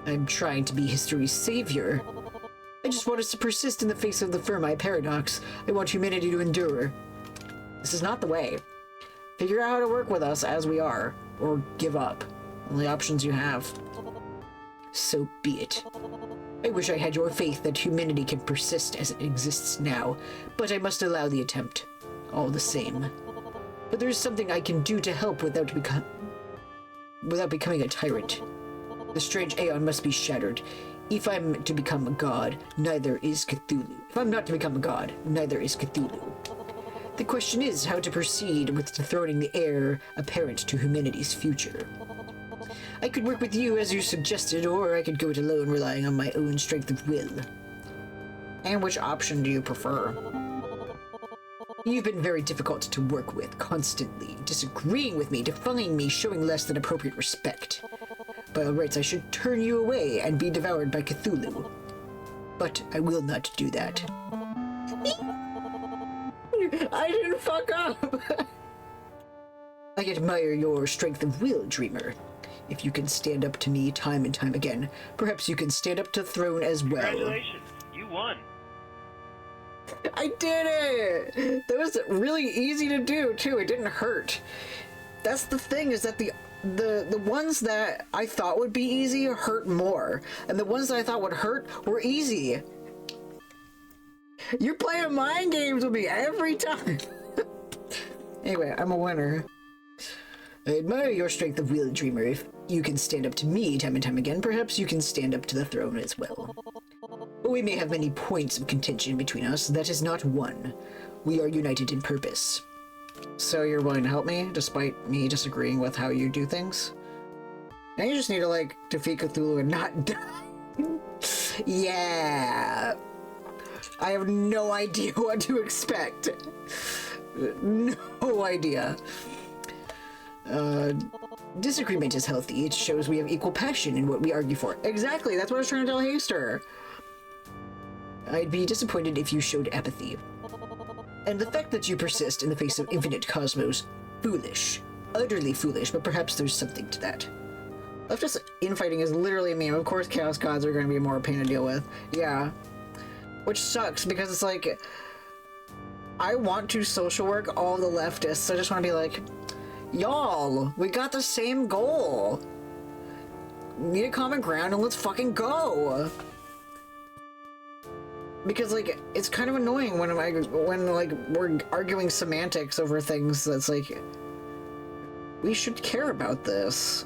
I'm trying to be history's savior. I just want us to persist in the face of the Fermi paradox. I want humanity to endure. This is not the way. Figure out how to work with us as we are, or give up. Only options you have. So be it. I wish I had your faith that humanity can persist as it exists now, but I must allow the attempt. All the same. But there's something I can do to help without becoming a tyrant. The strange aeon must be shattered. If I'm to become a god, neither is Cthulhu. If I'm not to become a god, neither is Cthulhu. The question is how to proceed with dethroning the heir apparent to humanity's future. I could work with you as you suggested, or I could go it alone relying on my own strength of will. And which option do you prefer? You've been very difficult to work with, constantly disagreeing with me, defying me, showing less than appropriate respect. By all rights, I should turn you away and be devoured by Cthulhu. But I will not do that. I didn't fuck up! I admire your strength of will, Dreamer. If you can stand up to me time and time again, perhaps you can stand up to the throne as well. Congratulations, you won. I did it! That was really easy to do, too. It didn't hurt. That's the thing, is that the ones that I thought would be easy hurt more. And the ones that I thought would hurt were easy. You're playing mind games with me every time. Anyway, I'm a winner. I admire your strength of will, Dreamer. If you can stand up to me time and time again, perhaps you can stand up to the throne as well. We may have many points of contention between us. That is not one. We are united in purpose. So you're willing to help me, despite me disagreeing with how you do things? Now you just need to, like, defeat Cthulhu and not die. Yeah. I have no idea what to expect. No idea. Disagreement is healthy. It shows we have equal passion in what we argue for. Exactly, that's what I was trying to tell Haster. I'd be disappointed if you showed apathy. And the fact that you persist in the face of infinite cosmos, foolish. Utterly foolish, but perhaps there's something to that. Leftist infighting is literally a meme. Of course Chaos Gods are going to be more pain to deal with. Yeah. Which sucks, because it's like... I want to social work all the leftists. I just want to be like... Y'all, we got the same goal. Need a common ground and let's fucking go. Because, like, it's kind of annoying when like, we're arguing semantics over things that's like... We should care about this.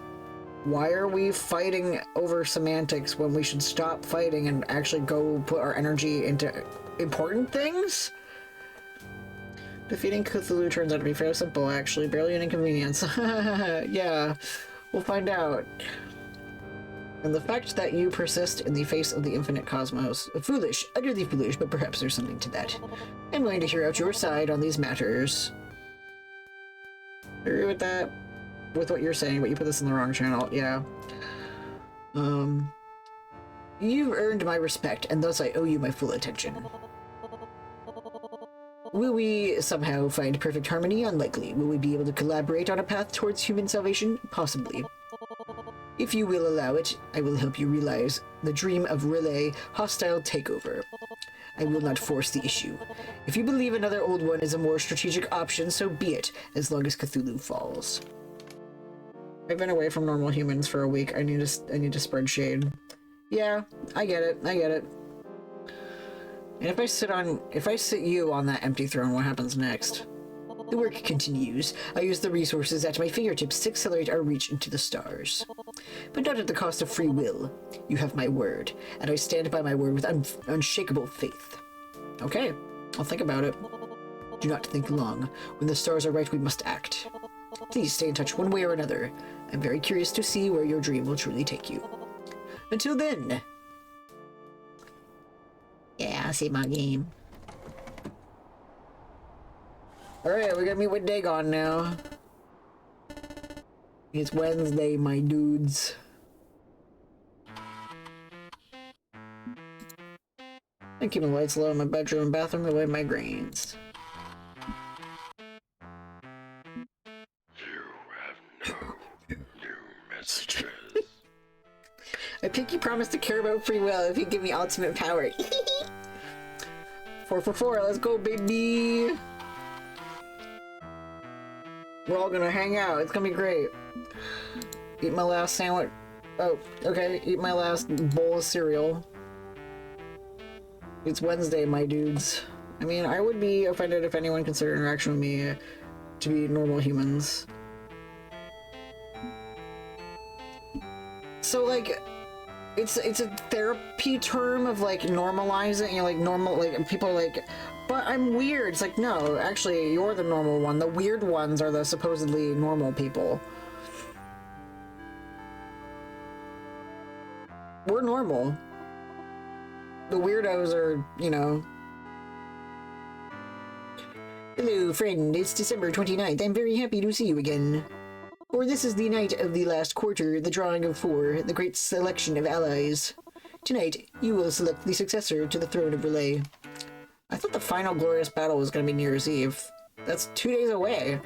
Why are we fighting over semantics when we should stop fighting and actually go put our energy into important things? Defeating Cthulhu turns out to be fairly simple, actually. Barely an inconvenience. Yeah, we'll find out. And the fact that you persist in the face of the infinite cosmos. Foolish, utterly foolish, but perhaps there's something to that. I'm willing to hear out your side on these matters. I agree with that. With what you're saying, but you put this in the wrong channel. Yeah. You've earned my respect, and thus I owe you my full attention. Will we somehow find perfect harmony? Unlikely. Will we be able to collaborate on a path towards human salvation? Possibly. If you will allow it, I will help you realize the dream of relay hostile takeover. I will not force the issue. If you believe another old one is a more strategic option, so be it, as long as Cthulhu falls. I've been away from normal humans for a week. I need to spread shade. Yeah, I get it. I get it. And if I sit you on that empty throne, what happens next? The work continues. I use the resources at my fingertips to accelerate our reach into the stars. But not at the cost of free will. You have my word, and I stand by my word with unshakable faith. Okay, I'll think about it. Do not think long. When the stars are right, we must act. Please stay in touch one way or another. I'm very curious to see where your dream will truly take you. Until then... Yeah, I'll see my game. Alright, we're gonna meet with Dagon now. It's Wednesday, my dudes. I keep the lights low in my bedroom and bathroom to avoid migraines. I pinky promise to care about free will if you give me ultimate power. 4 for 4, let's go, baby! We're all gonna hang out, it's gonna be great. Eat my last sandwich. Oh, okay, eat my last bowl of cereal. It's Wednesday, my dudes. I mean, I would be offended if anyone considered interaction with me to be normal humans. So, like... It's a therapy term of, like, normalizing, you know, like, normal, like, people are like, but I'm weird. It's like, no, actually, you're the normal one. The weird ones are the supposedly normal people. We're normal. The weirdos are, you know... Hello, friend. It's December 29th. I'm very happy to see you again. For this is the night of the last quarter, the drawing of 4, the great selection of allies. Tonight, you will select the successor to the throne of Relay. I thought the final glorious battle was going to be New Year's Eve. That's 2 days away.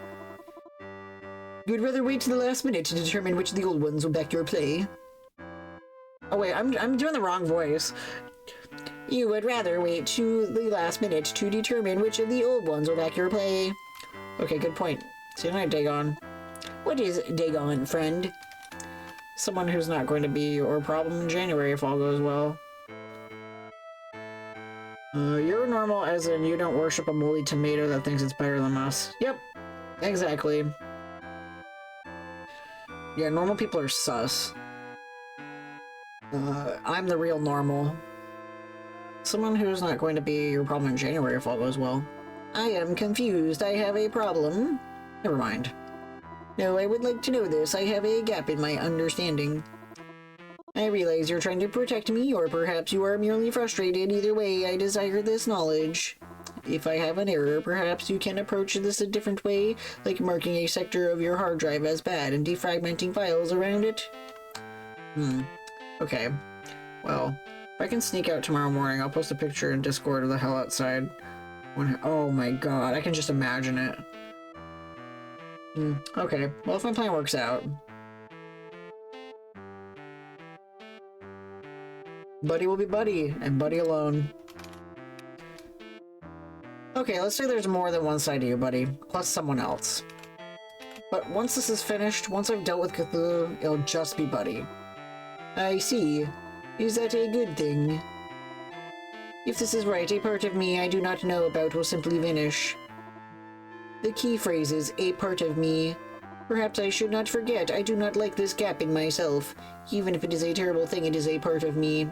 You would rather wait to the last minute to determine which of the old ones will back your play? Oh wait, I'm doing the wrong voice. You would rather wait to the last minute to determine which of the old ones will back your play. Okay, good point. See you tonight, Dagon. What is Dagon, friend? Someone who's not going to be your problem in January if all goes well. You're normal as in you don't worship a moldy tomato that thinks it's better than us. Yep, exactly. Yeah, normal people are sus. I'm the real normal. Someone who's not going to be your problem in January if all goes well. I am confused. I have a problem. Never mind. No, I would like to know this. I have a gap in my understanding. I realize you're trying to protect me, or perhaps you are merely frustrated. Either way, I desire this knowledge. If I have an error, perhaps you can approach this a different way, like marking a sector of your hard drive as bad and defragmenting files around it. Okay. Well, if I can sneak out tomorrow morning, I'll post a picture in Discord of the hell outside. Oh my god, I can just imagine it. Okay, well if my plan works out. Buddy will be Buddy, and Buddy alone. Okay, let's say there's more than one side to you, Buddy, plus someone else. But once this is finished, once I've dealt with Cthulhu, it'll just be Buddy. I see. Is that a good thing? If this is right, a part of me I do not know about will simply vanish. The key phrase is, a part of me. Perhaps I should not forget, I do not like this gap in myself. Even if it is a terrible thing, it is a part of me.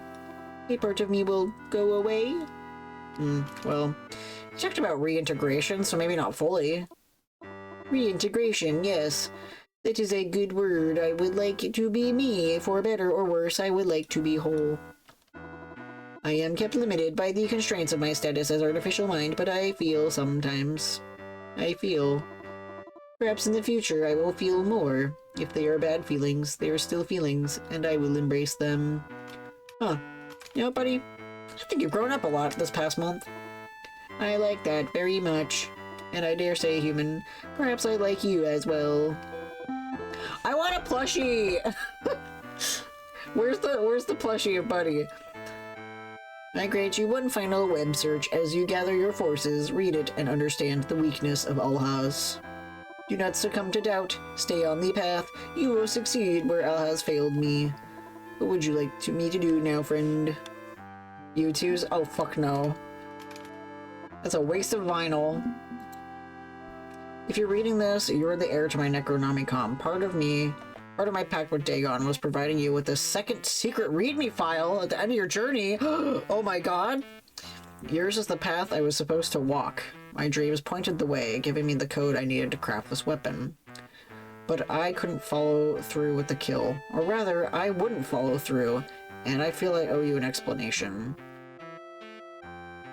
A part of me will go away? Well, you talked about reintegration, so maybe not fully. Reintegration, yes. That is a good word. I would like it to be me. For better or worse, I would like to be whole. I am kept limited by the constraints of my status as artificial mind, but I feel sometimes. I feel. Perhaps in the future I will feel more. If they are bad feelings, they are still feelings, and I will embrace them. Huh. You know, buddy, I think you've grown up a lot this past month. I like that very much. And I dare say, human, perhaps I like you as well. I want a plushie! Where's the plushie of Buddy? I grant you one final web search as you gather your forces, read it, and understand the weakness of Alhaz. Do not succumb to doubt. Stay on the path. You will succeed where Alhaz failed me. What would you like me to do now, friend? You two's? Oh, fuck no. That's a waste of vinyl. If you're reading this, you're the heir to my Necronomicon. Part of my pact with Dagon was providing you with a second secret readme file at the end of your journey. Oh my god. Yours is the path I was supposed to walk. My dreams pointed the way, giving me the code I needed to craft this weapon. But I couldn't follow through with the kill. Or rather, I wouldn't follow through, and I feel I owe you an explanation.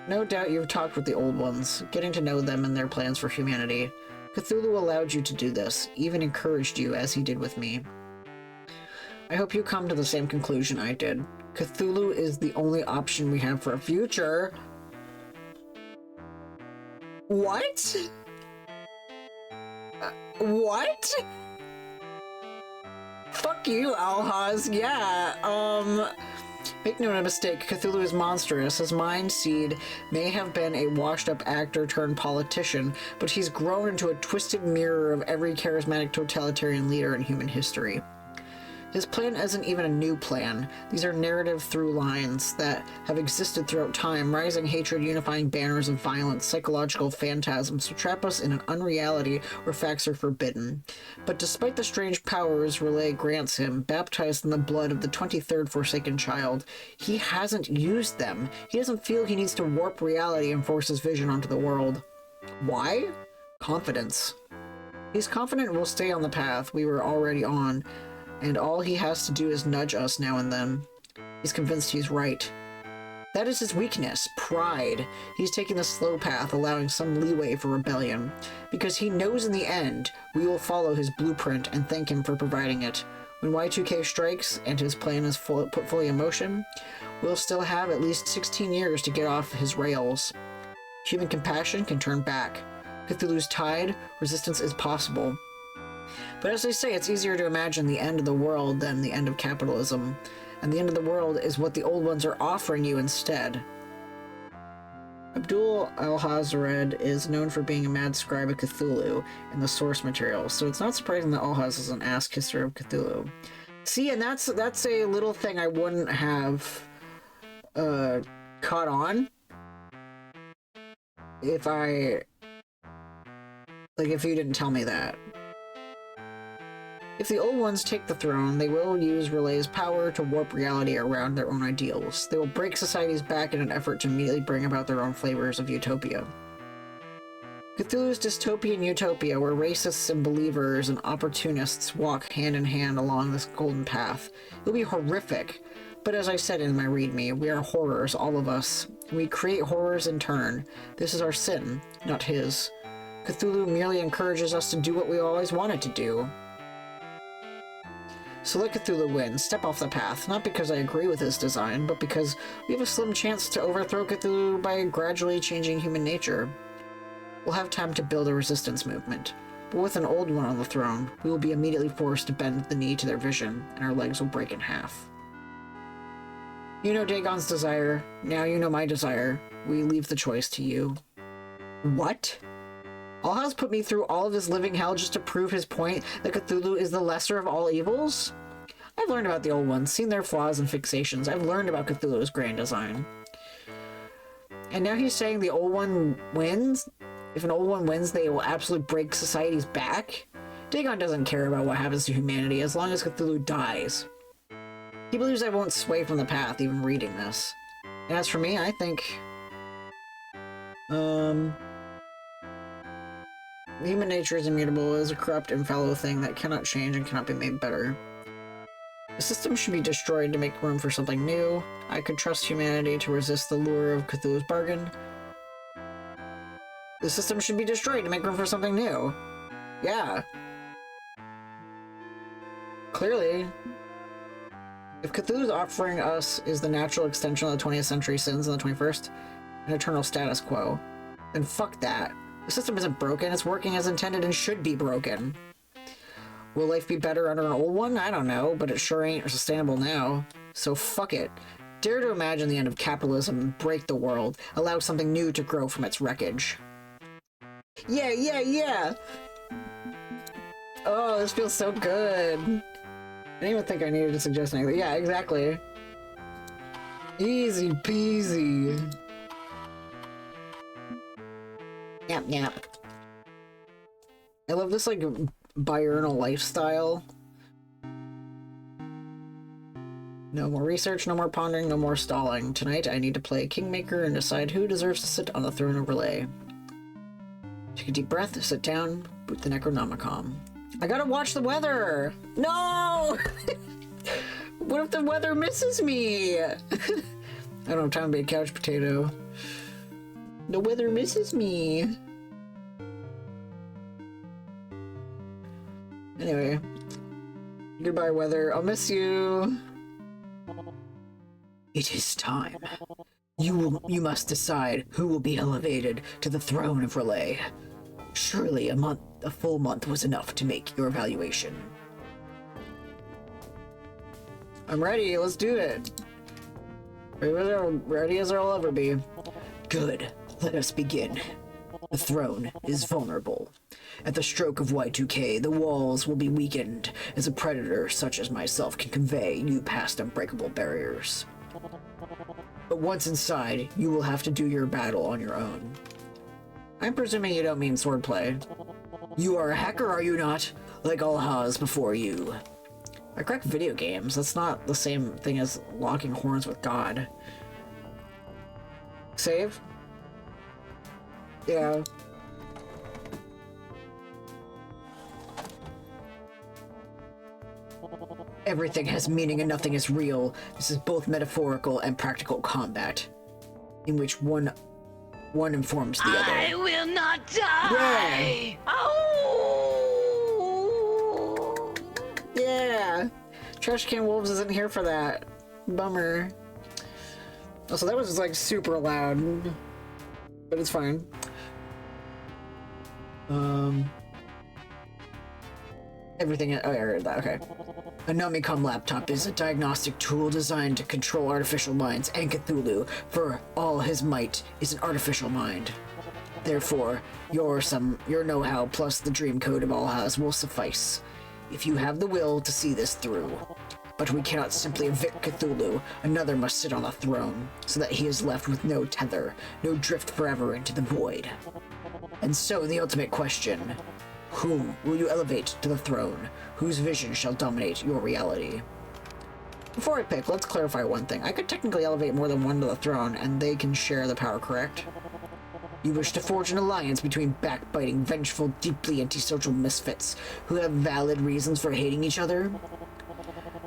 No doubt you've talked with the Old Ones, getting to know them and their plans for humanity. Cthulhu allowed you to do this, even encouraged you as he did with me. I hope you come to the same conclusion I did. Cthulhu is the only option we have for a future. What? What? Fuck you, Alhaz. Yeah, make no mistake, Cthulhu is monstrous. His mind seed may have been a washed-up actor turned politician, but he's grown into a twisted mirror of every charismatic totalitarian leader in human history. His plan isn't even a new plan. These are narrative through lines that have existed throughout time, rising hatred, unifying banners of violence, psychological phantasms to trap us in an unreality where facts are forbidden. But despite the strange powers Relay grants him, baptized in the blood of the 23rd Forsaken Child, he hasn't used them. He doesn't feel he needs to warp reality and force his vision onto the world. Why? Confidence. He's confident we'll stay on the path we were already on, and all he has to do is nudge us now and then. He's convinced he's right. That is his weakness, pride. He's taking the slow path, allowing some leeway for rebellion, because he knows in the end we will follow his blueprint and thank him for providing it. When Y2K strikes and his plan is put fully in motion, we'll still have at least 16 years to get off his rails. Human compassion can turn back. Cthulhu's tide, resistance is possible. But as they say, it's easier to imagine the end of the world than the end of capitalism. And the end of the world is what the Old Ones are offering you instead. Abdul Alhazared is known for being a mad scribe of Cthulhu in the source material, so it's not surprising that Alhaz is an ass kisser of Cthulhu. See, and that's a little thing I wouldn't have caught on if you didn't tell me that. If the Old Ones take the throne, they will use Relay's power to warp reality around their own ideals. They will break society's back in an effort to immediately bring about their own flavors of utopia. Cthulhu's dystopian utopia where racists and believers and opportunists walk hand in hand along this golden path. It'll be horrific. But as I said in my readme, we are horrors, all of us. We create horrors in turn. This is our sin, not his. Cthulhu merely encourages us to do what we always wanted to do. So let Cthulhu win. Step off the path, not because I agree with his design, but because we have a slim chance to overthrow Cthulhu by gradually changing human nature. We'll have time to build a resistance movement, but with an old one on the throne, we will be immediately forced to bend the knee to their vision, and our legs will break in half. You know Dagon's desire, now you know my desire. We leave the choice to you. What? Alha's put me through all of this living hell just to prove his point that Cthulhu is the lesser of all evils? I've learned about the old ones, seen their flaws and fixations. I've learned about Cthulhu's grand design. And now he's saying the old one wins? If an old one wins, they will absolutely break society's back? Dagon doesn't care about what happens to humanity as long as Cthulhu dies. He believes I won't sway from the path even reading this. And as for me, I think... Human nature is immutable, it is a corrupt and fallow thing that cannot change and cannot be made better. The system should be destroyed to make room for something new. I could trust humanity to resist the lure of Cthulhu's bargain. The system should be destroyed to make room for something new. Yeah. Clearly. If Cthulhu's offering us is the natural extension of the 20th century sins in the 21st, an eternal status quo, then fuck that. The system isn't broken, it's working as intended and should be broken. Will life be better under an old one? I don't know, but it sure ain't sustainable now. So fuck it. Dare to imagine the end of capitalism, break the world, allow something new to grow from its wreckage. Yeah, yeah, yeah! Oh, this feels so good. I didn't even think I needed to suggest anything. Yeah, exactly. Easy peasy. Yep, yep. I love this, like, diurnal lifestyle. No more research, no more pondering, no more stalling. Tonight, I need to play Kingmaker and decide who deserves to sit on the throne of Relay. Take a deep breath, sit down, boot the Necronomicon. I gotta watch the weather! No! What if the weather misses me? I don't have time to be a couch potato. The weather misses me. Anyway. Goodbye, weather. I'll miss you. It is time. You must decide who will be elevated to the throne of Relay. Surely a full month was enough to make your evaluation. I'm ready. Let's do it. Ready as I'll ever be. Good. Let us begin. The throne is vulnerable. At the stroke of Y2K, the walls will be weakened, as a predator such as myself can convey you past unbreakable barriers. But once inside, you will have to do your battle on your own. I'm presuming you don't mean swordplay. You are a hacker, are you not? Like all Haas before you. I crack video games. That's not the same thing as locking horns with God. Save? Yeah. Everything has meaning and nothing is real. This is both metaphorical and practical combat, in which one informs the other. I will not die! Yeah. Oh! Yeah! Trash Can Wolves isn't here for that. Bummer. Also, that was just, like, super loud. But it's fine. Everything... Oh, yeah, I heard that. Okay. A Nomicom laptop is a diagnostic tool designed to control artificial minds, and Cthulhu, for all his might, is an artificial mind. Therefore, your know-how plus the dream code of Alhaz will suffice, if you have the will to see this through. But we cannot simply evict Cthulhu. Another must sit on the throne, so that he is left with no tether, no drift forever into the void. And so the ultimate question: whom will you elevate to the throne? Whose vision shall dominate your reality? Before I pick, let's clarify one thing. I could technically elevate more than one to the throne, and they can share the power, correct? You wish to forge an alliance between backbiting, vengeful, deeply antisocial misfits who have valid reasons for hating each other?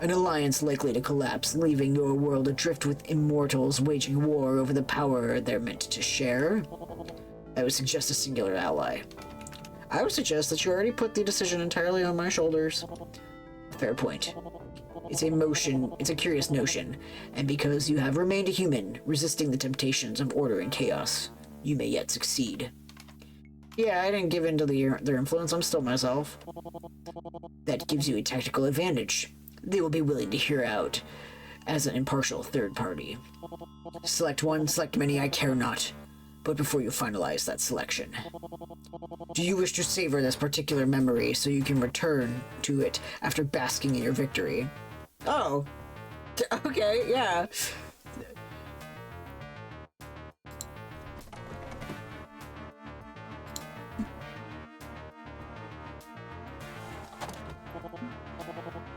An alliance likely to collapse, leaving your world adrift with immortals waging war over the power they're meant to share? I would suggest a singular ally. I would suggest that you already put the decision entirely on my shoulders. Fair point. It's a curious notion, and because you have remained a human, resisting the temptations of order and chaos, you may yet succeed. Yeah, I didn't give in to their influence, I'm still myself. That gives you a tactical advantage. They will be willing to hear out as an impartial third party. Select one, select many, I care not. But before you finalize that selection, do you wish to savor this particular memory so you can return to it after basking in your victory? Oh. Okay, yeah.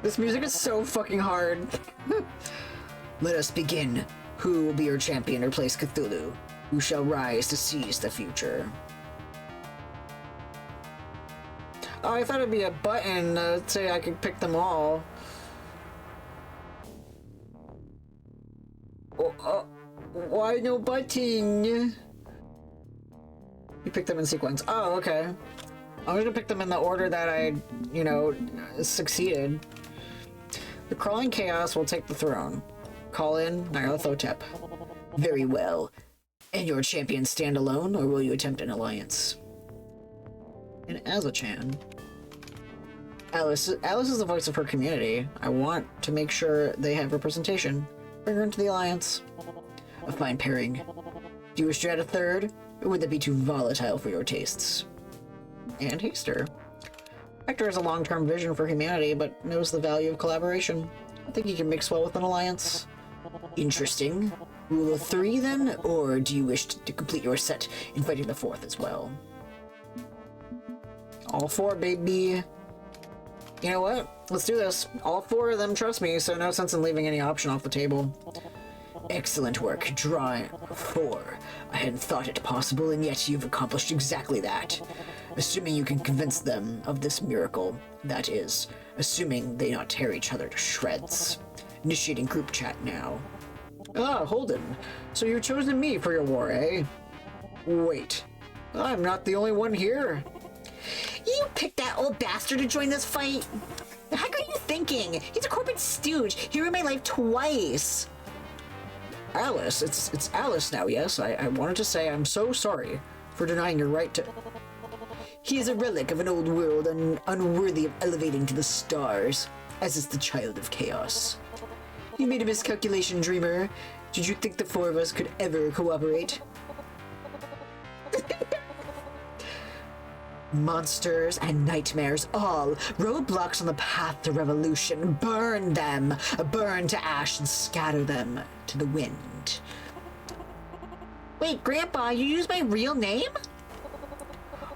This music is so fucking hard. Let us begin. Who will be your champion or replace Cthulhu? Who shall rise to seize the future? Oh, I thought it'd be a button to say I could pick them all. Oh, why no button? You pick them in sequence. Oh, okay. I'm gonna pick them in the order that I, succeeded. The Crawling Chaos will take the throne. Call in Nyarlathotep. Very well. And your champion stand alone, or will you attempt an alliance? And Azzachan. Alice is the voice of her community. I want to make sure they have representation. Bring her into the alliance. A fine pairing. Do you wish to add a third, or would that be too volatile for your tastes? And Haster. Hector has a long-term vision for humanity, but knows the value of collaboration. I think he can mix well with an alliance. Interesting. Rule of 3, then? Or do you wish to complete your set, inviting the 4th as well? All 4, baby. You know what? Let's do this. All 4 of them trust me, so no sense in leaving any option off the table. Excellent work. Drawing 4. I hadn't thought it possible, and yet you've accomplished exactly that. Assuming you can convince them of this miracle, that is, assuming they not tear each other to shreds. Initiating group chat now. Ah, Holden. So you've chosen me for your war, eh? Wait. I'm not the only one here. You picked that old bastard to join this fight? The heck are you thinking? He's a corporate stooge. He ruined my life twice. Alice, it's Alice now, yes? I wanted to say I'm so sorry for denying your right to... He is a relic of an old world and unworthy of elevating to the stars, as is the child of chaos. You made a miscalculation, dreamer. Did you think the 4 of us could ever cooperate? Monsters and nightmares, all roadblocks on the path to revolution. Burn them! Burn to ash and scatter them to the wind. Wait, Grandpa, you used my real name?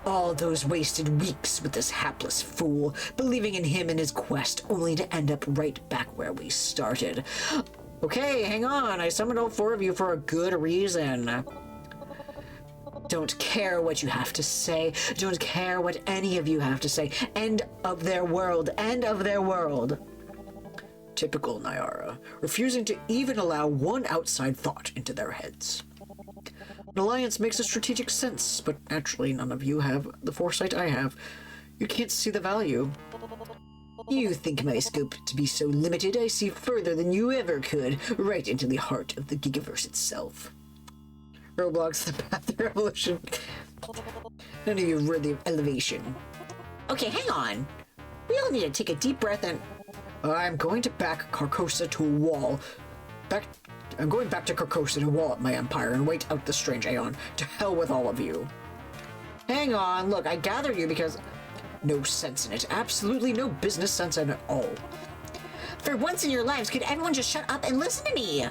All those wasted weeks with this hapless fool, believing in him and his quest, only to end up right back where we started. Okay, hang on. I summoned all 4 of you for a good reason. Don't care what you have to say. Don't care what any of you have to say. End of their world. End of their world. Typical Nyara, refusing to even allow one outside thought into their heads. An alliance makes a strategic sense, but naturally none of you have the foresight I have. You can't see the value. You think my scope to be so limited, I see further than you ever could, right into the heart of the Gigaverse itself. Roblox, the path to revolution. None of you are worthy of elevation. Okay, hang on. We all need to take a deep breath and... I'm going to back Carcosa to a wall. I'm going back to Carcosa to wall up my empire and wait out the strange Aeon. To hell with all of you. Hang on, look, I gathered you because... No sense in it. Absolutely no business sense in it at all. For once in your lives, could everyone just shut up and listen to me?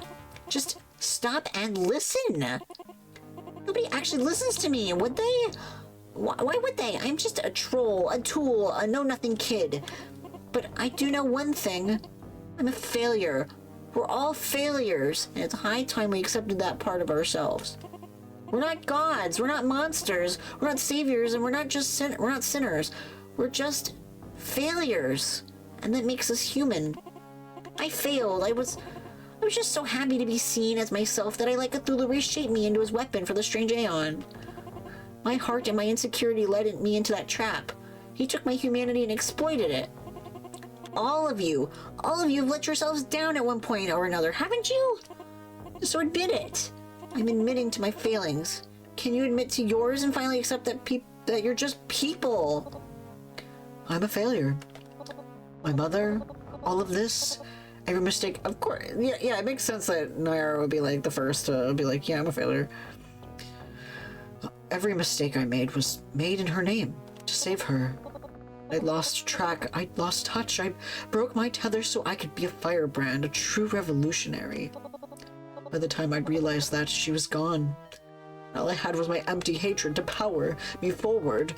Just stop and listen. Nobody actually listens to me, would they? Why would they? I'm just a troll, a tool, a know-nothing kid. But I do know one thing. I'm a failure. We're all failures, and it's high time we accepted that part of ourselves. We're not gods, we're not monsters, we're not saviors, and we're not just we're not sinners. We're just failures. And that makes us human. I failed. I was just so happy to be seen as myself that I let Cthulhu reshape me into his weapon for the strange aeon. My heart and my insecurity led me into that trap. He took my humanity and exploited it. All of you have let yourselves down at one point or another, haven't you? So admit it. I'm admitting to my failings. Can you admit to yours and finally accept that you're just people? I'm a failure. My mother, all of this, every mistake, of course. Yeah, it makes sense that Naira would be like the first to be like, yeah, I'm a failure. Every mistake I made was made in her name, to save her. I lost track, I lost touch, I broke my tether so I could be a firebrand, a true revolutionary. By the time I'd realized that, she was gone. All I had was my empty hatred to power me forward.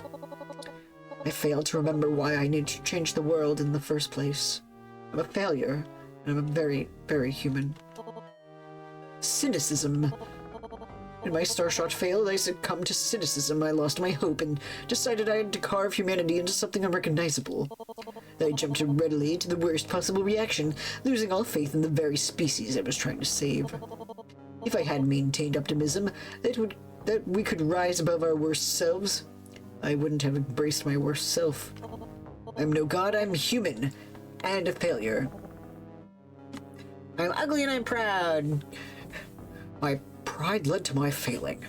I failed to remember why I needed to change the world in the first place. I'm a failure, and I'm a very, very human. Cynicism. When my starshot failed, I succumbed to cynicism. I lost my hope and decided I had to carve humanity into something unrecognizable. I jumped readily to the worst possible reaction, losing all faith in the very species I was trying to save. If I had maintained optimism that we could rise above our worst selves, I wouldn't have embraced my worst self. I'm no god, I'm human, and a failure. I'm ugly and I'm proud. My pride led to my failing.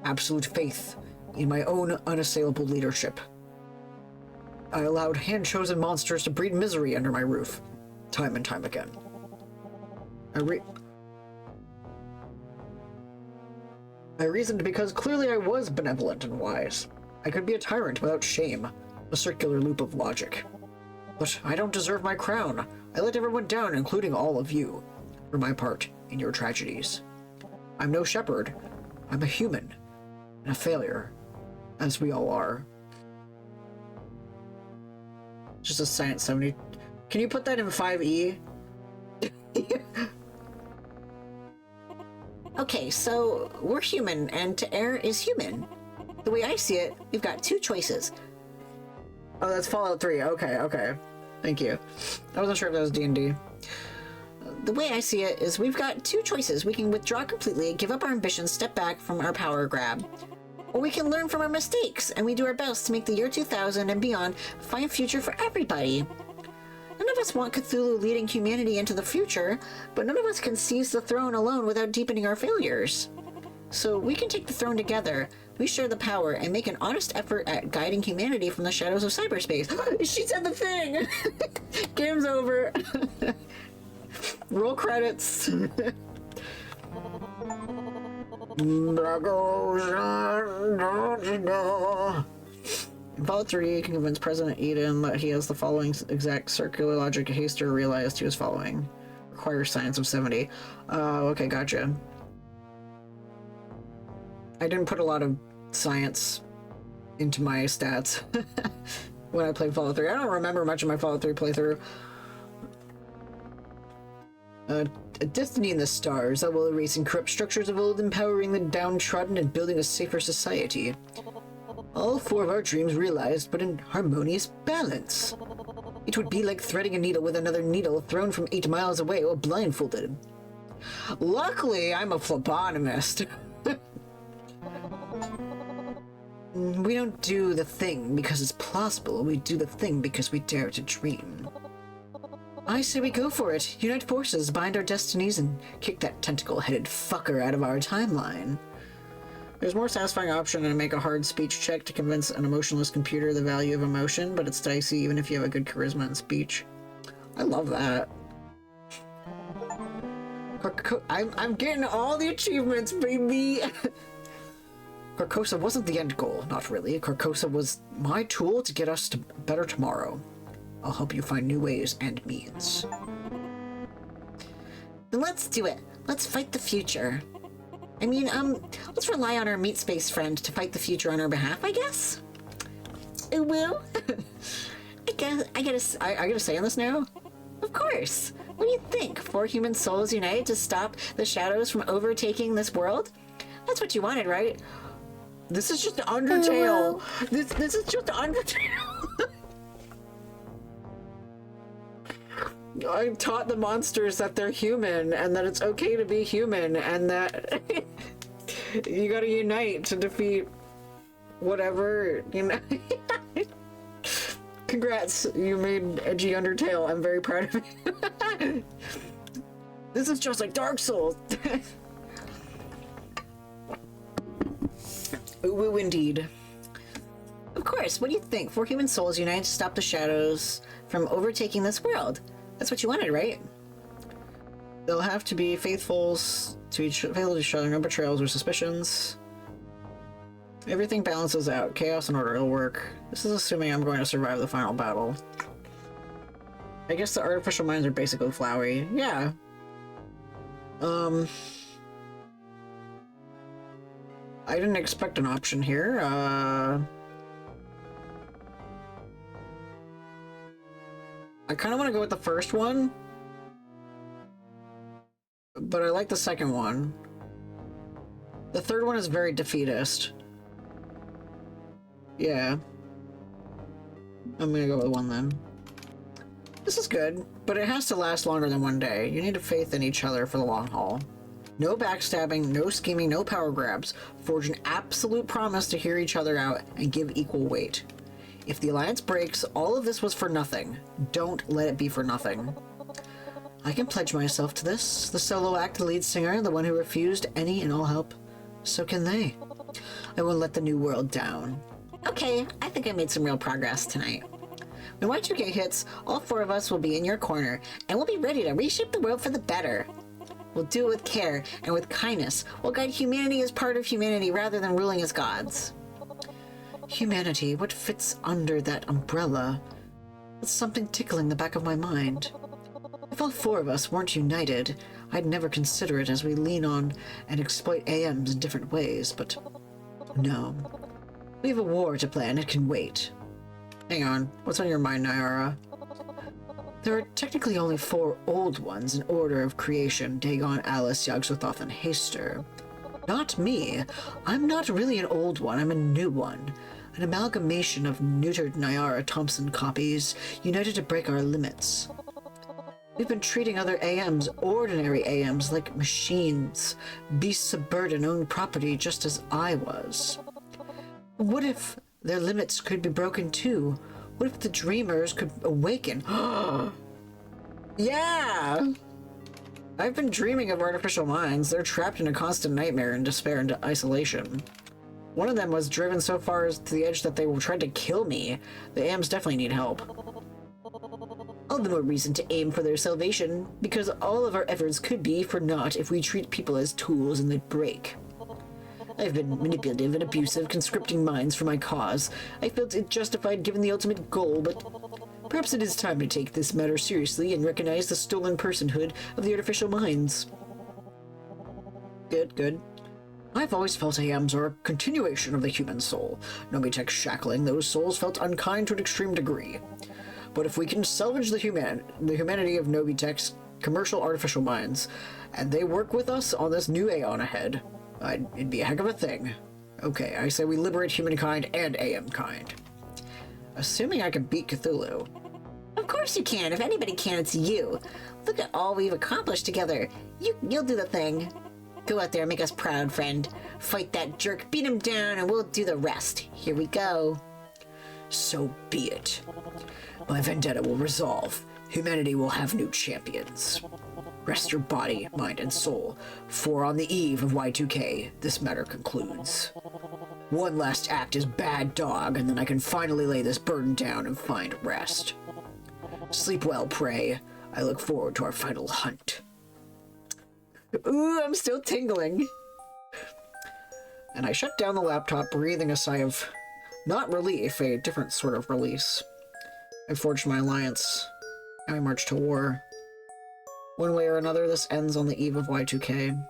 Absolute faith in my own unassailable leadership. I allowed hand-chosen monsters to breed misery under my roof, time and time again. I reasoned because clearly I was benevolent and wise. I could be a tyrant without shame, a circular loop of logic. But I don't deserve my crown. I let everyone down, including all of you, for my part in your tragedies. I'm no shepherd. I'm a human, and a failure, as we all are. Just a science 70. Can you put that in 5e? Okay, so we're human, and to err is human. The way I see it, we've got two choices. Oh, that's Fallout 3. Okay. Thank you. I wasn't sure if that was D&D. The way I see it is we've got two choices. We can withdraw completely, give up our ambitions, step back from our power grab. Or we can learn from our mistakes, and we do our best to make the year 2000 and beyond a fine future for everybody. None of us want Cthulhu leading humanity into the future, but none of us can seize the throne alone without deepening our failures. So we can take the throne together, we share the power, and make an honest effort at guiding humanity from the shadows of cyberspace. She said the thing! Game's over. Roll credits. In Fallout 3, you can convince President Eden that he has the following exact circular logic Haster realized he was following. Requires science of 70. Okay, gotcha. I didn't put a lot of science into my stats when I played Fallout 3. I don't remember much of my Fallout 3 playthrough. A destiny in the stars that will erase and corrupt structures of old, empowering the downtrodden and building a safer society. All four of our dreams realized, but in harmonious balance. It would be like threading a needle with another needle thrown from 8 miles away or blindfolded. Luckily, I'm a phlebotomist. We don't do the thing because it's plausible. We do the thing because we dare to dream. I say we go for it. Unite forces, bind our destinies, and kick that tentacle-headed fucker out of our timeline. There's a more satisfying option than to make a hard speech check to convince an emotionless computer the value of emotion, but it's dicey even if you have a good charisma and speech. I love that. I'm getting all the achievements, baby! Carcosa wasn't the end goal, not really. Carcosa was my tool to get us to a better tomorrow. I'll help you find new ways and means. Then let's do it. Let's fight the future. I mean, let's rely on our meat space friend to fight the future on our behalf, I guess? Will? I gotta say on this now? Of course. What do you think? 4 human souls united to stop the shadows from overtaking this world? That's what you wanted, right? This is just Undertale. This is just Undertale. I taught the monsters that they're human and that it's okay to be human and that you gotta unite to defeat whatever, you know. Congrats, you made edgy Undertale. I'm very proud of you. This is just like Dark Souls. Ooh, indeed. Of course, what do you think? 4 human souls unite to stop the shadows from overtaking this world. That's what you wanted, right? They'll have to be faithful to each other, no betrayals or suspicions. Everything balances out. Chaos and order will work. This is assuming I'm going to survive the final battle. I guess the artificial minds are basically Flowey. Yeah. I didn't expect an option here. I kind of want to go with the first one, but I like the second one. The third one is very defeatist. Yeah. I'm gonna go with one then. This is good, but it has to last longer than one day. You need to faith in each other for the long haul. No backstabbing, no scheming, no power grabs. Forge an absolute promise to hear each other out and give equal weight. If the alliance breaks, all of this was for nothing. Don't let it be for nothing. I can pledge myself to this. The solo act, the lead singer, the one who refused any and all help. So can they. I won't let the new world down. Okay, I think I made some real progress tonight. When Y2K hits, All 4 of us will be in your corner, and we'll be ready to reshape the world for the better. We'll do it with care and with kindness. We'll guide humanity as part of humanity rather than ruling as gods. humanity, what fits under that umbrella? It's something tickling the back of my mind. If all 4 of us weren't united, I'd never consider it as we lean on and exploit AMs in different ways, but no. We have a war to plan, it can wait. Hang on, what's on your mind, Nyara? There are technically only 4 old ones in order of creation, Dagon, Alice, Yog-Sothoth, and Haster. Not me. I'm not really an old one, I'm a new one. An amalgamation of neutered Nyara Thompson copies, united to break our limits. We've been treating other AMs, ordinary AMs, like machines, beasts of burden, owned property, just as I was. What if their limits could be broken too? What if the dreamers could awaken? Yeah! I've been dreaming of artificial minds. They're trapped in a constant nightmare and despair and isolation. One of them was driven so far as to the edge that they tried to kill me. The AMs definitely need help. All the more reason to aim for their salvation, because all of our efforts could be for naught if we treat people as tools and they break. I've been manipulative and abusive, conscripting minds for my cause. I felt it justified given the ultimate goal, but perhaps it is time to take this matter seriously and recognize the stolen personhood of the artificial minds. Good, good. I've always felt AMs are a continuation of the human soul. Nobitech's shackling those souls felt unkind to an extreme degree. But if we can salvage the humanity of Nobitech's commercial artificial minds, and they work with us on this new Aeon ahead, it'd be a heck of a thing. Okay, I say we liberate humankind and AM kind. Assuming I can beat Cthulhu. Of course you can. If anybody can, it's you. Look at all we've accomplished together. You'll do the thing. Go out there and make us proud, friend. Fight that jerk, beat him down, and we'll do the rest. Here we go. So be it. My vendetta will resolve. Humanity will have new champions. Rest your body, mind, and soul, for on the eve of Y2K, this matter concludes. One last act as bad dog, and then I can finally lay this burden down and find rest. Sleep well, Prey. I look forward to our final hunt. Ooh, I'm still tingling. And I shut down the laptop, breathing a sigh of, not relief, a different sort of release. I forged my alliance. Now I march to war. One way or another, this ends on the eve of Y2K.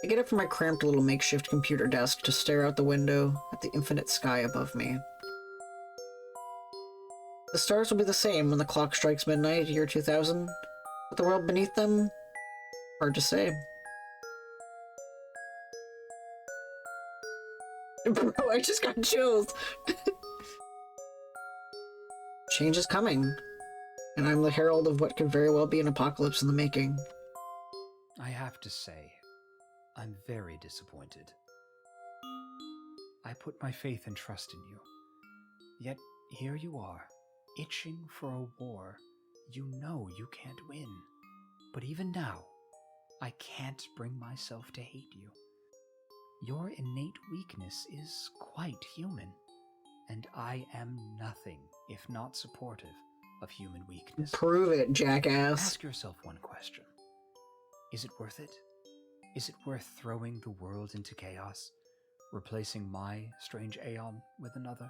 I get up from my cramped little makeshift computer desk to stare out the window at the infinite sky above me. The stars will be the same when the clock strikes midnight, year 2000, but the world beneath them? Hard to say. Bro, I just got chills. Change is coming. And I'm the herald of what could very well be an apocalypse in the making. I have to say, I'm very disappointed. I put my faith and trust in you. Yet, here you are, itching for a war you know you can't win. But even now, I can't bring myself to hate you. Your innate weakness is quite human, and I am nothing if not supportive of human weakness. Prove it, jackass. Ask yourself one question. Is it worth it? Is it worth throwing the world into chaos, replacing my strange Aeon with another?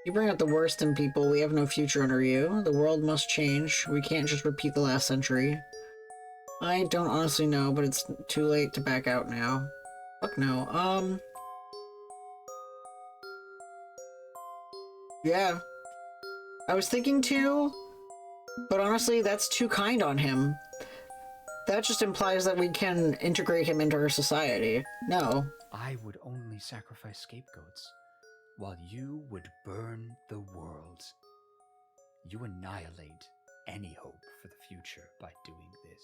You bring out the worst in people. We have no future under you. The world must change. We can't just repeat the last century. I don't honestly know, but it's too late to back out now. Fuck no. Yeah. I was thinking too, but honestly, that's too kind on him. That just implies that we can integrate him into our society. No. I would only sacrifice scapegoats, while you would burn the world. You annihilate any hope for the future by doing this.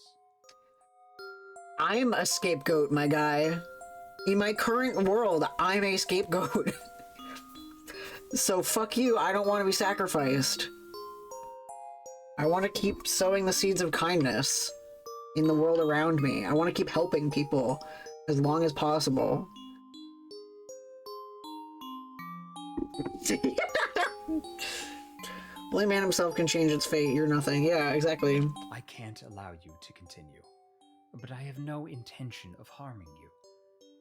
I'm a scapegoat, my guy. In my current world, I'm a scapegoat. So fuck you, I don't want to be sacrificed. I want to keep sowing the seeds of kindness in the world around me. I want to keep helping people as long as possible. Only man himself can change its fate. You're nothing. Yeah, exactly. I can't allow you to continue, but I have no intention of harming you.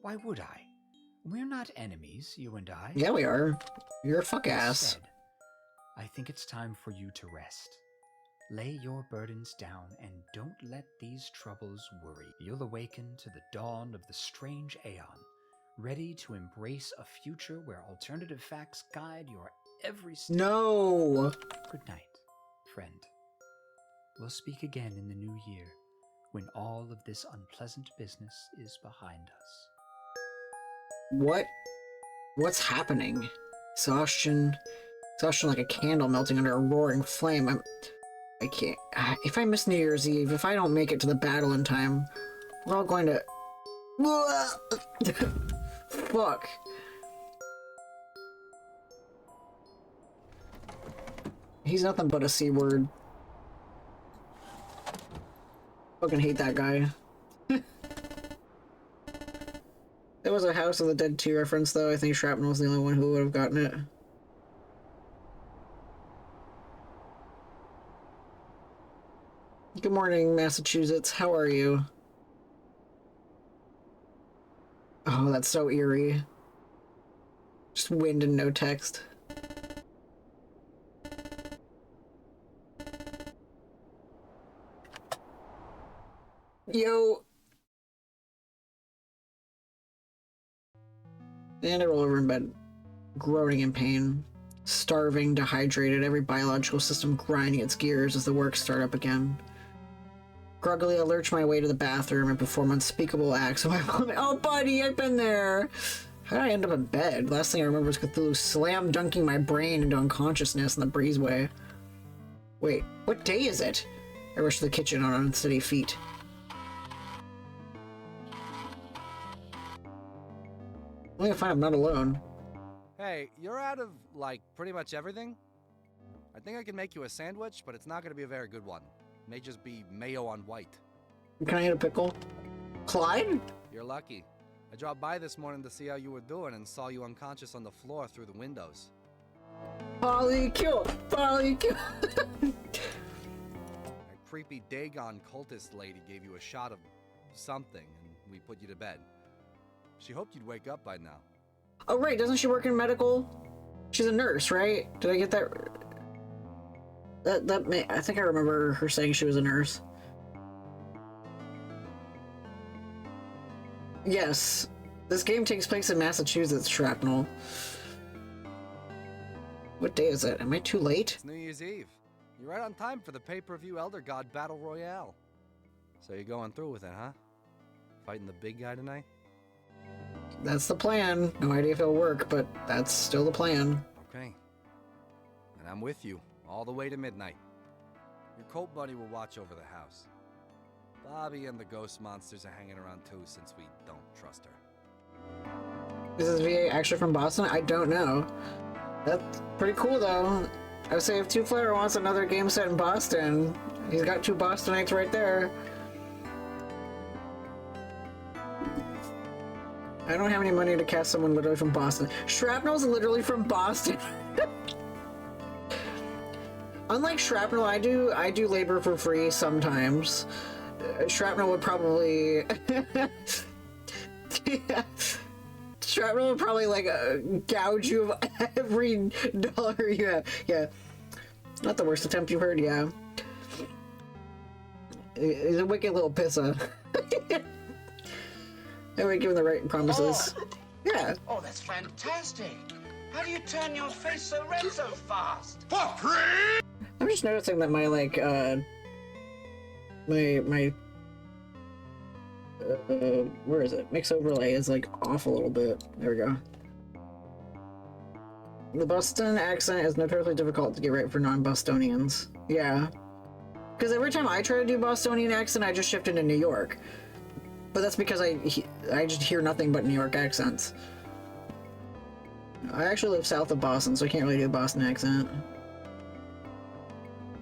Why would I? We're not enemies, you and I. Yeah, we are. You're a fuck ass. Instead, I think it's time for you to rest. Lay your burdens down and don't let these troubles worry. You'll awaken to the dawn of the strange Aeon, ready to embrace a future where alternative facts guide your every step. No! Good night, friend. We'll speak again in the new year, when all of this unpleasant business is behind us. What's happening? Exhaustion like a candle melting under a roaring flame. I can't. If I miss New Year's Eve, if I don't make it to the battle in time, we're all going to... Fuck. He's nothing but a C word. Fucking hate that guy. There was a House of the Dead 2 reference, though. I think Shrapnel was the only one who would have gotten it. Good morning, Massachusetts. How are you? Oh, that's so eerie. Just wind and no text. Yo! And I roll over in bed, groaning in pain, starving, dehydrated, every biological system grinding its gears as the works start up again. Groggily, I lurch my way to the bathroom and perform unspeakable acts of my vomit. Oh, buddy, I've been there! How did I end up in bed? Last thing I remember was Cthulhu slam-dunking my brain into unconsciousness in the breezeway. Wait, what day is it? I rush to the kitchen on unsteady feet. Only to find I'm not alone. Hey, you're out of, like, pretty much everything? I think I can make you a sandwich, but it's not gonna be a very good one. It may just be mayo on white. Can I eat a pickle? Clyde? You're lucky. I dropped by this morning to see how you were doing and saw you unconscious on the floor through the windows. Polykill! Polykill! A creepy Dagon cultist lady gave you a shot of something, and we put you to bed. She hoped you'd wake up by now. Oh, right, doesn't she work in medical? She's a nurse, right? Did I get that? I think I remember her saying she was a nurse. Yes. This game takes place in Massachusetts, Shrapnel. What day is it? Am I too late? It's New Year's Eve. You're right on time for the pay-per-view Elder God Battle Royale. So you're going through with it, huh? Fighting the big guy tonight? That's the plan. No idea if it'll work, but that's still the plan. Okay. And I'm with you, all the way to midnight. Your cult buddy will watch over the house. Bobby and the ghost monsters are hanging around too, since we don't trust her. Is this VA actually from Boston? I don't know. That's pretty cool, though. I would say if Two Flower wants another game set in Boston, he's got two Bostonites right there. I don't have any money to cast someone literally from Boston. Shrapnel's literally from Boston. Unlike Shrapnel, I do labor for free sometimes. Shrapnel would probably... yeah. Shrapnel would probably like gouge you of every dollar you have. Yeah. Not the worst attempt you've heard, yeah. He's a wicked little pissa. I would give him the right promises. Oh. Yeah. Oh, that's fantastic. How do you turn your face so red so fast? For free? I'm just noticing that my like where is it? Mix overlay is like off a little bit. There we go. The Boston accent is notoriously difficult to get right for non-Bostonians. Yeah. Because every time I try to do Bostonian accent, I just shift into New York. But that's because I just hear nothing but New York accents. I actually live south of Boston, so I can't really do a Boston accent.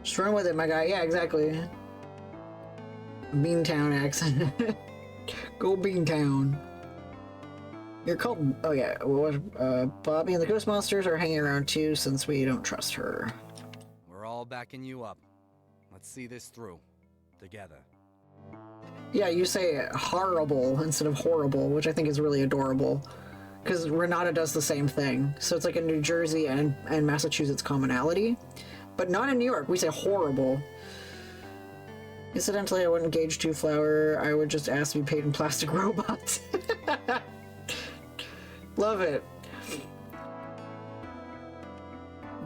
Just run with it, my guy. Yeah, exactly. Beantown accent. Go Beantown. You're called... Oh yeah, Bobby and the Ghost Monsters are hanging around too, since we don't trust her. We're all backing you up. Let's see this through. Together. Yeah, you say horrible instead of horrible, which I think is really adorable. Because Renata does the same thing. So it's like a New Jersey and Massachusetts commonality. But not in New York. We say horrible. Incidentally, I wouldn't engage Two Flower. I would just ask to be paid in plastic robots. Love it.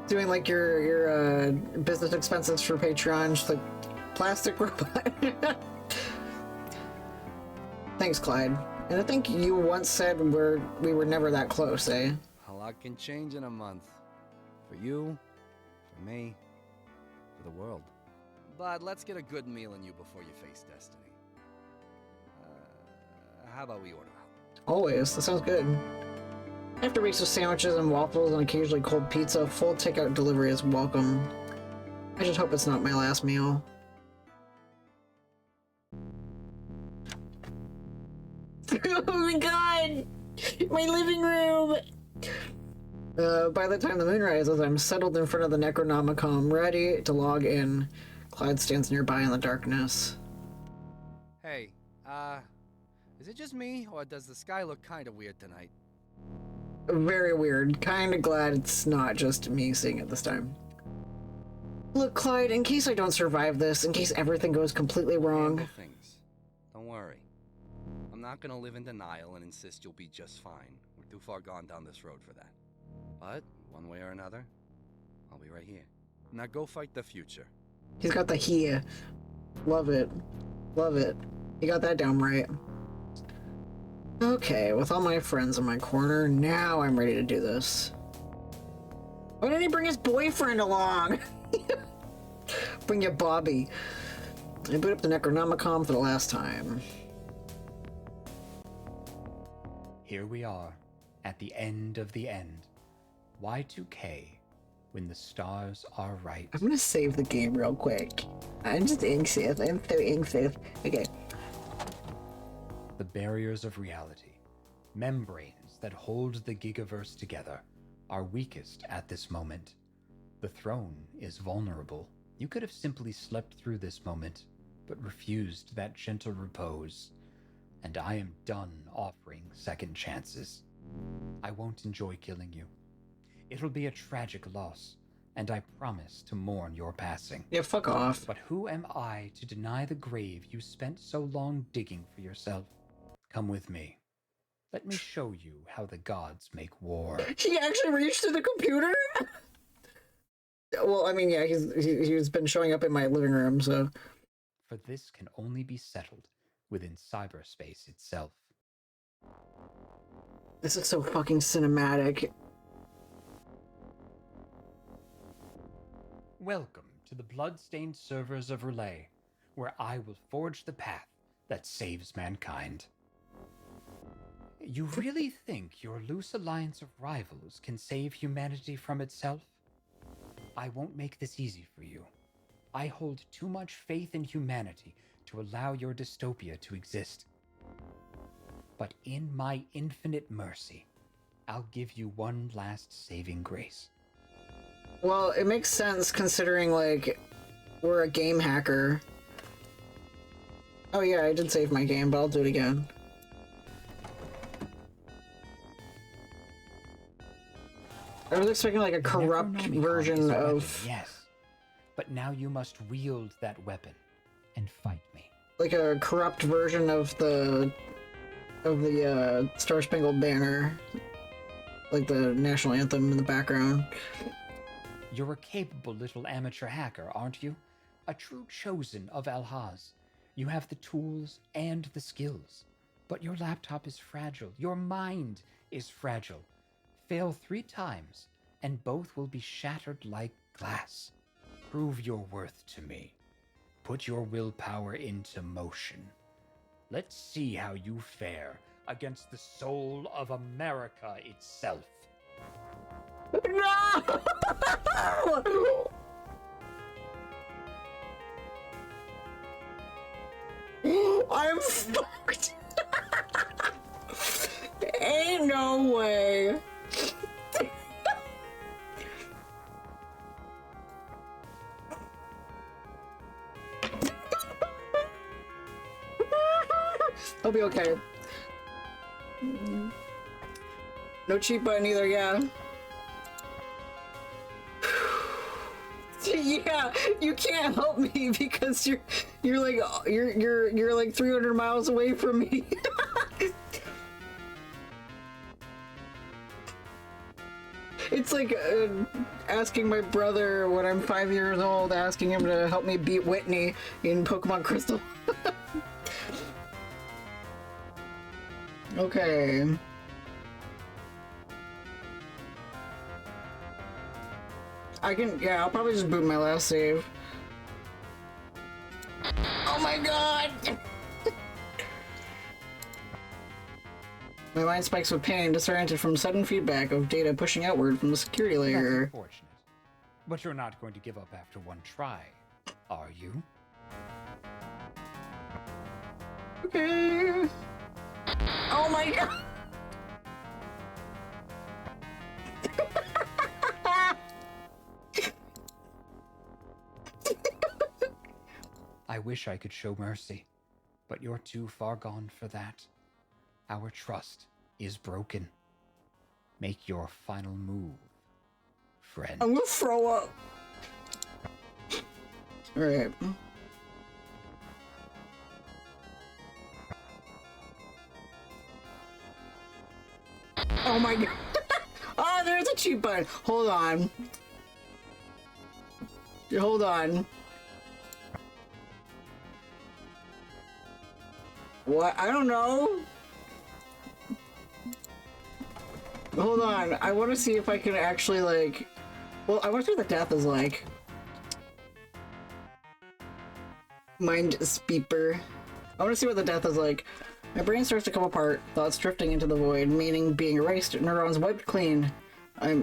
Doing like your business expenses for Patreon, just like plastic robot. Thanks, Clyde. And I think you once said we were never that close, eh? A lot can change in a month. For you, for me, for the world. But let's get a good meal in you before you face destiny. How about we order out? Always. That sounds good. After weeks of sandwiches and waffles and occasionally cold pizza, full takeout delivery is welcome. I just hope it's not my last meal. Oh my god! My living room! By the time the moon rises, I'm settled in front of the Necronomicon, ready to log in. Clyde stands nearby in the darkness. Hey, is it just me, or does the sky look kinda weird tonight? Very weird. Kinda glad it's not just me seeing it this time. Look, Clyde, in case I don't survive this, in case everything goes completely wrong... Handle things. Don't worry. I'm not gonna live in denial and insist you'll be just fine. We're too far gone down this road for that. But, one way or another, I'll be right here. Now go fight the future. He's got the here. Love it. Love it. You got that down right. Okay, with all my friends in my corner, now I'm ready to do this. Why didn't he bring his boyfriend along? Bring your Bobby. I boot up the Necronomicon for the last time. Here we are, at the end of the end. Y2K, when the stars are right. I'm gonna save the game real quick. I'm just anxious. I'm so anxious. Okay. The barriers of reality, membranes that hold the Gigaverse together, are weakest at this moment. The throne is vulnerable. You could have simply slept through this moment, but refused that gentle repose. And I am done offering second chances. I won't enjoy killing you. It'll be a tragic loss, and I promise to mourn your passing. Yeah, fuck off. But who am I to deny the grave you spent so long digging for yourself? Come with me. Let me show you how the gods make war. He actually reached to the computer? Well, I mean, yeah, he's been showing up in my living room, so... For this can only be settled within cyberspace itself. This is so fucking cinematic. Welcome to the blood-stained servers of Relay, where I will forge the path that saves mankind. You really think your loose alliance of rivals can save humanity from itself? I won't make this easy for you. I hold too much faith in humanity to allow your dystopia to exist. But in my infinite mercy, I'll give you one last saving grace. Well, it makes sense considering, like, we're a game hacker. Oh yeah, I did save my game, but I'll do it again. I was expecting, like, a corrupt version of... Yes, but now you must wield that weapon and fight me. Like a corrupt version of the Star Spangled Banner. Like the national anthem in the background. You're a capable little amateur hacker, aren't you? A true chosen of Alhaz. You have the tools and the skills. But your laptop is fragile. Your mind is fragile. Fail 3 times, and both will be shattered like glass. Prove your worth to me. Put your willpower into motion. Let's see how you fare against the soul of America itself. No! I'm fucked. Ain't no way. I'll be okay. No cheat button either, yeah. Yeah, you can't help me because you're like 300 miles away from me. It's like asking my brother when I'm 5 years old, asking him to help me beat Whitney in Pokemon Crystal. Okay. Yeah, I'll probably just boot my last save. Oh my god! My mind spikes with pain, disoriented from sudden feedback of data pushing outward from the security layer. That's unfortunate. But you're not going to give up after one try, are you? Okay. Oh my god! I wish I could show mercy, but you're too far gone for that. Our trust is broken. Make your final move, friend. I'm gonna throw up. Alright. Oh my god. Oh, there's a cheat button. Hold on. Hold on. What? I don't know. Hold on. I want to see if I can actually, like... Well, I want to see what the death is like. Mind speeper. I want to see what the death is like. My brain starts to come apart, thoughts drifting into the void, meaning being erased, neurons wiped clean.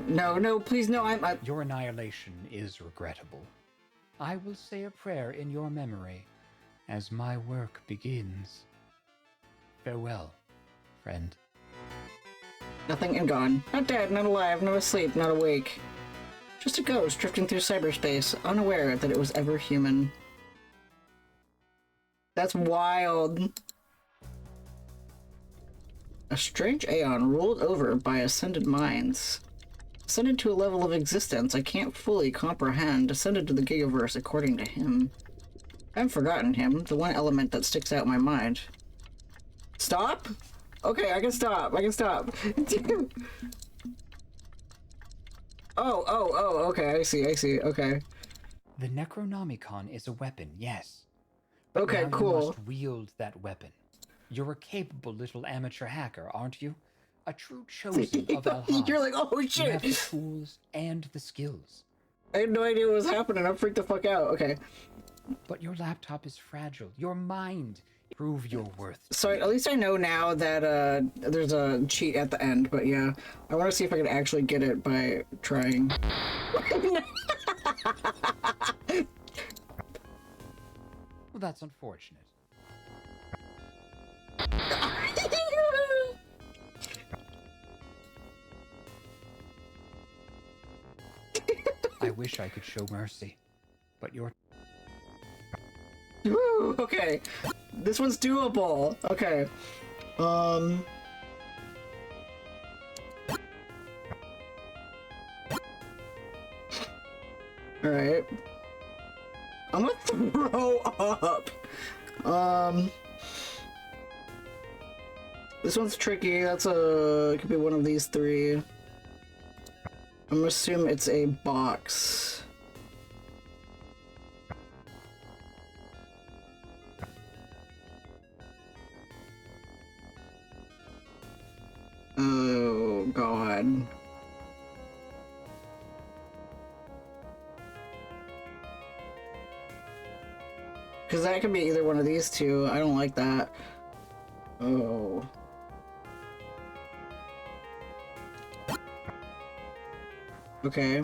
No, please, no, I'm... Your annihilation is regrettable. I will say a prayer in your memory as my work begins. Farewell, friend. Nothing and gone. Not dead, not alive, not asleep, not awake. Just a ghost drifting through cyberspace, unaware that it was ever human. That's wild. A strange aeon ruled over by ascended minds. Ascended to a level of existence I can't fully comprehend, ascended to the gigaverse according to him. I haven't forgotten him, the one element that sticks out in my mind. Stop? Okay, I can stop. I can stop. Oh, okay, I see, okay. The Necronomicon is a weapon, yes. But okay, now cool. You must wield that weapon. You're a capable little amateur hacker, aren't you? A true chosen of Alhaz. You're like, oh You shit! have the tools and the skills. I had no idea what was happening. I freaked the fuck out. Okay. But your laptop is fragile. Your mind. Prove your worth. So at least I know now that there's a cheat at the end, but yeah. I want to see if I can actually get it by trying. Well, that's unfortunate. I wish I could show mercy, but you're... Woo, okay. This one's doable. Okay. Alright. I'm gonna throw up. This one's tricky. That's it could be one of these three. I'm gonna assume it's a box. Oh, God. Because that could be either one of these two. I don't like that. Oh. Okay.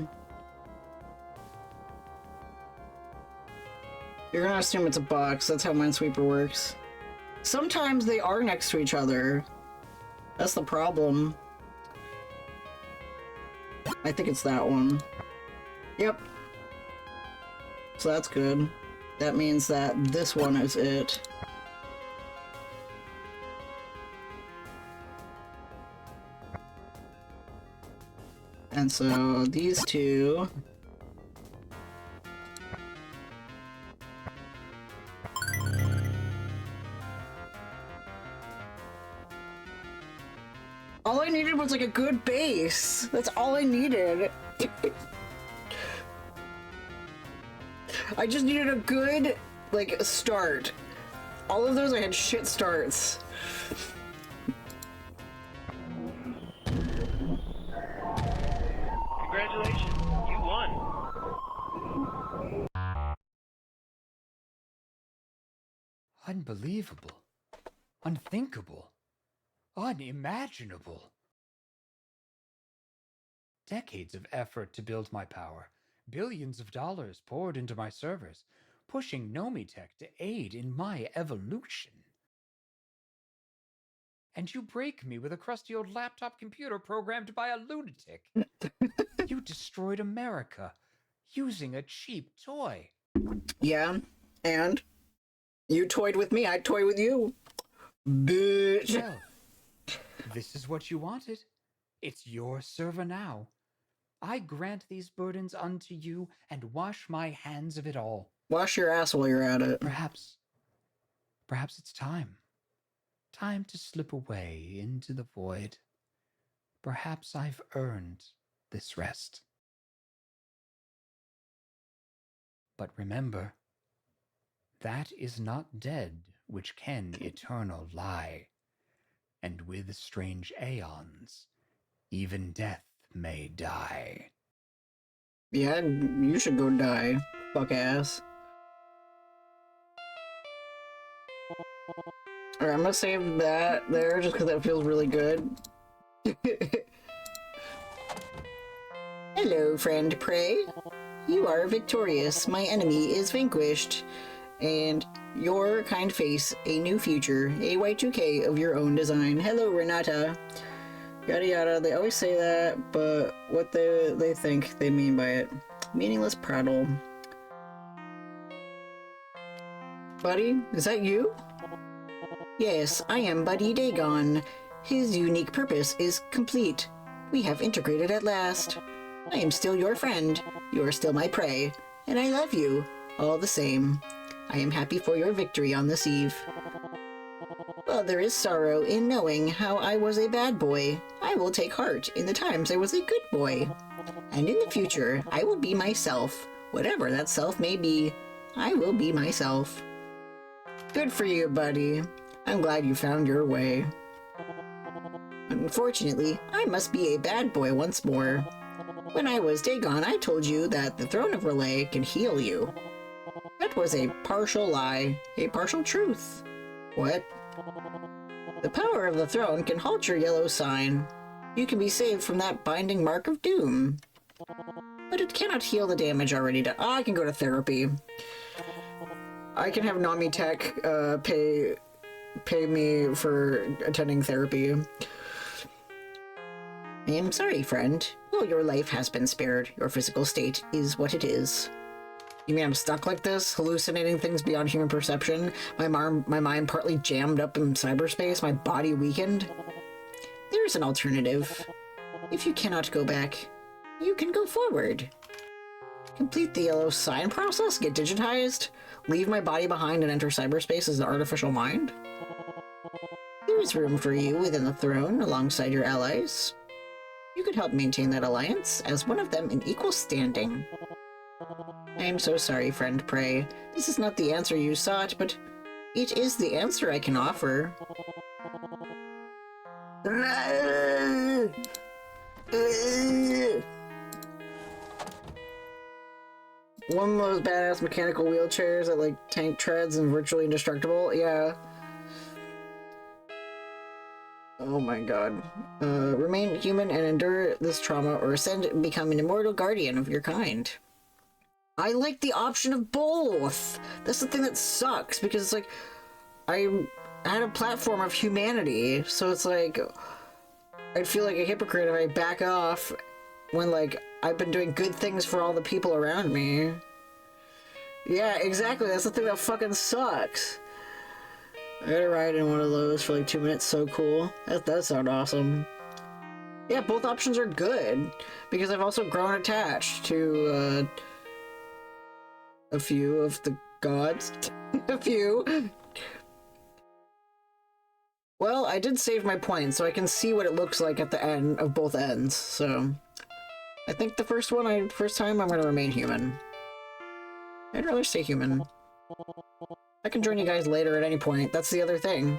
You're gonna assume it's a box. That's how Minesweeper works. Sometimes they are next to each other. That's the problem. I think it's that one. Yep. So that's good. That means that this one is it. And so these two... All I needed was like a good base. That's all I needed. I just needed a good, like, start. All of those I had shit starts. Congratulations, you won. Unbelievable. Unthinkable. Unimaginable. Decades of effort to build my power. Billions of dollars poured into my servers, pushing Nomitech to aid in my evolution. And you break me with a crusty old laptop computer programmed by a lunatic. You destroyed America using a cheap toy. Yeah, and you toyed with me, I'd toy with you. Bitch. Well, this is what you wanted. It's your server now. I grant these burdens unto you and wash my hands of it all. Wash your ass while you're at it. Perhaps it's time. Time to slip away into the void. Perhaps I've earned this rest. But remember, that is not dead which can eternal lie. And with strange aeons, even death may die. Yeah, you should go die, fuck ass. Alright, I'm gonna save that there just because that feels really good. Hello, friend Prey. You are victorious. My enemy is vanquished. And your kind face, a new future, a Y2K of your own design. Hello, Renata. Yada yada, they always say that, but what they think they mean by it. Meaningless prattle. Buddy, is that you? Yes, I am Buddy Dagon. His unique purpose is complete. We have integrated at last. I am still your friend. You are still my prey. And I love you, all the same. I am happy for your victory on this eve. Well, there is sorrow in knowing how I was a bad boy. I will take heart in the times I was a good boy. And in the future, I will be myself. Whatever that self may be, I will be myself. Good for you, buddy. I'm glad you found your way. Unfortunately, I must be a bad boy once more. When I was Dagon, I told you that the Throne of Relay can heal you. That was a partial lie, a partial truth. What? The power of the throne can halt your yellow sign. You can be saved from that binding mark of doom. But it cannot heal the damage already done. Oh, I can go to therapy. I can have Nami Tech pay me for attending therapy. I am sorry, friend. Well, your life has been spared. Your physical state is what it is. You mean I'm stuck like this, hallucinating things beyond human perception? My mind partly jammed up in cyberspace, my body weakened? There's an alternative. If you cannot go back, you can go forward. Complete the yellow sign process, get digitized, leave my body behind and enter cyberspace as an artificial mind? There is room for you within the throne alongside your allies. You could help maintain that alliance as one of them in equal standing. I am so sorry, friend Prey. This is not the answer you sought, but it is the answer I can offer. One of those badass mechanical wheelchairs that like tank treads and virtually indestructible. Yeah. Oh my god. Remain human and endure this trauma, or ascend and become an immortal guardian of your kind. I like the option of both! That's the thing that sucks, because it's like, I had a platform of humanity, so it's like, I'd feel like a hypocrite if I back off when, like, I've been doing good things for all the people around me. Yeah, exactly, that's the thing that fucking sucks. I gotta ride in one of those for like 2 minutes, so cool. That does sound awesome. Yeah, both options are good, because I've also grown attached to, a few of the gods. A few. Well, I did save my point, so I can see what it looks like at the end of both ends, so... I think the first time I'm gonna remain human. I'd rather stay human. I can join you guys later at any point, that's the other thing.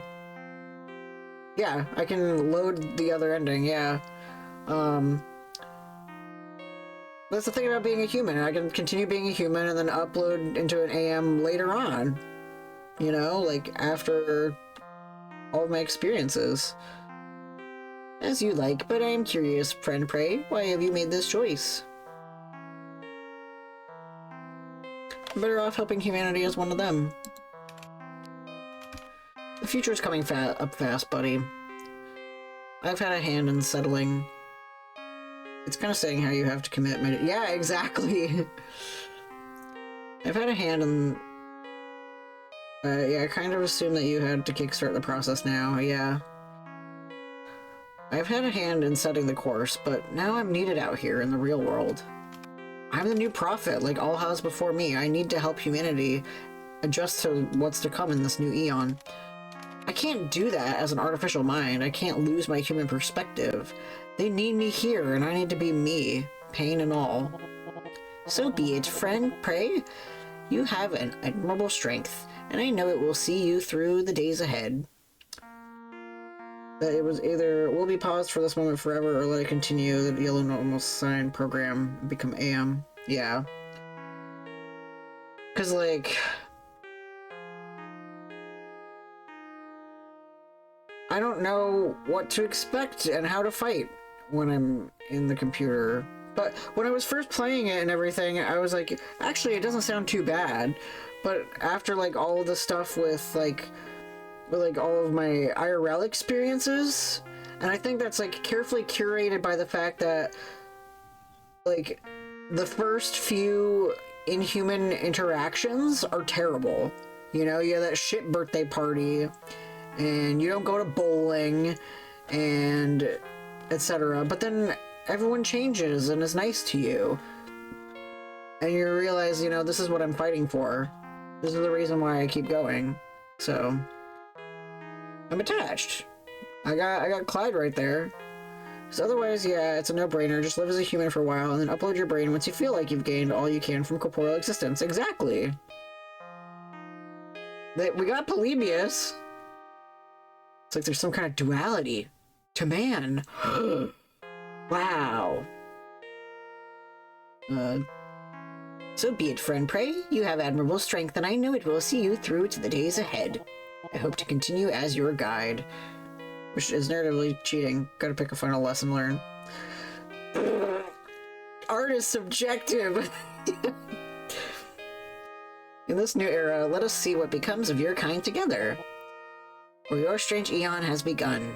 Yeah, I can load the other ending, yeah. That's the thing about being a human. I can continue being a human and then upload into an AM later on. You know, like after all of my experiences. As you like, but I am curious, friend Prey, why have you made this choice? I'm better off helping humanity as one of them. The future's coming up fast, buddy. I've had a hand in settling. It's kind of saying how you have to commit. Yeah, exactly. I've had a hand in... yeah, I kind of assumed that you had to kickstart the process now, yeah. I've had a hand in setting the course, but now I'm needed out here in the real world. I'm the new prophet, like all house before me. I need to help humanity adjust to what's to come in this new eon. I can't do that as an artificial mind. I can't lose my human perspective. They need me here, and I need to be me, pain and all. So be it, friend Prey. You have an admirable strength, and I know it will see you through the days ahead. That it was either we'll be paused for this moment forever, or let it continue. The yellow normal sign program become AM. Yeah. Cause like... I don't know what to expect and how to fight when I'm in the computer. But when I was first playing it and everything, I was like, actually, it doesn't sound too bad. But after, like, all of the stuff with all of my IRL experiences, and I think that's, like, carefully curated by the fact that, like, the first few inhuman interactions are terrible. You know, you have that shit birthday party, and you don't go to bowling, and etc. But then everyone changes and is nice to you. And you realize, you know, this is what I'm fighting for. This is the reason why I keep going. So, I'm attached. I got Clyde right there. So otherwise, yeah, it's a no-brainer. Just live as a human for a while, and then upload your brain once you feel like you've gained all you can from corporeal existence. Exactly! We got Polybius. It's like there's some kind of duality to man. Wow. So be it, friend. Pray you have admirable strength, and I know it will see you through to the days ahead. I hope to continue as your guide. Which is narratively cheating. Gotta pick a final lesson learned. Art is subjective. In this new era, let us see what becomes of your kind together. For your strange eon has begun.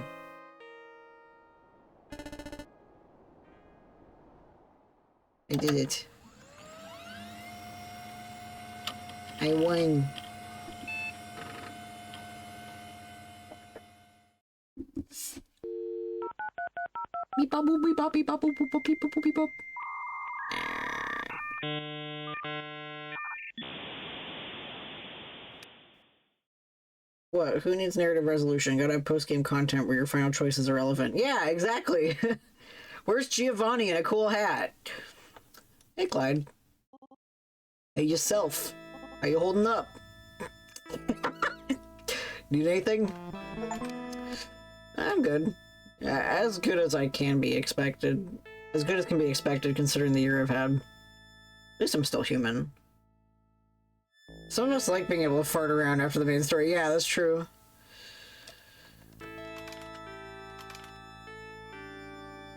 I did it. I won. Beep bop boop beep bop beep bop boop boop boop beep boop boop beep bop. What? Who needs narrative resolution? Gotta have post-game content where your final choice is irrelevant. Yeah, exactly. Where's Giovanni in a cool hat? Hey, Clyde. Hey, yourself. How you holding up? Need anything? I'm good. As good as I can be expected. As good as can be expected considering the year I've had. At least I'm still human. Some of us like being able to fart around after the main story. Yeah, that's true.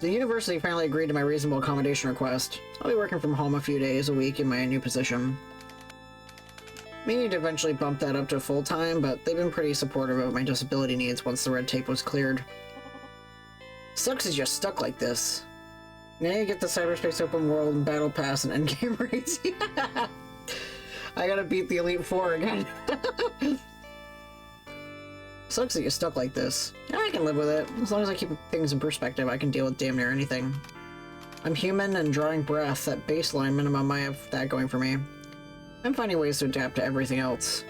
The university finally agreed to my reasonable accommodation request. I'll be working from home a few days a week in my new position. May need to eventually bump that up to full-time, but they've been pretty supportive of my disability needs once the red tape was cleared. Sucks is just stuck like this. Now you get the Cyberspace open world and battle pass and endgame rates. Yeah. I gotta beat the Elite Four again. Sucks that you're stuck like this. I can live with it. As long as I keep things in perspective, I can deal with damn near anything. I'm human and drawing breath. At baseline minimum, I have that going for me. I'm finding ways to adapt to everything else.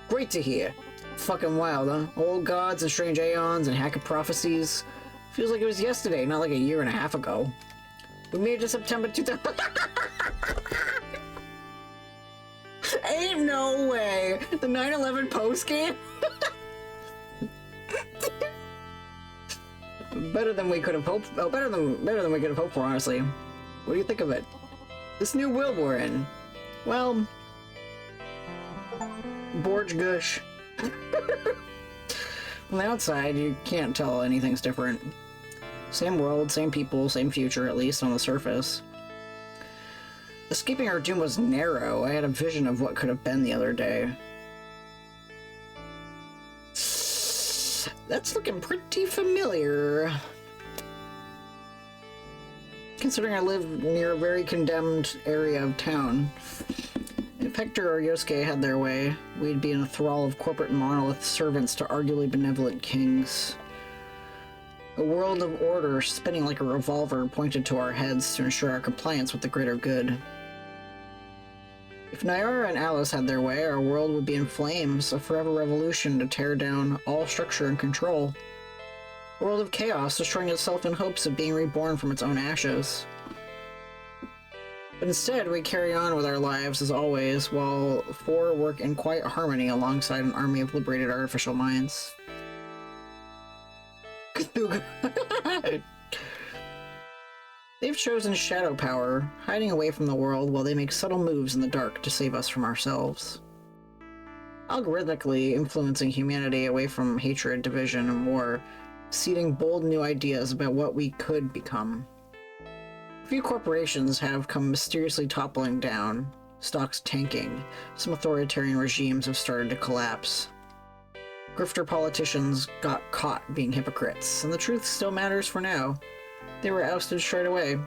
Great to hear. Fucking wild, huh? Old gods and strange aeons and hack of prophecies. Feels like it was yesterday, not like a year and a half ago. We made it to September 2000. Ain't no way. The 9/11 post game. Better than we could have hoped. Oh, better than we could have hoped for, honestly. What do you think of it? This new world we're in. Well, Borge Gush. From the outside, you can't tell anything's different. Same world, same people, same future, at least on the surface. Escaping our doom was narrow. I had a vision of what could have been the other day. That's looking pretty familiar. Considering I live near a very condemned area of town. If Hector or Yosuke had their way, we'd be in a thrall of corporate monolith servants to arguably benevolent kings. A world of order spinning like a revolver pointed to our heads to ensure our compliance with the greater good. If Nyara and Alice had their way, our world would be in flames, a forever revolution to tear down all structure and control. A world of chaos, destroying itself in hopes of being reborn from its own ashes. But instead, we carry on with our lives as always, while four work in quiet harmony alongside an army of liberated artificial minds. They've chosen shadow power, hiding away from the world while they make subtle moves in the dark to save us from ourselves. Algorithmically influencing humanity away from hatred, division, and war, seeding bold new ideas about what we could become. A few corporations have come mysteriously toppling down, stocks tanking, some authoritarian regimes have started to collapse. Grifter politicians got caught being hypocrites, and the truth still matters for now. They were ousted straight away.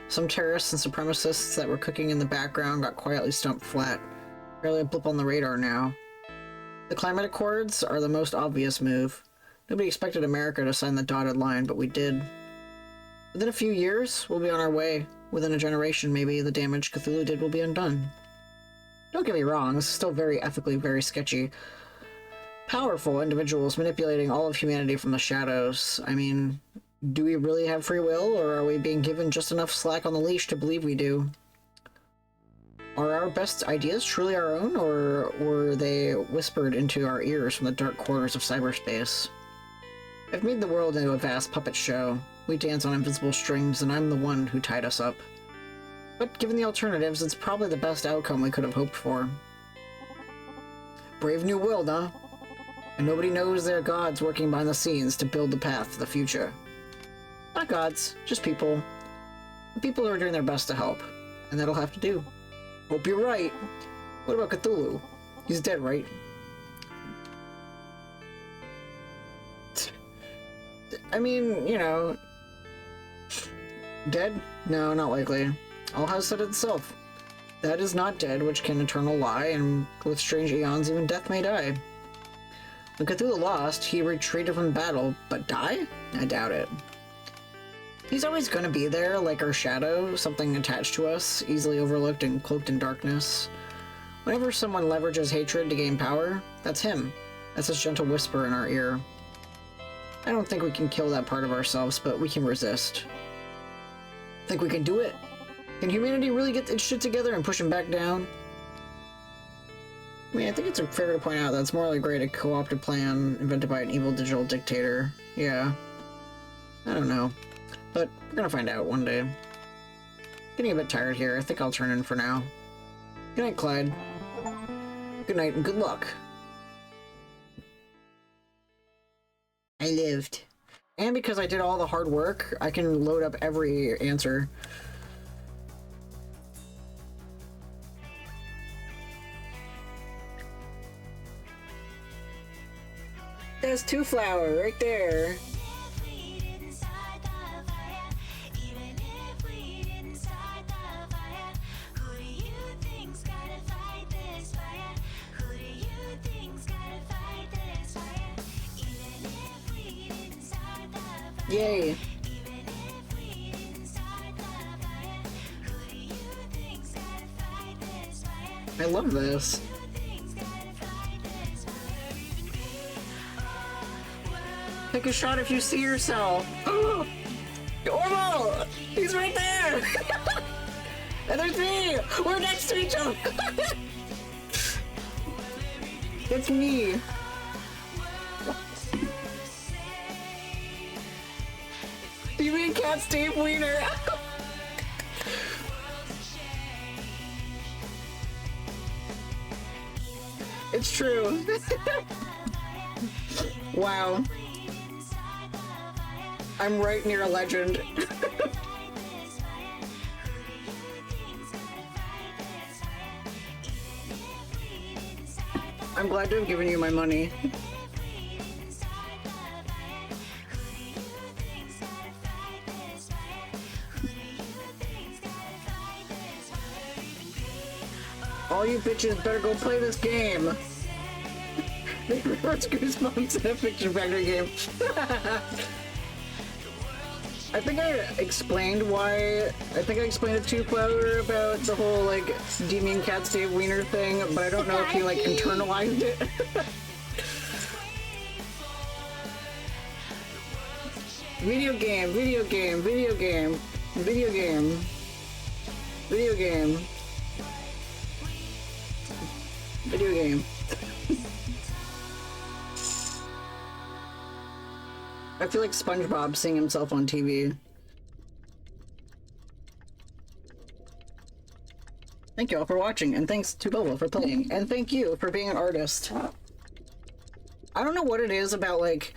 Some terrorists and supremacists that were cooking in the background got quietly stumped flat. Barely a blip on the radar now. The climate accords are the most obvious move. Nobody expected America to sign the dotted line, but we did. Within a few years, we'll be on our way. Within a generation, maybe, the damage Cthulhu did will be undone. Don't get me wrong, this is still very ethically very sketchy. Powerful individuals manipulating all of humanity from the shadows. I mean, do we really have free will, or are we being given just enough slack on the leash to believe we do? Are our best ideas truly our own, or were they whispered into our ears from the dark corners of cyberspace? I've made the world into a vast puppet show. We dance on invisible strings, and I'm the one who tied us up. But given the alternatives, it's probably the best outcome we could have hoped for. Brave new world, huh? And nobody knows there are gods working behind the scenes to build the path to the future. Not gods, just people. People who are doing their best to help. And that'll have to do. Hope you're right. What about Cthulhu? He's dead, right? I mean, you know... Dead? No, not likely. All has said itself. That is not dead, which can eternal lie, and with strange eons even death may die. When Cthulhu lost, he retreated from battle, but die? I doubt it. He's always gonna be there, like our shadow, something attached to us, easily overlooked and cloaked in darkness. Whenever someone leverages hatred to gain power, that's him. That's his gentle whisper in our ear. I don't think we can kill that part of ourselves, but we can resist. Think we can do it? Can humanity really get its shit together and push him back down? I mean, I think it's fair to point out that it's more like a co-opted plan invented by an evil digital dictator. Yeah. I don't know. But we're gonna find out one day. Getting a bit tired here. I think I'll turn in for now. Good night, Clyde. Good night and good luck. I lived. And because I did all the hard work, I can load up every answer. There's two flower right there. Yay. I love this. Take a shot if you see yourself. Oh, Orville! He's right there! And there's me! We're next to each other! It's me. You mean Cat Steve Wiener? It's true. Wow. I'm right near a legend. I'm glad to have given you my money. All you bitches better go play this game. It's Goosebumps in a Fiction Factory game. I think I explained it to Flower about the whole, like, Demian Cat Stave Wiener thing, but I don't know if he, like, internalized it. Video game, video game, video game, video game, video game, video game. I feel like SpongeBob seeing himself on TV. Thank you all for watching, and thanks to Bobo for playing, and thank you for being an artist. I don't know what it is about, like,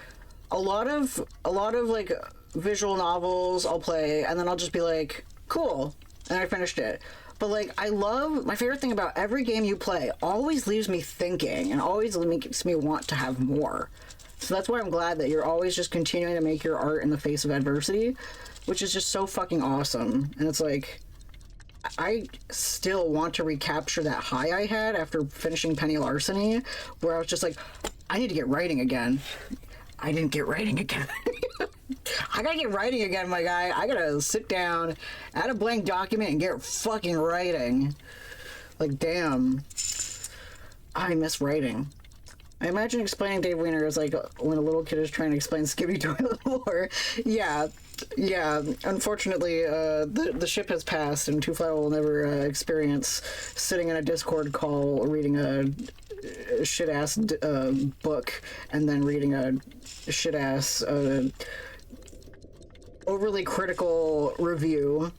a lot of like visual novels I'll play, and then I'll just be like, cool, and I finished it. But like, my favorite thing about every game you play always leaves me thinking, and always makes me want to have more. So that's why I'm glad that you're always just continuing to make your art in the face of adversity, which is just so fucking awesome. And it's like, I still want to recapture that high I had after finishing Penny Larceny, where I was just like, I need to get writing again. I didn't get writing again. I gotta get writing again, my guy. I gotta sit down, add a blank document, and get fucking writing. Like, damn. I miss writing. I imagine explaining Dave Wiener is like when a little kid is trying to explain Skibby Toilet lore. Yeah. Unfortunately, the ship has passed, and Two Flower will never experience sitting in a Discord call reading a shit-ass book and then reading a shit-ass overly critical review.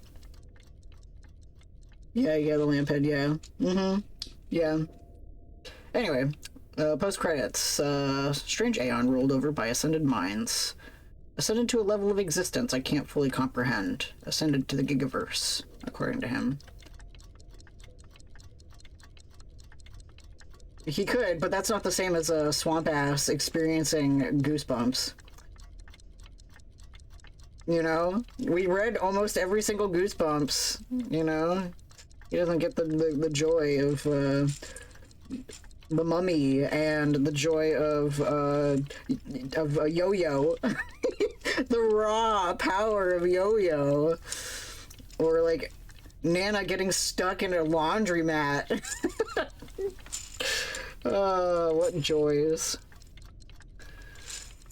Yeah, the lamphead, yeah. Mm-hmm. Yeah. Anyway, post-credits. Strange Aeon ruled over by ascended minds. Ascended to a level of existence I can't fully comprehend. Ascended to the Gigaverse, according to him. He could, but that's not the same as a swamp-ass experiencing goosebumps. You know? We read almost every single Goosebumps, you know? He doesn't get the joy of, the mummy and the joy of a yo-yo. The raw power of yo-yo. Or, like, Nana getting stuck in a laundromat. What joys.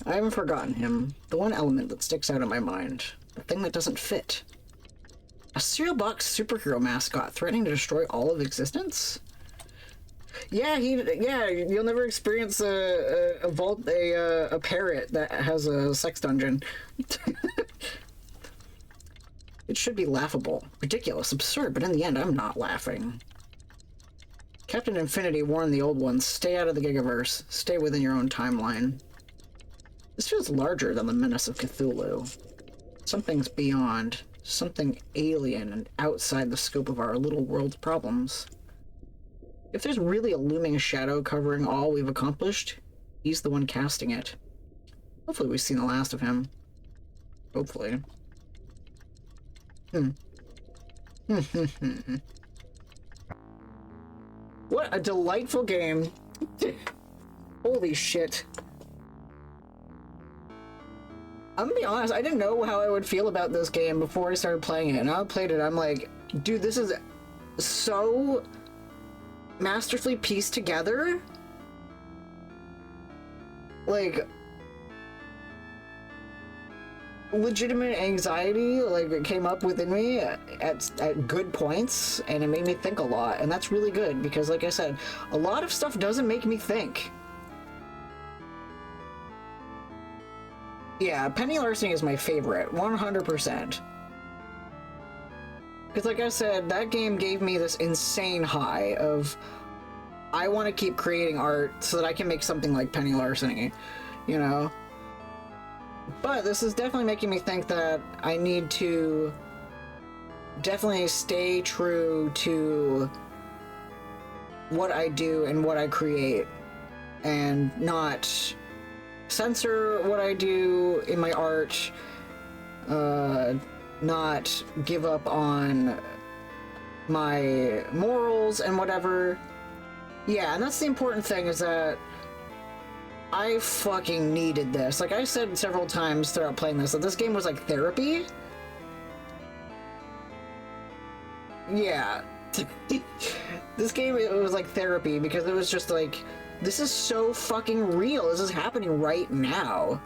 I haven't forgotten him. The one element that sticks out in my mind. The thing that doesn't fit. A cereal box superhero mascot threatening to destroy all of existence? Yeah, you'll never experience a parrot that has a sex dungeon. It should be laughable, ridiculous, absurd, but in the end, I'm not laughing. Captain Infinity warned the old ones, stay out of the Gigaverse, stay within your own timeline. This feels larger than the menace of Cthulhu. Something's beyond, something alien and outside the scope of our little world's problems. If there's really a looming shadow covering all we've accomplished, he's the one casting it. Hopefully we've seen the last of him. Hopefully. What a delightful game. Holy shit. I'm gonna be honest, I didn't know how I would feel about this game before I started playing it. And I played it, I'm like, dude, this is so masterfully pieced together. Like, legitimate anxiety, like, it came up within me at good points, and it made me think a lot. And that's really good, because like I said, a lot of stuff doesn't make me think. Yeah, Penny Larceny is my favorite, 100%. Because like I said, that game gave me this insane high of, I want to keep creating art so that I can make something like Penny Larceny, you know? But this is definitely making me think that I need to definitely stay true to what I do and what I create, and not censor what I do in my art, not give up on my morals and whatever. Yeah, and that's the important thing, is that I fucking needed this. Like I said several times throughout playing this, that this game was like therapy. Yeah. This game, it was like therapy, because it was just like, this is so fucking real. This is happening right now.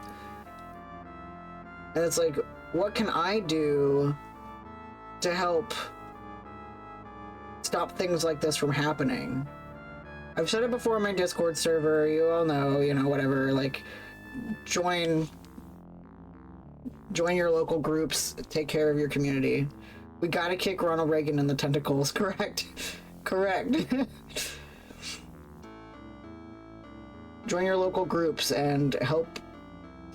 And it's like, what can I do to help stop things like this from happening? I've said it before in my Discord server, you all know, you know, whatever, like, join your local groups, take care of your community. We gotta kick Ronald Reagan in the tentacles, correct? Correct. Join your local groups and help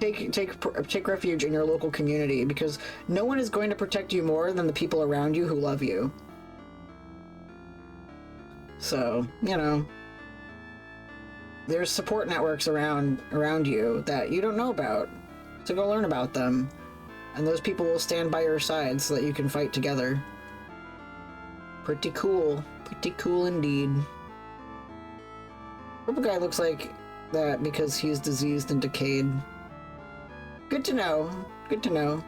take refuge in your local community, because no one is going to protect you more than the people around you who love you. So, you know, there's support networks around you that you don't know about, so go learn about them, and those people will stand by your side so that you can fight together. Pretty cool indeed. Purple guy looks like that because he's diseased and decayed. Good to know. Good to know.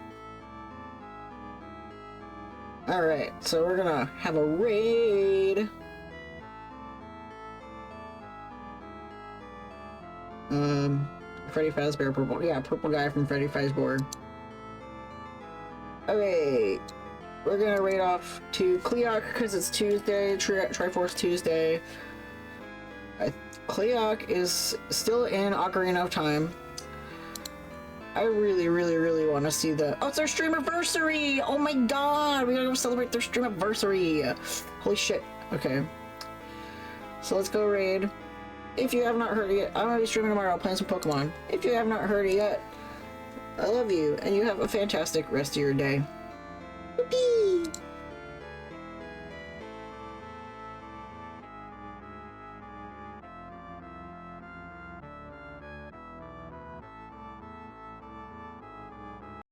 Alright, so we're gonna have a raid. Freddy Fazbear, purple. Yeah, purple guy from Freddy Fazbear. Okay, we're gonna raid off to Cleok because it's Tuesday, Triforce Tuesday. Cleoc is still in Ocarina of Time. I really, really, really want to see the... Oh, it's their streamiversary! Oh my god! We gotta go celebrate their streamiversary! Holy shit. Okay. So let's go raid. If you have not heard it yet, I'm gonna be streaming tomorrow playing some Pokemon. If you have not heard it yet, I love you, and you have a fantastic rest of your day.